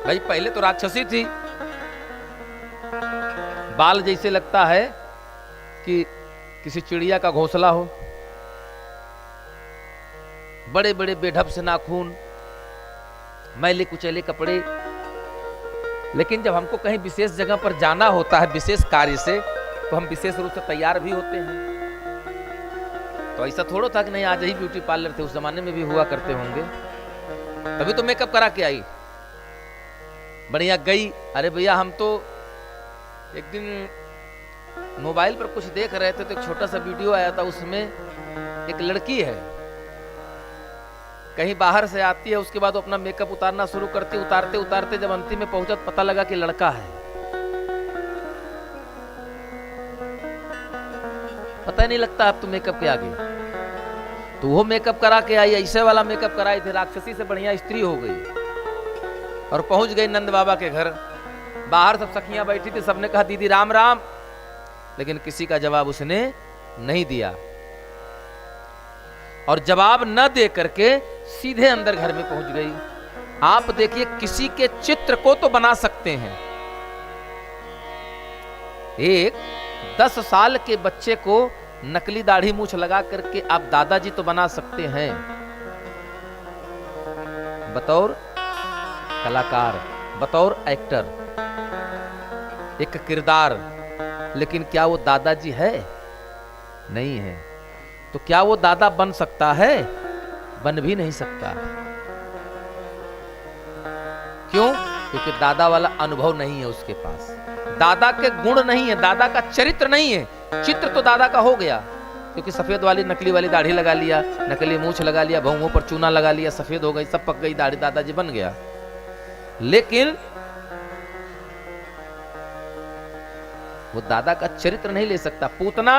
[SPEAKER 1] भाई पहले तो राक्षसी थी, बाल जैसे लगता है कि किसी चिड़िया का घोंसला हो, बड़े बड़े बेढप से नाखून, मैले कुचैले कपड़े। लेकिन जब हमको कहीं विशेष जगह पर जाना होता है विशेष कार्य से, तो हम विशेष रूप से तैयार भी होते हैं। तो ऐसा थोड़ा था कि नहीं आज ही ब्यूटी पार्लर थे, उस जमाने में भी हुआ करते होंगे, तभी तो मेकअप करा के आई, बढ़िया गई। अरे भैया हम तो एक दिन मोबाइल पर कुछ देख रहे थे तो एक छोटा सा वीडियो आया था, उसमें एक लड़की है कहीं बाहर से आती है, उसके बाद अपना मेकअप उतारना शुरू करती, उतारते उतारते जब अंतिम में पहुंचा तो पता लगा कि लड़का है। पता ही नहीं लगता अब तो मेकअप के आगे। तो वो मेकअप करा के आई, ऐसे वाला मेकअप कराई थी, राक्षसी से बढ़िया स्त्री हो गई और पहुंच गई नंद बाबा के घर। बाहर सब सखियां बैठी थी, सबने कहा दीदी राम राम, लेकिन किसी का जवाब उसने नहीं दिया और जवाब न दे करके सीधे अंदर घर में पहुंच गई। आप देखिए किसी के चित्र को तो बना सकते हैं, एक 10 साल के बच्चे को नकली दाढ़ी मूछ लगा करके आप दादाजी तो बना सकते हैं बतौर कलाकार, बतौर एक्टर, एक किरदार, लेकिन क्या वो दादाजी है? नहीं है। तो क्या वो दादा बन सकता है? बन भी नहीं सकता। क्यों? क्योंकि दादा वाला अनुभव नहीं है उसके पास, दादा के गुण नहीं है, दादा का चरित्र नहीं है। चित्र तो दादा का हो गया, क्योंकि सफेद वाली नकली वाली दाढ़ी लगा लिया, नकली मूछ लगा लिया, भौंहों पर चूना लगा लिया, सफेद हो गई, सब पक गई दाढ़ी, दादाजी बन गया। लेकिन वो दादा का चरित्र नहीं ले सकता। पूतना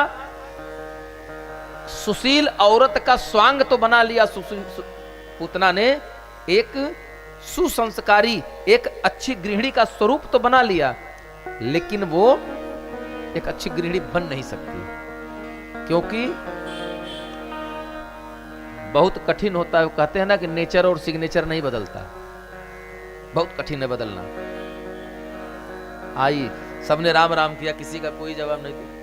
[SPEAKER 1] सुशील औरत का स्वांग तो बना लिया, पूतना ने एक सुसंस्कारी, एक अच्छी गृहिणी का स्वरूप तो बना लिया, लेकिन वो एक अच्छी गृहिणी बन नहीं सकती, क्योंकि बहुत कठिन होता है। वो कहते हैं ना कि नेचर और सिग्नेचर नहीं बदलता, बहुत कठिन है बदलना। आई सबने राम राम किया, किसी का कोई जवाब नहीं दिया।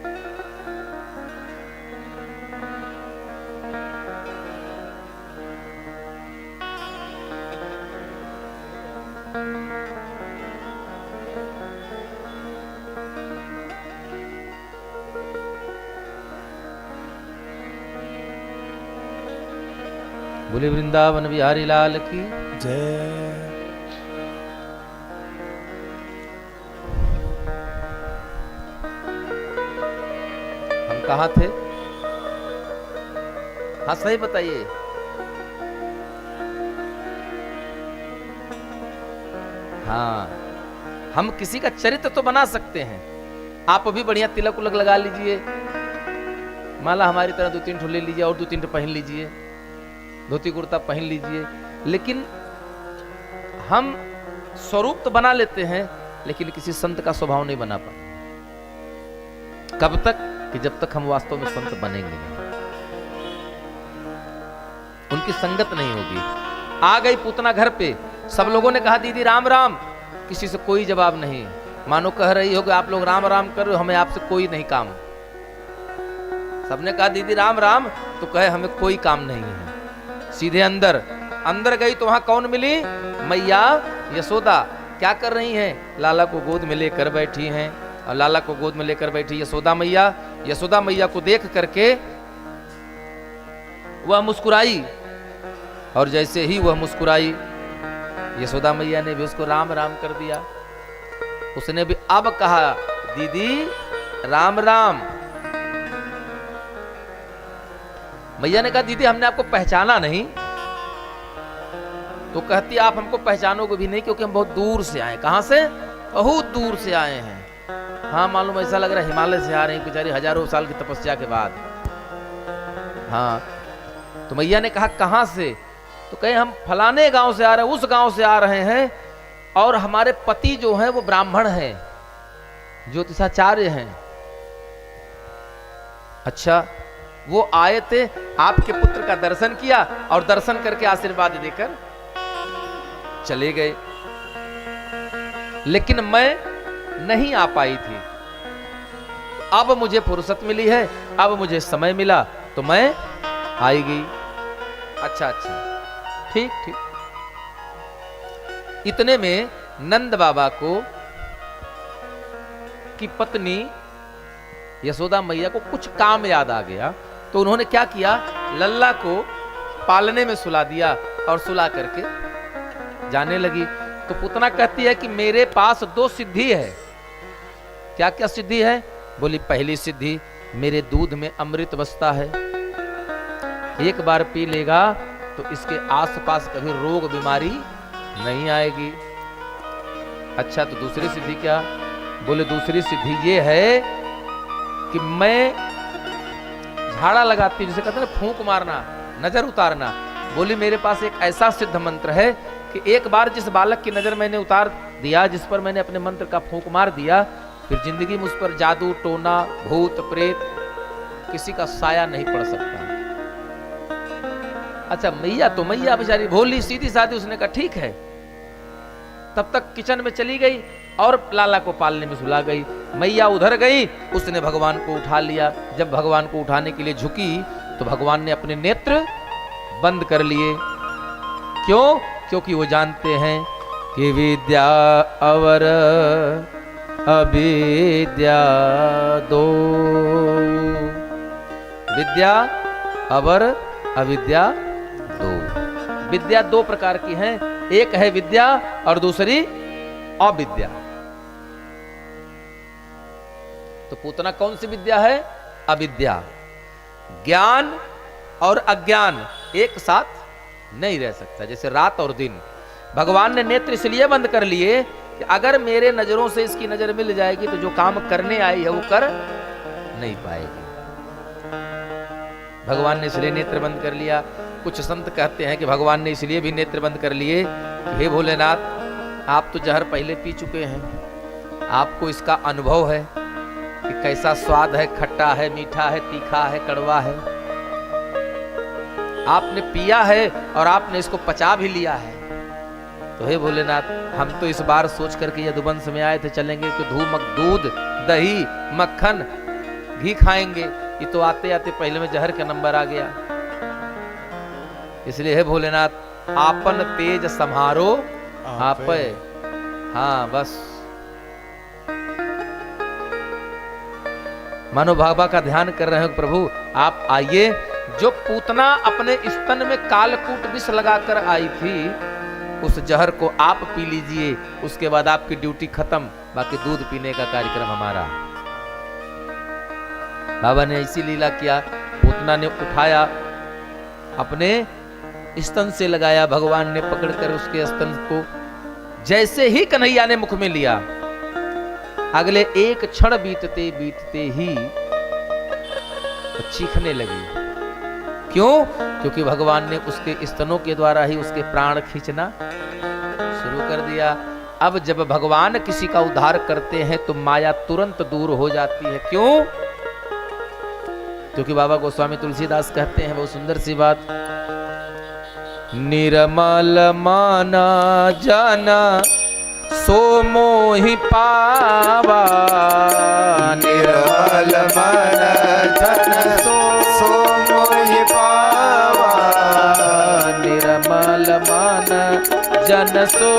[SPEAKER 1] बोले वृंदावन बिहारी लाल की
[SPEAKER 3] जय।
[SPEAKER 1] हम कहाँ थे? हाँ सही बताइए। हाँ, हम किसी का चरित्र तो बना सकते हैं। आप अभी बढ़िया तिलक उलक लगा लीजिए, माला हमारी तरह 2-3 ठो ले लीजिए और 2-3 ठो पहन लीजिए, धोती कुर्ता पहन लीजिए, लेकिन हम स्वरूप तो बना लेते हैं, लेकिन किसी संत का स्वभाव नहीं बना पाते। कब तक? कि जब तक हम वास्तव में संत बनेंगे नहीं, उनकी संगत नहीं होगी। आ गई पूतना घर पे, सब लोगों ने कहा दीदी राम राम, किसी से कोई जवाब नहीं, मानो कह रही हो कि आप लोग राम राम कर रहे हो, हमें आपसे कोई नहीं काम। सबने कहा दीदी राम राम, तो कहे हमें कोई काम नहीं है। सीधे अंदर अंदर गई तो वहां कौन मिली? मैया यशोदा। क्या कर रही हैं? लाला को गोद में लेकर बैठी हैं, और लाला को गोद में लेकर बैठी यशोदा मैया। यशोदा मैया को देख करके वह मुस्कुराई, और जैसे ही वह मुस्कुराई, यशोदा मैया ने भी उसको राम राम कर दिया। उसने भी अब कहा दीदी राम राम। मैया ने कहा दीदी हमने आपको पहचाना नहीं। तो कहती आप हमको पहचानोगे भी नहीं, क्योंकि हम बहुत दूर से आए। कहां से? बहुत दूर से आए हैं। हाँ मालूम ऐसा लग रहा है हिमालय से आ रही बेचारी हजारों साल की तपस्या के बाद। हाँ तो मैया ने कहा कहां से? तो कहे हम फलाने गांव से आ रहे हैं, उस गांव से आ रहे हैं, और हमारे पति जो हैं वो ब्राह्मण हैं, ज्योतिषाचार्य हैं। अच्छा, वो आए थे, आपके पुत्र का दर्शन किया और दर्शन करके आशीर्वाद देकर चले गए, लेकिन मैं नहीं आ पाई थी। अब मुझे फुर्सत मिली है, अब मुझे समय मिला तो मैं आई गई। अच्छा अच्छा, ठीक ठीक। इतने में नंद बाबा को की पत्नी यशोदा मैया को कुछ काम याद आ गया, तो उन्होंने क्या किया, लल्ला को पालने में सुला दिया और सुला करके जाने लगी। तो पुतना कहती है कि मेरे पास 2 सिद्धि है। क्या क्या सिद्धि है? बोली पहली सिद्धि, मेरे दूध में अमृत बसता है, एक बार पी लेगा तो इसके आसपास कभी रोग बीमारी नहीं आएगी। अच्छा, तो दूसरी सिद्धि क्या? बोले दूसरी सिद्धि ये है कि मैं झाड़ा लगाती हूँ, जिसे कहते हैं ना फूंक मारना, नजर उतारना। बोली मेरे पास एक ऐसा सिद्ध मंत्र है कि एक बार जिस बालक की नजर मैंने उतार दिया, जिस पर मैंने अपने मंत्र का फूंक मार दिया, फिर जिंदगी में उस पर जादू टोना भूत प्रेत किसी का साया नहीं पड़ सकता। अच्छा, मैया तो मैया बेचारी भोली सीधी सादी, उसने कहा ठीक है। तब तक किचन में चली गई और लाला को पालने में सुला गई। मैया उधर गई, उसने भगवान को उठा लिया। जब भगवान को उठाने के लिए झुकी तो भगवान ने अपने नेत्र बंद कर लिए। क्यों? क्योंकि वो जानते हैं कि विद्या और अविद्या दो, विद्या और अविद्या दो। विद्या 2 प्रकार की है, एक है विद्या और दूसरी अविद्या। तो पूतना कौन सी विद्या है? अविद्या। ज्ञान और अज्ञान एक साथ नहीं रह सकता, जैसे रात और दिन। भगवान ने नेत्र इसलिए बंद कर लिए कि अगर मेरे नजरों से इसकी नजर मिल जाएगी तो जो काम करने आई है वो कर नहीं पाएगी। भगवान ने इसलिए नेत्र बंद कर लिया। कुछ संत कहते हैं कि भगवान ने इसलिए भी नेत्र बंद कर लिए कि हे भोलेनाथ, आप तो जहर पहले पी चुके हैं, आपको इसका अनुभव है कि कैसा स्वाद है, खट्टा है, मीठा है, तीखा है, कड़वा है। आपने पिया है और आपने इसको पचा भी लिया है। तो हे भोलेनाथ, हम तो इस बार सोच करके यदुवंश में आए थे, चलेंगे तो दूध दही मक्खन घी खाएंगे। ये तो आते आते पहले में जहर का नंबर आ गया। इसलिए हे भोलेनाथ, आपन तेज संहारो आप। हाँ बस, मानो बाबा का ध्यान कर रहे हो, प्रभु आप आइए। जो पूतना अपने स्तन में कालकूट विष लगाकर आई थी, उस जहर को आप पी लीजिए, उसके बाद आपकी ड्यूटी खत्म, बाकी दूध पीने का कार्यक्रम हमारा। बाबा ने ऐसी लीला किया। पूतना ने उठाया, अपने स्तन से लगाया, भगवान ने पकड़कर उसके स्तन को जैसे ही कन्हैया ने मुख में लिया, अगले एक क्षण बीतते बीतते ही चीखने लगी। क्यों? क्योंकि भगवान ने उसके स्तनों के द्वारा ही उसके प्राण खींचना शुरू कर दिया। अब जब भगवान किसी का उद्धार करते हैं तो माया तुरंत दूर हो जाती है। क्यों? क्योंकि बाबा गोस्वामी तुलसीदास कहते हैं, वो सुंदर सी बात, निर्मल माना जाना सो मोहि पावा,
[SPEAKER 3] निर्मल मन जन सो मोहि पावा,
[SPEAKER 1] निर्मल मन जन सो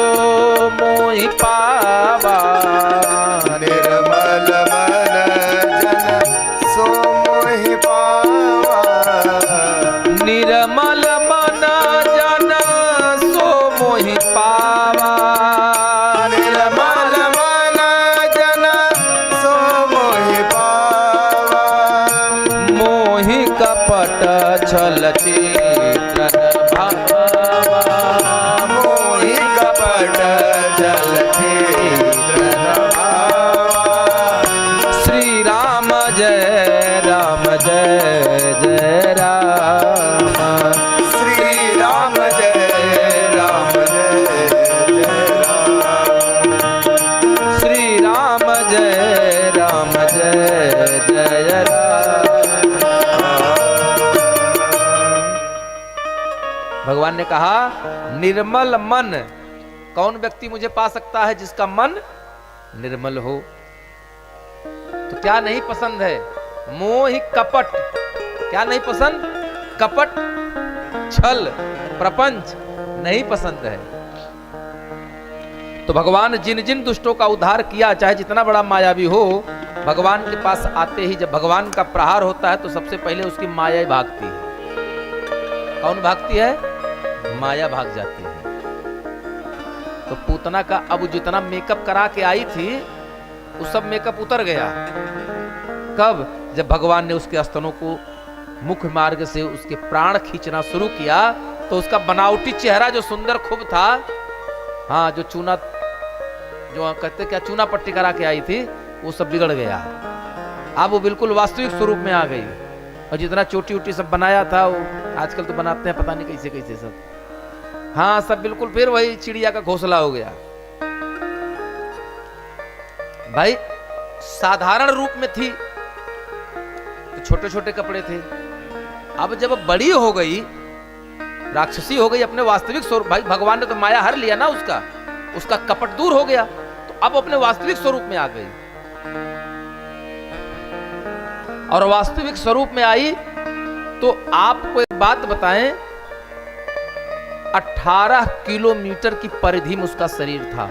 [SPEAKER 1] मोहि पावा,
[SPEAKER 3] निर्मल मन जन सो मोहि पावा,
[SPEAKER 1] निर्मल मन जन सो मोहि पावा,
[SPEAKER 3] निर्मल मन जन सो मोहि पावा,
[SPEAKER 1] मोहि कपट छल चेतन भावा,
[SPEAKER 3] मोहि कपट जल चेतन भावा,
[SPEAKER 1] जय जय राम।
[SPEAKER 3] श्री राम जय राम जय जय राम।
[SPEAKER 1] श्री राम जय राम जय जय राम। भगवान ने कहा निर्मल मन, कौन व्यक्ति मुझे पा सकता है जिसका मन निर्मल हो। तो क्या नहीं पसंद है? मोह कपट, क्या नहीं पसंद? कपट, छल, प्रपंच नहीं पसंद है। तो भगवान जिन जिन दुष्टों का उद्धार किया, चाहे जितना बड़ा मायावी हो, भगवान के पास आते ही जब भगवान का प्रहार होता है तो सबसे पहले उसकी माया ही भागती है। कौन भागती है? माया भाग जाती है। तो पूतना का अब जितना मेकअप करा के आई थी वो सब मेकअप उतर गया। कब? जब भगवान ने उसके स्तनों को मुख्य मार्ग से उसके प्राण खींचना शुरू किया तो उसका बनावटी चेहरा जो सुंदर खूब था, हाँ, जो चूना, जो कहते क्या चूना पट्टी करा के आई थी, वो सब बिगड़ गया। अब वो बिल्कुल वास्तविक स्वरूप में आ गई। और जितना चोटी उटी सब बनाया था, वो आजकल तो बनाते हैं पता नहीं कैसे कैसे सब, हाँ, सब बिल्कुल फिर वही चिड़िया का घोंसला हो गया। भाई साधारण रूप में थी तो छोटे छोटे कपड़े थे, अब जब बड़ी हो गई, राक्षसी हो गई, अपने वास्तविक स्वरूप, भाई भगवान ने तो माया हर लिया ना उसका कपट दूर हो गया, तो अब अपने वास्तविक स्वरूप में आ गई। और वास्तविक स्वरूप में आई तो आपको एक बात बताएं, 18 किलोमीटर की परिधि में उसका शरीर था,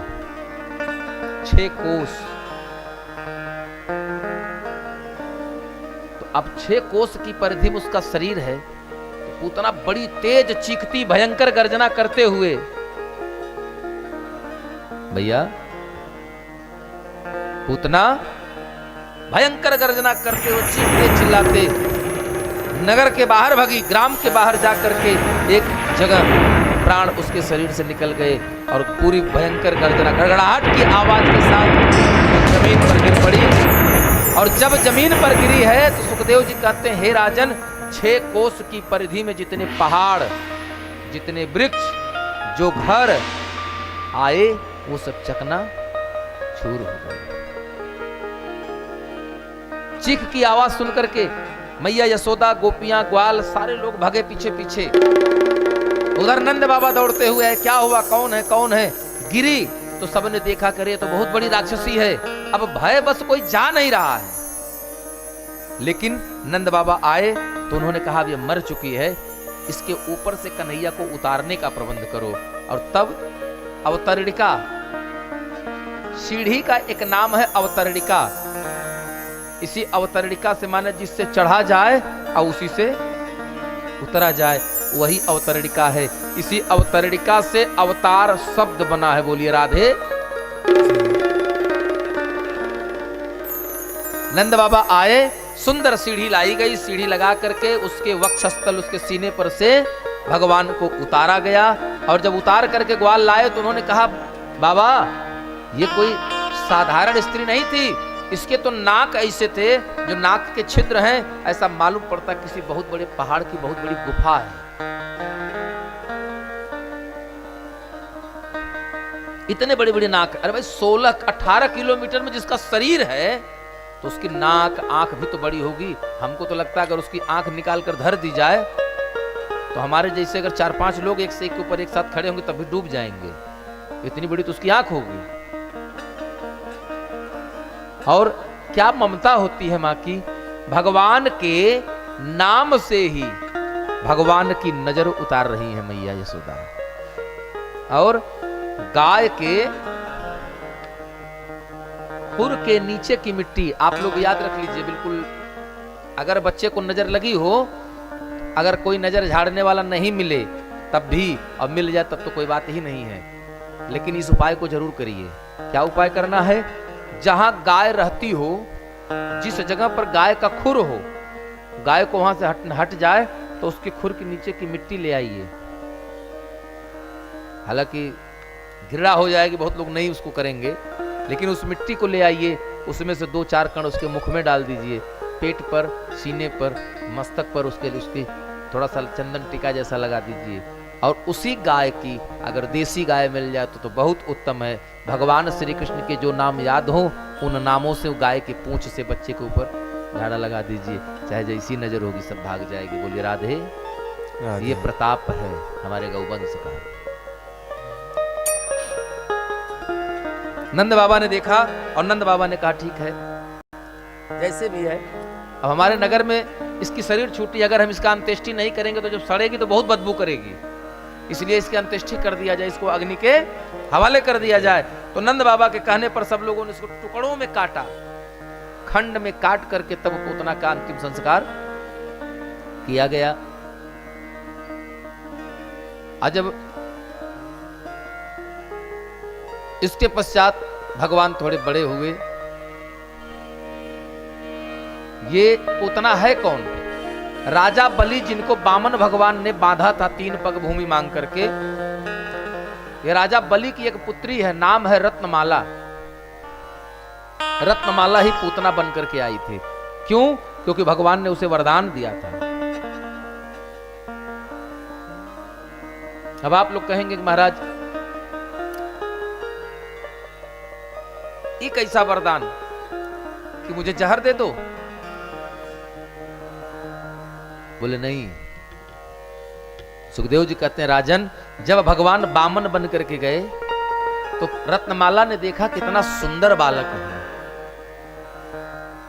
[SPEAKER 1] 6 कोस। तो अब 6 कोस की परिधि में उसका शरीर है, तो पूतना बड़ी तेज चीखती, भयंकर गर्जना करते हुए, भैया पूतना भयंकर गर्जना करते हुए, चीखते चिल्लाते नगर के बाहर भागी, ग्राम के बाहर जाकर के एक जगह प्राण उसके शरीर से निकल गए और पूरी भयंकर गर्जना, गड़गड़ाहट की आवाज के साथ जमीन पर गिर पड़ी। और जब जमीन पर गिरी है तो सुखदेव जी कहते हैं, हे राजन, 6 कोस की परिधि में जितने पहाड़, जितने वृक्ष, जो घर आए, वो सब चकना चूर हो गए। चीख की आवाज सुनकर के मैया यशोदा, गोपियां, ग्वाल, सारे लोग भागे पीछे पीछे। उधर नंद बाबा दौड़ते हुए, क्या हुआ, कौन है, कौन है? गिरी तो सबने देखा, करे तो बहुत बड़ी राक्षसी है। अब भय बस कोई जा नहीं रहा है। लेकिन नंद बाबा आए तो उन्होंने कहा, ये मर चुकी है, इसके ऊपर से कन्हैया को उतारने का प्रबंध करो। और तब अवतरणिका, सीढ़ी का एक नाम है अवतरणिका। इसी अवतरणिका से माने जिससे चढ़ा जाए और उसी से उतरा जाए, वही अवतरणिका है। इसी अवतरणिका से अवतार शब्द बना है। बोलिए राधे। नंद बाबा आए, सुंदर सीढ़ी लाई गई, सीढ़ी लगा करके उसके वक्षस्थल, उसके सीने पर से भगवान को उतारा गया। और जब उतार करके ग्वाल लाए तो उन्होंने कहा, बाबा ये कोई साधारण स्त्री नहीं थी, इसके तो नाक ऐसे थे, जो नाक के छिद्र हैं, ऐसा मालूम पड़ता किसी बहुत बड़े पहाड़ की बहुत बड़ी गुफा है। इतने बड़े बड़े नाक, अरे भाई 16-18 किलोमीटर में जिसका शरीर है तो उसकी नाक, आंख भी तो बड़ी होगी। हमको तो लगता है अगर उसकी आंख निकाल कर धर दी जाए तो हमारे जैसे अगर 4-5 लोग एक से एक के ऊपर एक साथ खड़े होंगे तब भी डूब जाएंगे, इतनी बड़ी तो उसकी आंख होगी। और क्या ममता होती है मां की, भगवान के नाम से ही भगवान की नजर उतार रही है मैया यशोदा। और गाय के खुर के नीचे की मिट्टी, आप लोग याद रख लीजिए, बिल्कुल अगर बच्चे को नजर लगी हो, अगर कोई नजर झाड़ने वाला नहीं मिले तब भी, और मिल जाए तब तो कोई बात ही नहीं है, लेकिन इस उपाय को जरूर करिए। क्या उपाय करना है? जहां गाय रहती हो, जिस जगह पर गाय का खुर हो, गाय को वहां से हट जाए तो उसके खुर के नीचे की मिट्टी ले आइए। हालांकि घृणा हो जाएगी, बहुत लोग नहीं उसको करेंगे, लेकिन उस मिट्टी को ले आइए, उसमें से 2-4 कण उसके मुख में डाल दीजिए पेट पर, सीने पर, मस्तक पर उसके थोड़ा सा चंदन टीका जैसा लगा दीजिए। और उसी गाय की अगर देसी गाय मिल जाए तो बहुत उत्तम है। भगवान श्री कृष्ण के जो नाम याद हो उन नामों से गाय की पूंछ से बच्चे के ऊपर झाड़ा लगा दीजिए, चाहे जैसी नजर होगी सब भाग जाएगी। बोलिए राधे। ये प्रताप है हमारे गौवंश का। नंद बाबा ने देखा और नंद बाबा ने कहा ठीक है जैसे भी है। अब हमारे नगर में इसकी शरीर छूटी, अगर हम इसका अंत्येष्टि नहीं करेंगे तो जब सड़ेगी तो बहुत बदबू करेगी, इसलिए इसकी अंत्येष्टि कर दिया जाए, इसको अग्नि के हवाले कर दिया जाए। तो नंद बाबा के कहने पर सब लोगों ने इसको टुकड़ों में काटा, खंड में काट करके तब पूतना का अंतिम संस्कार किया गया। जब इसके पश्चात भगवान थोड़े बड़े हुए। ये पूतना है कौन? राजा बलि, जिनको वामन भगवान ने बांधा था 3 पग भूमि मांग करके। ये राजा बलि की एक पुत्री है, नाम है रत्नमाला। रत्नमाला ही पूतना बन करके आई थी। क्यों? क्योंकि भगवान ने उसे वरदान दिया था। अब आप लोग कहेंगे कि महाराज ये कैसा वरदान कि मुझे जहर दे दो? बोले नहीं। सुखदेव जी कहते हैं राजन, जब भगवान वामन बन करके गए तो रत्नमाला ने देखा कितना सुंदर बालक है।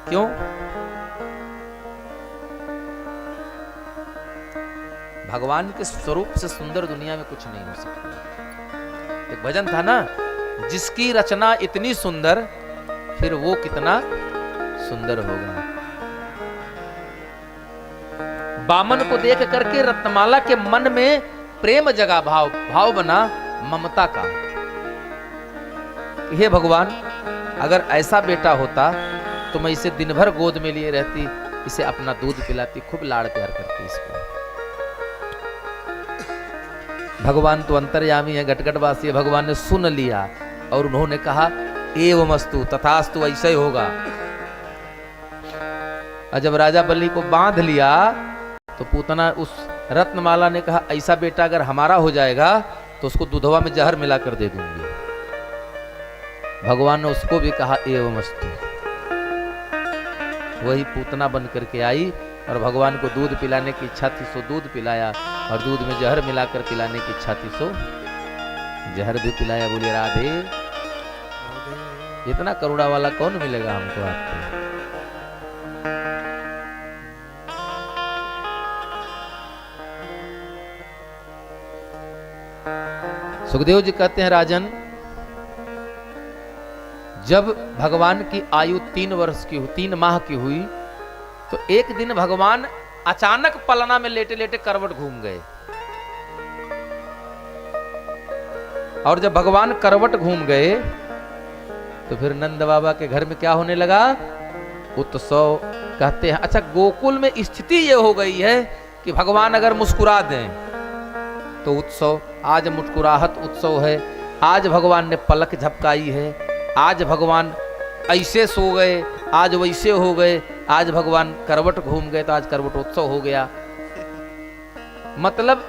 [SPEAKER 1] क्यों? भगवान के स्वरूप से सुंदर दुनिया में कुछ नहीं हो सकता। एक भजन था ना, जिसकी रचना इतनी सुंदर फिर वो कितना सुंदर होगा। वामन को देख करके रत्नमाला के मन में प्रेम जगा, भाव बना ममता का। हे भगवान, अगर ऐसा बेटा होता तो मैं इसे दिन भर गोद में लिए रहती, इसे अपना दूध पिलाती, खूब लाड़ प्यार करती इसको। भगवान तो अंतर्यामी है, घटघटवासी है। भगवान ने सुन लिया और उन्होंने कहा एवमस्तु, तथास्तु, ऐसा ही होगा। और जब राजा बलि को बांध लिया तो पूतना उस रत्नमाला ने कहा ऐसा बेटा अगर हमारा हो जाएगा तो उसको दूधवा में जहर मिलाकर दे दूंगी। भगवान ने उसको भी कहा एवमस्तु। वही पूतना बन करके आई और भगवान को दूध पिलाने की इच्छा थी सो दूध पिलाया, और दूध में जहर मिलाकर पिलाने की इच्छा थी सो जहर भी पिलाया। बोलिए राधे। इतना करुणा वाला कौन मिलेगा हमको आपको? सुखदेव जी कहते हैं राजन, जब भगवान की आयु 3 माह की हुई तो एक दिन भगवान अचानक पलना में लेटे लेटे करवट घूम गए। और जब भगवान करवट घूम गए तो फिर नंद बाबा के घर में क्या होने लगा? उत्सव। कहते हैं अच्छा, गोकुल में स्थिति ये हो गई है कि भगवान अगर मुस्कुरा दें तो उत्सव। आज मुस्कुराहट उत्सव है। आज भगवान ने पलक झपकाई है, आज भगवान ऐसे सो गए, आज वैसे हो गए, आज भगवान करवट घूम गए तो आज करवट उत्सव हो गया। मतलब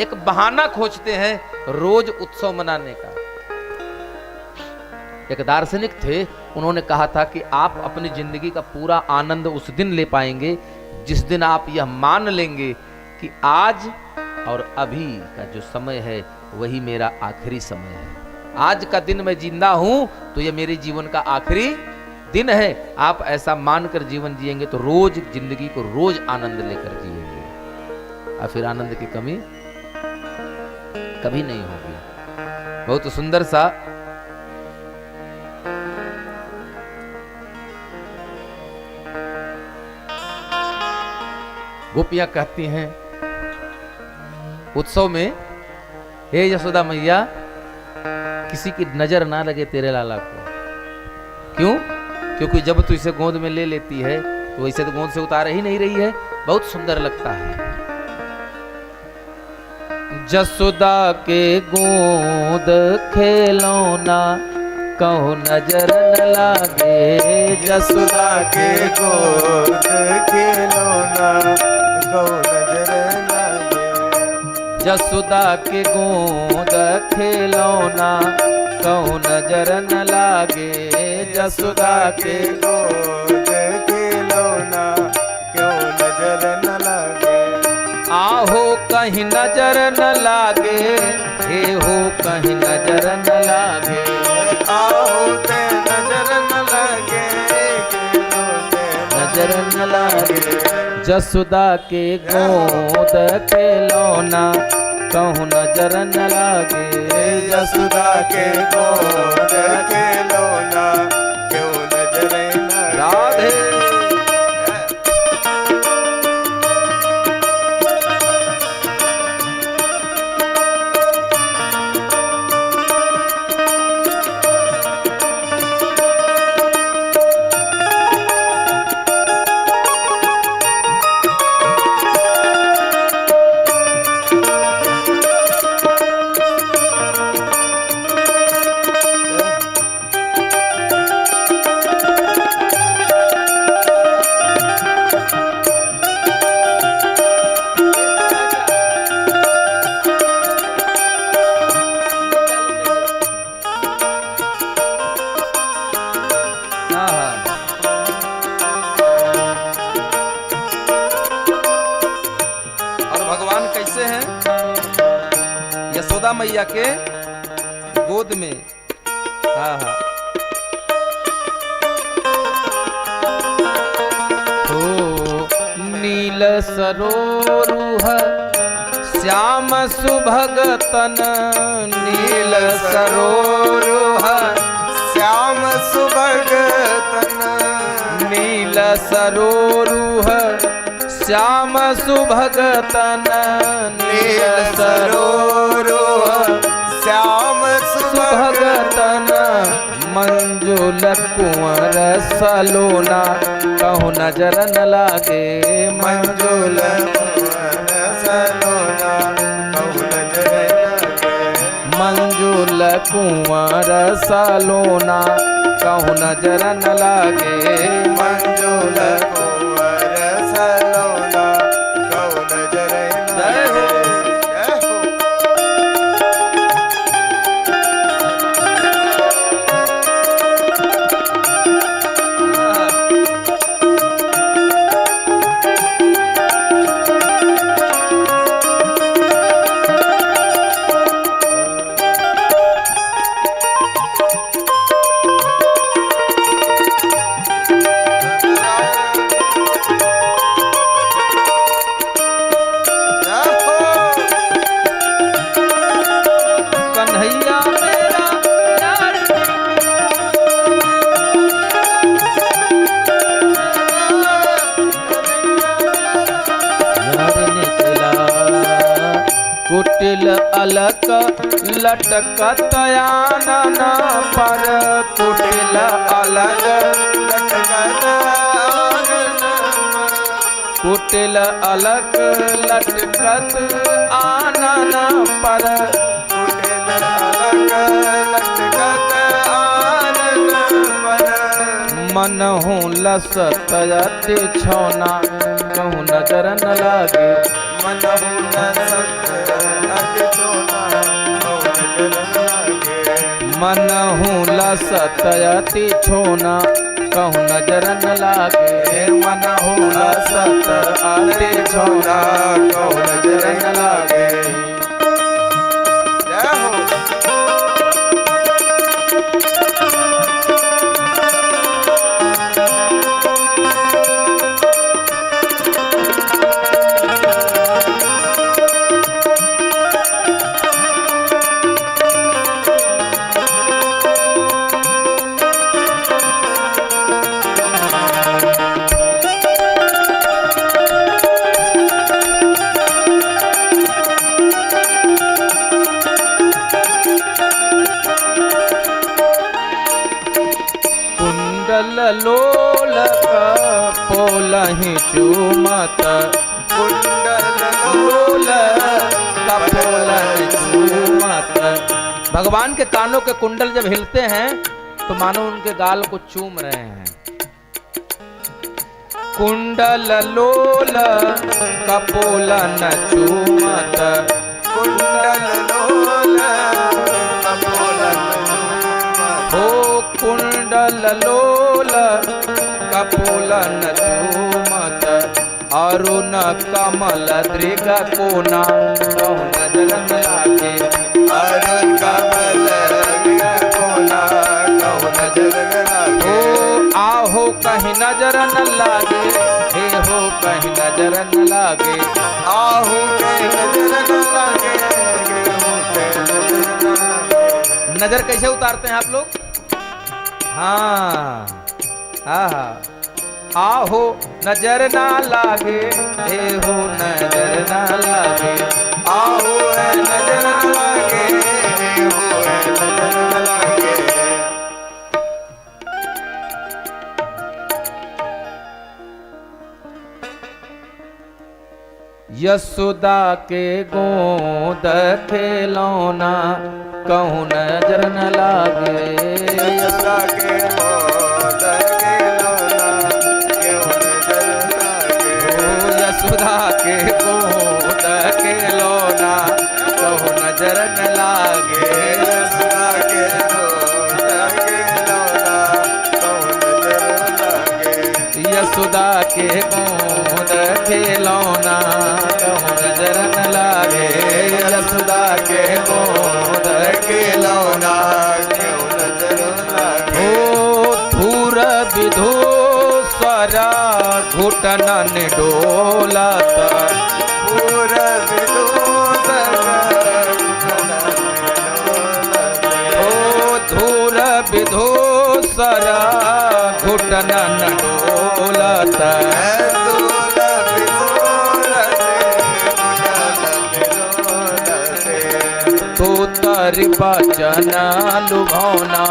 [SPEAKER 1] एक बहाना खोजते हैं रोज उत्सव मनाने का। एक दार्शनिक थे, उन्होंने कहा था कि आप अपनी जिंदगी का पूरा आनंद उस दिन ले पाएंगे जिस दिन आप यह मान लेंगे कि आज और अभी का जो समय है वही मेरा आखिरी समय है। आज का दिन मैं जिंदा हूं तो यह मेरे जीवन का आखिरी दिन है। आप ऐसा मानकर जीवन जिएंगे तो रोज जिंदगी को रोज आनंद लेकर जिएंगे और फिर आनंद की कमी कभी नहीं होगी। बहुत सुंदर सा गोपियां कहती हैं उत्सव में, हे यशोदा मैया, किसी की नजर ना लगे तेरे लाला को। क्यों? क्योंकि जब तू इसे गोद में ले लेती है तो वैसे तो गोद से उतार ही नहीं रही है, बहुत सुंदर लगता है। जसोदा के गोद खेलौना कहूँ नजर न लागे
[SPEAKER 3] यशोदा के गोद खिलौना कहूँ नजर लागे।
[SPEAKER 1] जसुदा के गोद खिलौना कहूँ नजर न लागे जसुदा के
[SPEAKER 3] गोद खिलौना क्यों नजर न लागे।
[SPEAKER 1] आहो कहीं नजर न लागे हे हो कहीं नजर न लागे
[SPEAKER 3] आओ ते नजर न लागे
[SPEAKER 1] नजर न लागे जसुदा के गोद खिलौना कहूँ नजर न लागे
[SPEAKER 3] यशोदा के गोद खिलौना क्यों नजर न
[SPEAKER 1] राधे यशोदा मैया के गोद में। हाँ हाँ हो नील सरोरुह श्याम सुभगतन नील सरोरुह
[SPEAKER 3] श्याम सुभगतन
[SPEAKER 1] नील सरोरुह श्याम सुभगतन
[SPEAKER 3] नील सरोरुह श्याम
[SPEAKER 1] सुभगतन मंजुल कुंवर सलोना कहूँ नजर न लागे
[SPEAKER 3] मंजुल कुंवर सलोना कहूँ नजर लागे।
[SPEAKER 1] मंजुल कुंवर सलोना कहूँ नजर न लागे
[SPEAKER 3] मंजुल कुंवर सलोना कहूँ नजर
[SPEAKER 1] जय हो।
[SPEAKER 3] जय हो।
[SPEAKER 1] कन्हैया मेरा यार यार निकला कुटिल अलक लटकत आनन पर कुटिल अलग कुटिल अलक लटकत आनन पर मन हूँ लसत अति छौना कहूँ नजर न लागे मन हूँ लसत अति छौना कहूँ नजर न लागे मन हूँ लसत अति छौना कहूँ नजर न लागे। कुंडल लोलक पोलहि चूमत
[SPEAKER 3] कुंडल
[SPEAKER 1] लोलक पोलहि चूमत। भगवान के कानों के कुंडल जब हिलते हैं तो मानो उनके गाल को चूम रहे हैं। कुंडल लोल कपोल न चूमत,
[SPEAKER 3] कुंडल लोल कपोल न चूमत,
[SPEAKER 1] हो कुंडल लोल कपोल न चूमत, अरुण कमल दृग कोना कहु नजर न लागे,
[SPEAKER 3] अरुण कमल दृग कोना कहु नजर न लागे,
[SPEAKER 1] हो आहो कहीं नजर न लागे, हे हो कहीं नजर न लागे,
[SPEAKER 3] आहू के नजर न लागे, गेहूं के नजर न लागे।
[SPEAKER 1] नजर कैसे उतारते हैं आप लोग? हाँ आहा, आहो नजर ना लागे, हे हो नजर ना लागे,
[SPEAKER 3] आहू है नजर न लागे, गेहूं है नजर न लागे।
[SPEAKER 1] यशोदा के गोद खिलौना कहूँ नजर न लागे,
[SPEAKER 3] यशोदा के गोद खिलौना कहूं नजर न लागे,
[SPEAKER 1] ओ यशोदा के गोद खिलौना कहूँ नजर न लागे,
[SPEAKER 3] यशोदा के गोद खिलौना कहूं नजर न लागे,
[SPEAKER 1] यशोदा के गोद खिलौना कहूँ नजर न लागे, यशोदा के गोद
[SPEAKER 3] खिलौना कहूं नजर न लागे,
[SPEAKER 1] ओ धूर विधो स्वरा घुटनन डोलत,
[SPEAKER 3] पूरा विदोषन
[SPEAKER 1] ओ धूर विधो स्वरा घुटनन डोलत, तो तर बचन लुभावना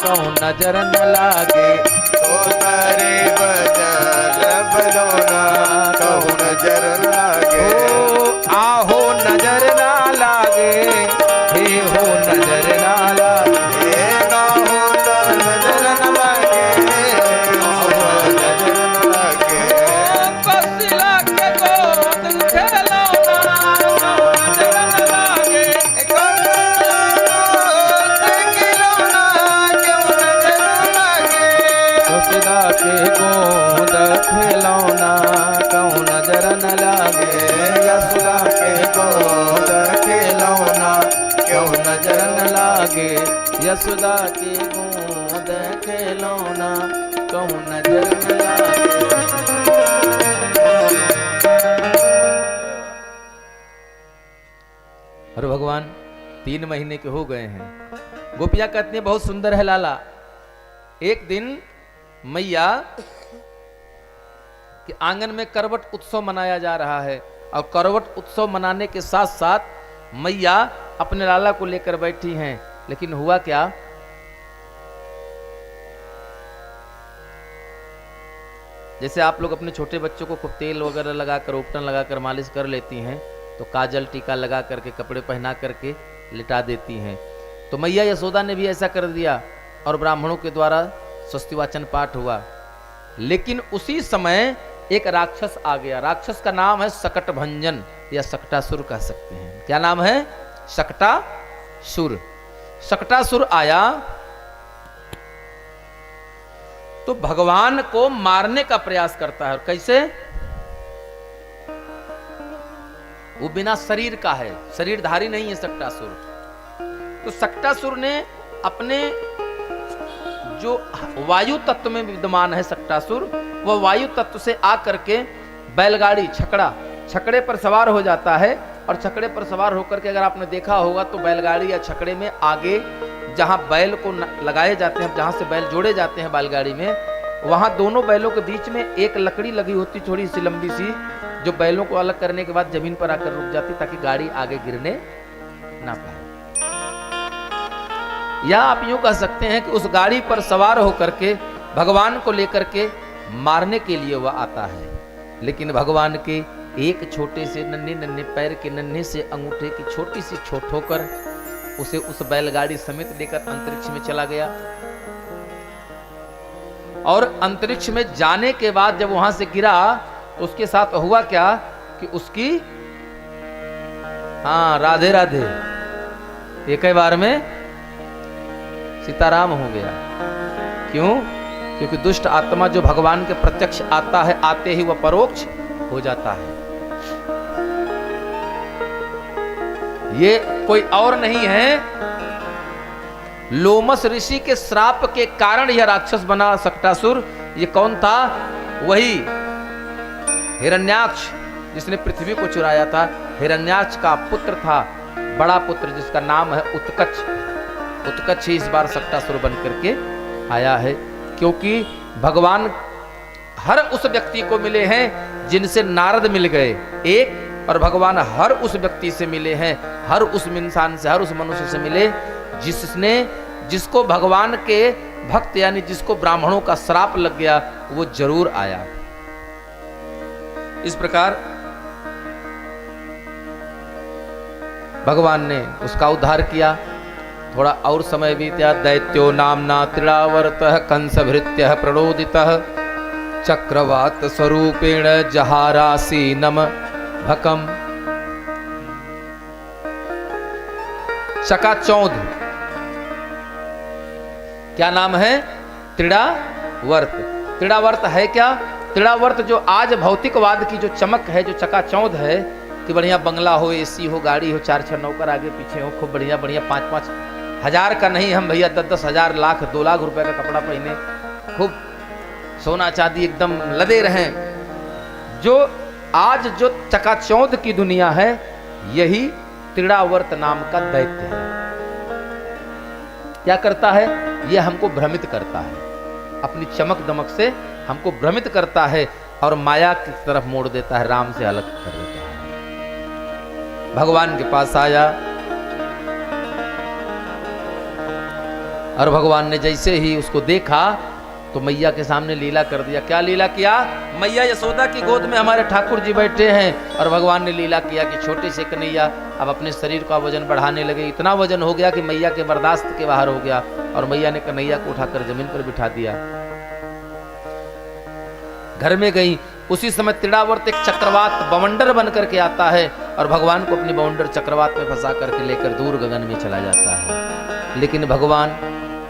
[SPEAKER 1] कहूँ नजर न लागे, ओ आहो नजर ना लागे, हे हो नजर ना लागे, कसिला के गोद खिलौना कहूँ नजर न लागे, कसिला के गोद खिलौना कहूँ नजर न लागे, यशोदा के गोद खिलौना कहूँ नजर न लागे, यशोदा के गोद खिलौना कहूँ नजर न लागे। अरे भगवान 3 महीने के हो गए हैं। गोपियां कहती हैं बहुत सुंदर है लाला। एक दिन मैया के आंगन में करवट उत्सव मनाया जा रहा है और करवट उत्सव मनाने के साथ साथ मैया अपने लाला को लेकर बैठी हैं। लेकिन हुआ क्या, जैसे आप लोग अपने छोटे बच्चों को खूब तेल वगैरह लगाकर उपटन लगाकर मालिश कर लेती हैं, तो काजल टीका लगा करके कपड़े पहना करके लिटा देती हैं। तो मैया यशोदा ने भी ऐसा कर दिया और ब्राह्मणों के द्वारा स्वस्ति वाचन पाठ हुआ। लेकिन उसी समय एक राक्षस आ गया। राक्षस का नाम है सकट भंजन या सकटासुर कह सकते हैं। क्या नाम है? सकटासुर। सकटासुर आया तो भगवान को मारने का प्रयास करता है। और कैसे? वो बिना शरीर का है, शरीरधारी नहीं है सकटासुर। तो सकटासुर ने अपने जो वायु तत्व में विद्यमान है सकटासुर, वह वायु तत्व से आकर के बैलगाड़ी छकड़े पर सवार हो जाता है। और छकड़े पर सवार होकर के अगर आपने देखा होगा तो बैलगाड़ी या छकड़े में आगे जहां बैल को लगाए जाते हैं, जहां से बैल जोड़े जाते हैं बैलगाड़ी में, वहां दोनों बैलों के बीच में एक लकड़ी लगी होती थोड़ी सी लंबी सी, जो बैलों को अलग करने के बाद जमीन पर आकर रुक जाती ताकि गाड़ी आगे गिरने ना पाए। या आप यूं कह सकते हैं कि उस गाड़ी पर सवार होकर के भगवान को लेकर के मारने के लिए वह आता है। लेकिन भगवान के एक छोटे से नन्हे पैर के नन्हे से अंगूठे की छोटी सी चोट होकर उसे उस बैलगाड़ी समेत लेकर अंतरिक्ष में चला गया। और अंतरिक्ष में जाने के बाद जब वहां से गिरा तो उसके साथ हुआ क्या कि उसकी राधे राधे एक ही बार में सीताराम हो गया। क्यों? क्योंकि दुष्ट आत्मा जो भगवान के प्रत्यक्ष आता है, आते ही वह परोक्ष हो जाता है। ये कोई और नहीं है, लोमस ऋषि के श्राप के कारण यह राक्षस बना सक्टासुर। ये कौन था? वही हिरण्याक्ष जिसने पृथ्वी को चुराया था। हिरण्याक्ष का पुत्र था, बड़ा पुत्र, जिसका नाम है उत्कच। उत्कच ही इस बार सक्टासुर बन करके आया है, क्योंकि भगवान हर उस व्यक्ति को मिले हैं जिनसे नारद मिल गए एक, और भगवान हर उस व्यक्ति से मिले हैं, हर उस इंसान से, हर उस मनुष्य से मिले जिसको भगवान के भक्त यानी जिसको ब्राह्मणों का श्राप लग गया, वो जरूर आया। इस प्रकार भगवान ने उसका उद्धार किया। थोड़ा और समय बीता। दैत्यो नामना त्रिडावर्तः कंसभृत्यः प्रणोदितः चक्रवात स्वरूपेण जहारासीनम भकम। चकाचौंध क्या नाम है? त्रिडावर्त। त्रिडावर्त है क्या? त्रिडावर्त जो आज भौतिकवाद की जो चमक है, जो चकाचौंध है कि बढ़िया बंगला हो, एसी हो, गाड़ी हो, 4-6 नौकर आगे पीछे हो, खूब बढ़िया बढ़िया 5-5 हजार का नहीं, हम भैया 10-10 हजार, लाख 2 लाख रुपए का कपड़ा पहने, खूब सोना चांदी एकदम लदे रहें। जो आज जो चकाचौंध की दुनिया है, यही त्रिडावर्त नाम का दैत्य है। क्या करता है? यह हमको भ्रमित करता है, अपनी चमक दमक से हमको भ्रमित करता है और माया की तरफ मोड़ देता है, राम से अलग कर देता है। भगवान के पास आया और भगवान ने जैसे ही उसको देखा तो मैया के सामने लीला कर दिया। क्या लीला किया? मैया यशोदा की गोद में हमारे ठाकुर जी बैठे हैं और भगवान ने लीला किया कि छोटे से कन्हैया अब अपने शरीर का वजन बढ़ाने लगे। इतना वजन हो गया कि मैया के बर्दाश्त के बाहर हो गया और मैया ने कन्हैया को उठाकर जमीन पर बिठा दिया। घर में गई, उसी समय त्रिडावर्त एक चक्रवात बवंडर बन करके आता है और भगवान को अपनी बवंडर चक्रवात में फंसा करके लेकर दूर गगन में चला जाता है। लेकिन भगवान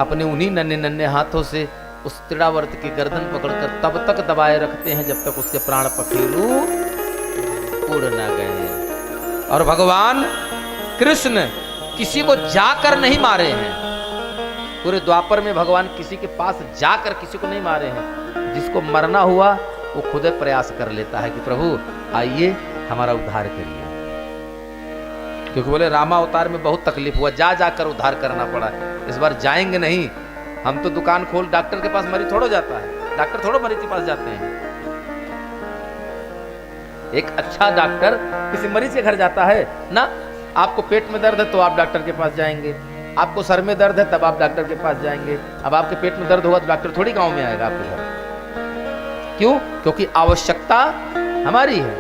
[SPEAKER 1] अपने उन्हीं नन्हे नन्हे हाथों से उस त्रिडावर्त की गर्दन पकड़कर तब तक दबाए रखते हैं जब तक उसके प्राण पखेरु उड़ ना गए। और भगवान कृष्ण किसी को जाकर नहीं मारे हैं, पूरे द्वापर में भगवान किसी के पास जाकर किसी को नहीं मारे हैं। जिसको मरना हुआ वो खुद प्रयास कर लेता है कि प्रभु आइए हमारा उद्धार करिए, क्योंकि बोले रामावतार में बहुत तकलीफ हुआ, जा जाकर उद्धार करना पड़ा। इस बार जाएंगे नहीं, हम तो दुकान खोल, डॉक्टर के पास मरीज थोड़ा जाता है, डॉक्टर थोड़ा मरीज के पास जाते हैं। एक अच्छा डॉक्टर किसी मरीज के घर जाता है ना। आपको पेट में दर्द है तो आप डॉक्टर के पास जाएंगे, आपको सर में दर्द है तब आप डॉक्टर के पास जाएंगे। अब आपके पेट में दर्द होगा तो डॉक्टर थोड़ी गांव में आएगा आपके घर। क्यों? क्योंकि आवश्यकता हमारी है,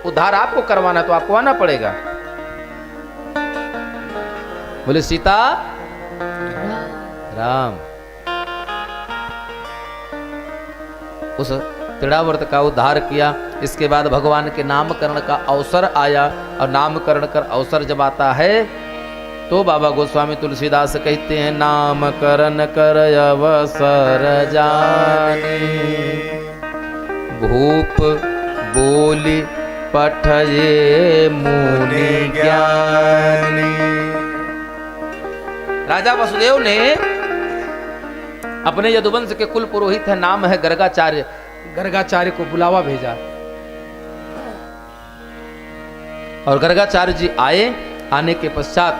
[SPEAKER 1] उद्धार आपको करवाना तो आपको आना पड़ेगा। बोले सीता राम। उस त्रिडावर्त का उद्धार किया। इसके बाद भगवान के नामकरण का अवसर आया और नामकरण का अवसर जब आता है तो बाबा गोस्वामी तुलसीदास कहते हैं नामकरण कर अवसर जाने भूप बोली पठये मुनि ज्ञानी। राजा वसुदेव ने अपने यदुवंश के कुल पुरोहित है, नाम है गर्गाचार्य, गर्गाचार्य को बुलावा भेजा और गर्गाचार्य जी आए। आने के पश्चात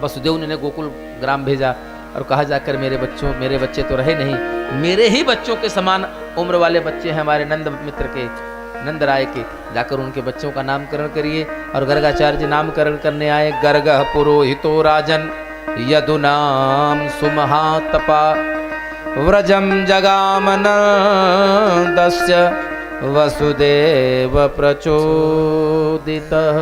[SPEAKER 1] वसुदेव ने गोकुल ग्राम भेजा और कहा जाकर मेरे बच्चे तो रहे नहीं, मेरे ही बच्चों के समान उम्र वाले बच्चे हैं हमारे नंद मित्र के, नंद राय के, जाकर उनके बच्चों का नामकरण करिए। और गर्गाचार्य जी नामकरण करने आए। गर्गः पुरोहितो राजन यदुनाम सुमहातपा व्रजम जगामनन्दस्य वसुदेव प्रचोदितः।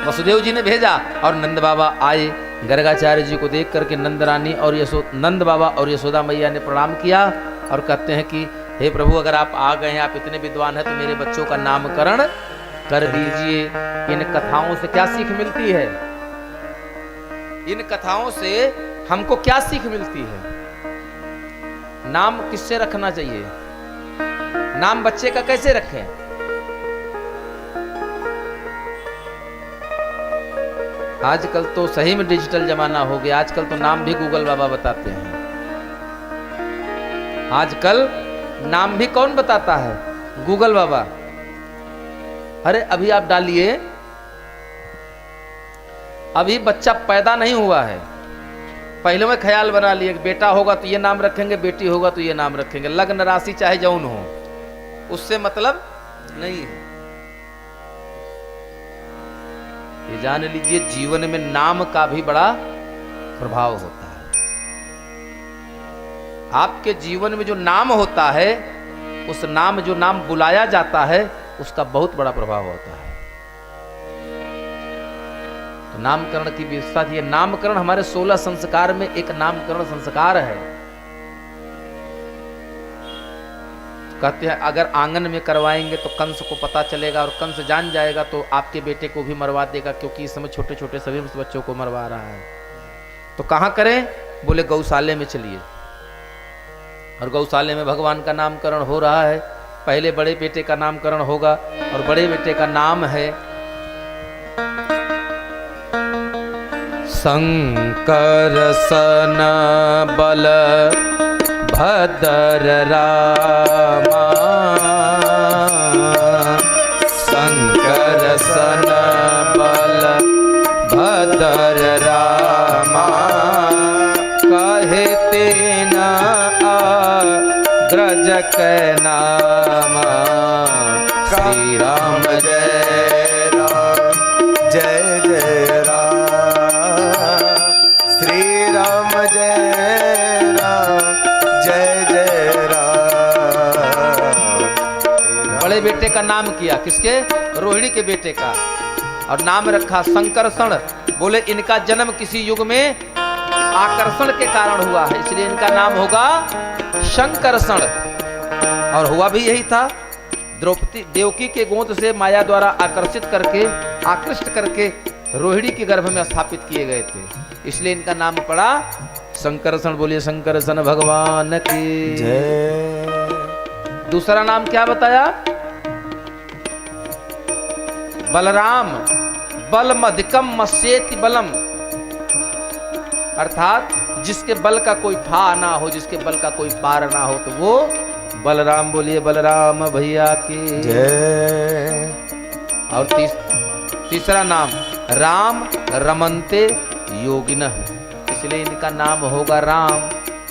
[SPEAKER 1] वसुदेव जी ने भेजा और नंद बाबा आए गर्गाचार्य जी को देख करके नंद रानी और नंद बाबा और यशोदा मैया ने प्रणाम किया और कहते हैं कि हे प्रभु, अगर आप आ गए हैं, आप इतने विद्वान हैं, तो मेरे बच्चों का नामकरण कर दीजिए। इन कथाओं से क्या सीख मिलती है? इन कथाओं से हमको क्या सीख मिलती है? नाम किससे रखना चाहिए? नाम बच्चे का कैसे रखें? आजकल तो सही में डिजिटल जमाना हो गया। आजकल तो नाम भी गूगल बाबा बताते हैं। आजकल नाम भी कौन बताता है? गूगल बाबा। अरे अभी आप डालिए, अभी बच्चा पैदा नहीं हुआ है, पहले में ख्याल बना लिए बेटा होगा तो ये नाम रखेंगे, बेटी होगा तो ये नाम रखेंगे। लग्न राशि चाहे जौन हो, उससे मतलब नहीं है। ये जान लीजिए, जीवन में नाम का भी बड़ा प्रभाव होता है। आपके जीवन में जो नाम होता है, उस नाम, जो नाम बुलाया जाता है, उसका बहुत बड़ा प्रभाव होता है। तो नामकरण की व्यवस्था थी। नामकरण हमारे 16 संस्कार में एक नामकरण संस्कार है। कहते हैं अगर आंगन में करवाएंगे तो कंस को पता चलेगा, और कंस जान जाएगा तो आपके बेटे को भी मरवा देगा, क्योंकि इस समय छोटे छोटे सभी बच्चों को मरवा रहा है। तो कहाँ करें? बोले गौशाले में चलिए। और गौशाले में भगवान का नामकरण हो रहा है। पहले बड़े बेटे का नामकरण होगा, और बड़े बेटे का नाम है शंकर सन बल भद्र रामा, शंकर सन बल भद्र रामा, कहे तेना ग्रज के नामा, श्री राम
[SPEAKER 3] जय राम, जय जय राम, श्री राम जय राम, जय जय राम।
[SPEAKER 1] बड़े बेटे का नाम किया, किसके? रोहिणी के बेटे का, और नाम रखा शंकरषण। बोले इनका जन्म किसी युग में आकर्षण के कारण हुआ है, इसलिए इनका नाम होगा शंकरषण। और हुआ भी यही था। द्रौपदी देवकी के गोद से माया द्वारा आकृष्ट करके रोहिणी के गर्भ में स्थापित किए गए थे, इसलिए इनका नाम पड़ा शंकरषण। बोलिए शंकरषण भगवान की
[SPEAKER 3] जय।
[SPEAKER 1] दूसरा नाम क्या बताया? बलराम। बलम अधिकम मस्येति बलम, अर्थात जिसके बल का कोई था ना हो, जिसके बल का कोई पार ना हो, तो वो बलराम। बोलिए बलराम भैया की
[SPEAKER 3] जय।
[SPEAKER 1] और तीसरा नाम राम रमन्ते योगिनः, इसलिए इनका नाम होगा राम।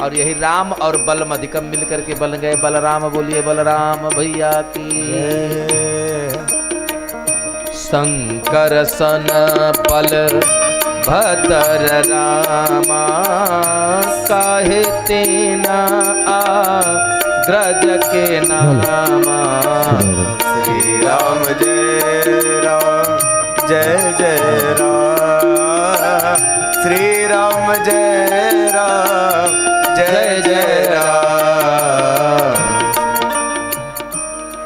[SPEAKER 1] और यही राम और बलम अधिकम मिलकर के बन गए बलराम। बोलिए बलराम भैया की
[SPEAKER 3] जय।
[SPEAKER 1] शंकर सन बल भद्र रामा, काहे तेना ग्रज के नामा,
[SPEAKER 3] श्री राम जय राम, जय जय राम, श्री राम जय राम, जय जय राम।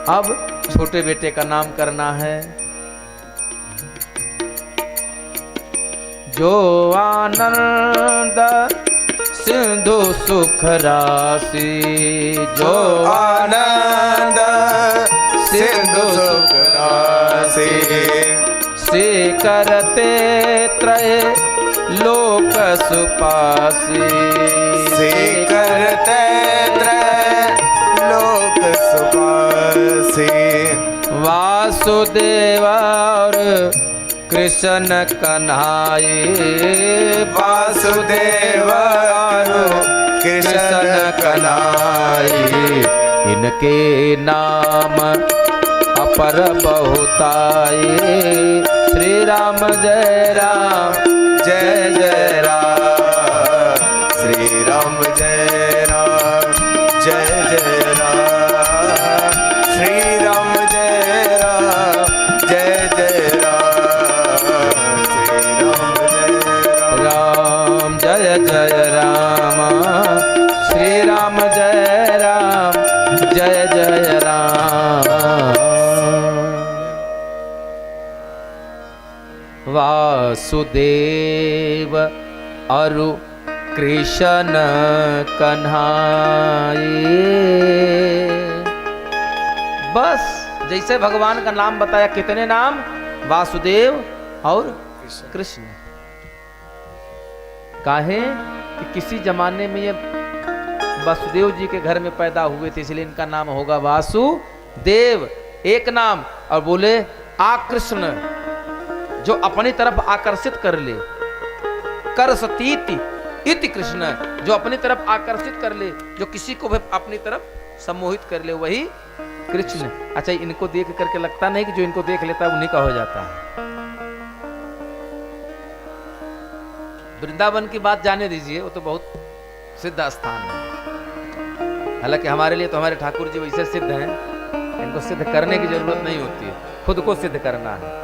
[SPEAKER 1] अब छोटे बेटे का नाम करना है। जो आनंद सिंधु सुख राशि, जो
[SPEAKER 3] आनंद सिंधु सुख राशि,
[SPEAKER 1] से करते त्रय लोक सुपासी,
[SPEAKER 3] से करते त्रय लोक सुपासी,
[SPEAKER 1] वासुदेव और कृष्ण कन्हाई,
[SPEAKER 3] वासुदेव और कृष्ण कन्हाई,
[SPEAKER 1] इनके नाम अपर बहुताई, श्री राम जय राम,
[SPEAKER 3] जय जय राम, श्री राम जय राम, जय जय राम, श्री राम जय राम, जय जय राम, श्री राम जय राम।
[SPEAKER 1] राम। वासुदेव अरु कृष्ण कन्हाई। बस जैसे भगवान का नाम बताया, कितने नाम? वासुदेव और कृष्ण। काहे कि किसी जमाने में ये वासुदेव जी के घर में पैदा हुए थे, इसलिए इनका नाम होगा वासुदेव, एक नाम। और बोले आकृष्ण, जो अपनी तरफ आकर्षित कर ले, कर सतीति इति कृष्ण, जो अपनी तरफ आकर्षित कर ले, जो किसी को भी अपनी तरफ सम्मोहित कर ले, वही कृष्ण। अच्छा, इनको देख करके लगता नहीं कि जो इनको देख लेता है उन्हीं का हो जाता है। वृंदावन की बात जाने दीजिए, वो तो बहुत सिद्ध स्थान है। हालांकि हमारे लिए तो हमारे ठाकुर जी वैसे सिद्ध हैं, इनको सिद्ध करने की जरूरत नहीं होती है, खुद को सिद्ध करना है।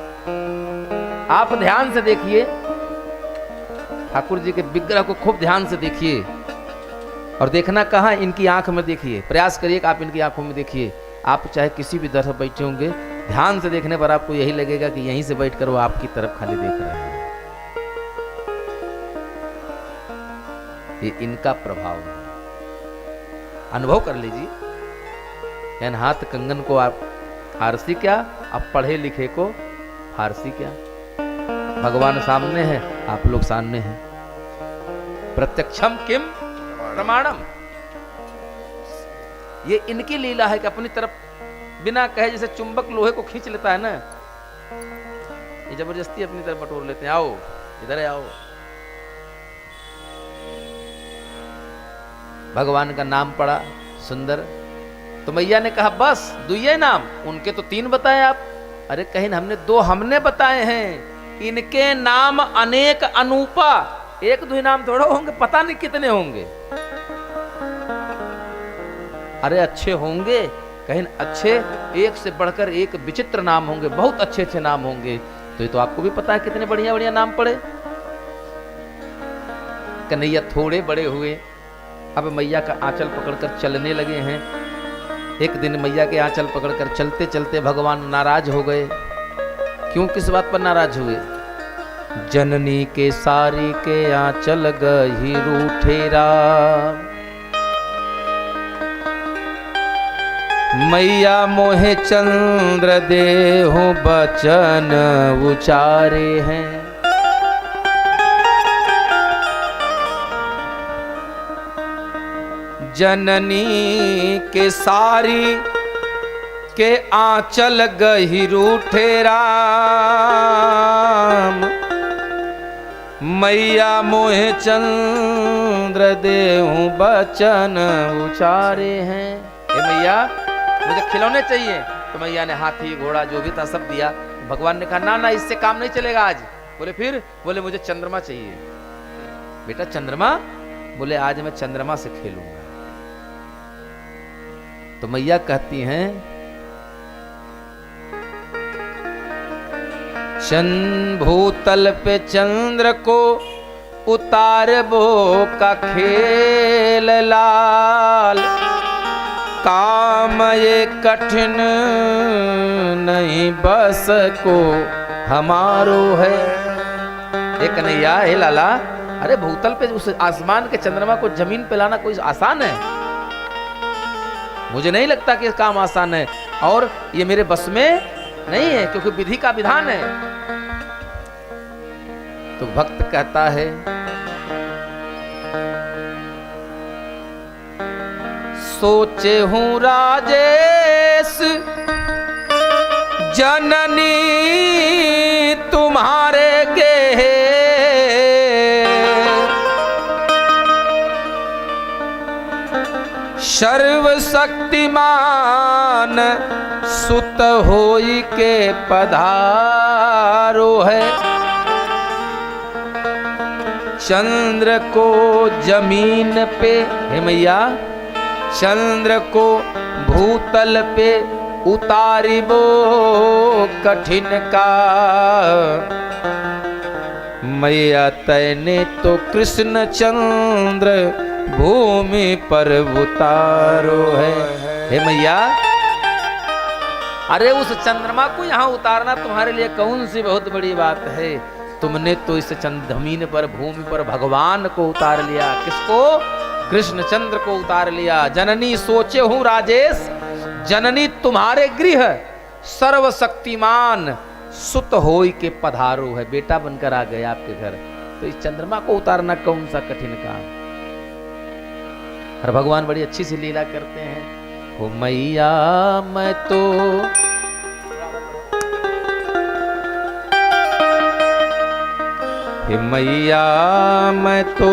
[SPEAKER 1] आप ध्यान से देखिए, ठाकुर जी के विग्रह को खूब ध्यान से देखिए, और देखना कहाँ? इनकी आंख में देखिए। प्रयास करिए कि आप इनकी आंखों में देखिए। आप चाहे किसी भी तरफ बैठे होंगे, ध्यान से देखने पर आपको यही लगेगा कि यहीं से बैठकर वो आपकी तरफ खाली देख रहे हैं। ये इनका प्रभाव है, अनुभव कर लीजिए। यानी हाथ कंगन को आप फारसी क्या, अब पढ़े लिखे को फारसी क्या। भगवान सामने है, आप लोग सामने हैं। प्रत्यक्षम किम प्रमाणम। ये इनकी लीला है कि अपनी तरफ बिना कहे, जैसे चुंबक लोहे को खींच लेता है ना, ये जबरदस्ती अपनी तरफ बटोर लेते हैं। आओ इधर आओ। भगवान का नाम पड़ा सुंदर, तो मैया ने कहा बस दुइये नाम, उनके तो 3 बताए आप। अरे कहीं हमने 2 हमने बताए हैं, इनके नाम अनेक अनूपा। 1-2 नाम थोड़ा होंगे, पता नहीं कितने होंगे। अरे अच्छे होंगे, कहीं अच्छे, एक से बढ़कर एक विचित्र नाम होंगे, बहुत अच्छे अच्छे नाम होंगे। तो ये तो आपको भी पता है कितने बढ़िया बढ़िया नाम पड़े। कन्हैया थोड़े बड़े हुए, अब मैया का आंचल पकड़कर चलने लगे हैं। एक दिन मैया के आंचल पकड़कर चलते चलते भगवान नाराज हो गए। क्यों, किस बात पर नाराज हुए? जननी के सारी के आंचल गही रूठे राम, मैया मोहे चंद्र देहु बचन उचारे हैं। जननी के सारी के आंचल गही रूठे राम, मैया मोहे चंद्र देहु बचन उचारे हैं। हे मैया, मुझे खिलौने चाहिए। तो मैया ने हाथी घोड़ा जो भी था सब दिया। भगवान ने कहा ना ना, इससे काम नहीं चलेगा आज। बोले फिर? बोले मुझे चंद्रमा चाहिए। बेटा चंद्रमा? बोले आज मैं चंद्रमा से खेलूंगा। तो मैया कहती हैं भूतल पे चंद्र को उतार बो का खेल लाल, काम ये कठिन नहीं बस को हमारो है। एक कन्हैया, हे लाला, अरे भूतल पे उस आसमान के चंद्रमा को जमीन पे लाना कोई आसान है? मुझे नहीं लगता कि काम आसान है, और ये मेरे बस में नहीं है, क्योंकि विधि का विधान है। तो भक्त कहता है सोचे हूं राजेश जननी तुम्हारे गेहे, सर्वशक्तिमान सुत होई के पधारो है। चंद्र को जमीन पे, हे मैया, चंद्र को भूतल पे उतारिबो कठिन का, मैया तैने तो कृष्ण चंद्र भूमि पर उतारो है। हे मैया, अरे उस चंद्रमा को यहाँ उतारना तुम्हारे लिए कौन सी बहुत बड़ी बात है। तुमने तो इस जमीन पर, भूमि पर भगवान को उतार लिया। किसको? कृष्णचंद्र को उतार लिया। जननी सोचे हूं राजेश, जननी तुम्हारे गृह सर्वशक्तिमान सुत होई के पधारो है। बेटा बनकर आ गए आपके घर, तो इस चंद्रमा को उतारना कौन सा कठिन काम। और भगवान बड़ी अच्छी सी लीला करते हैं। हो मैया मैं तो हे मैया मैं तो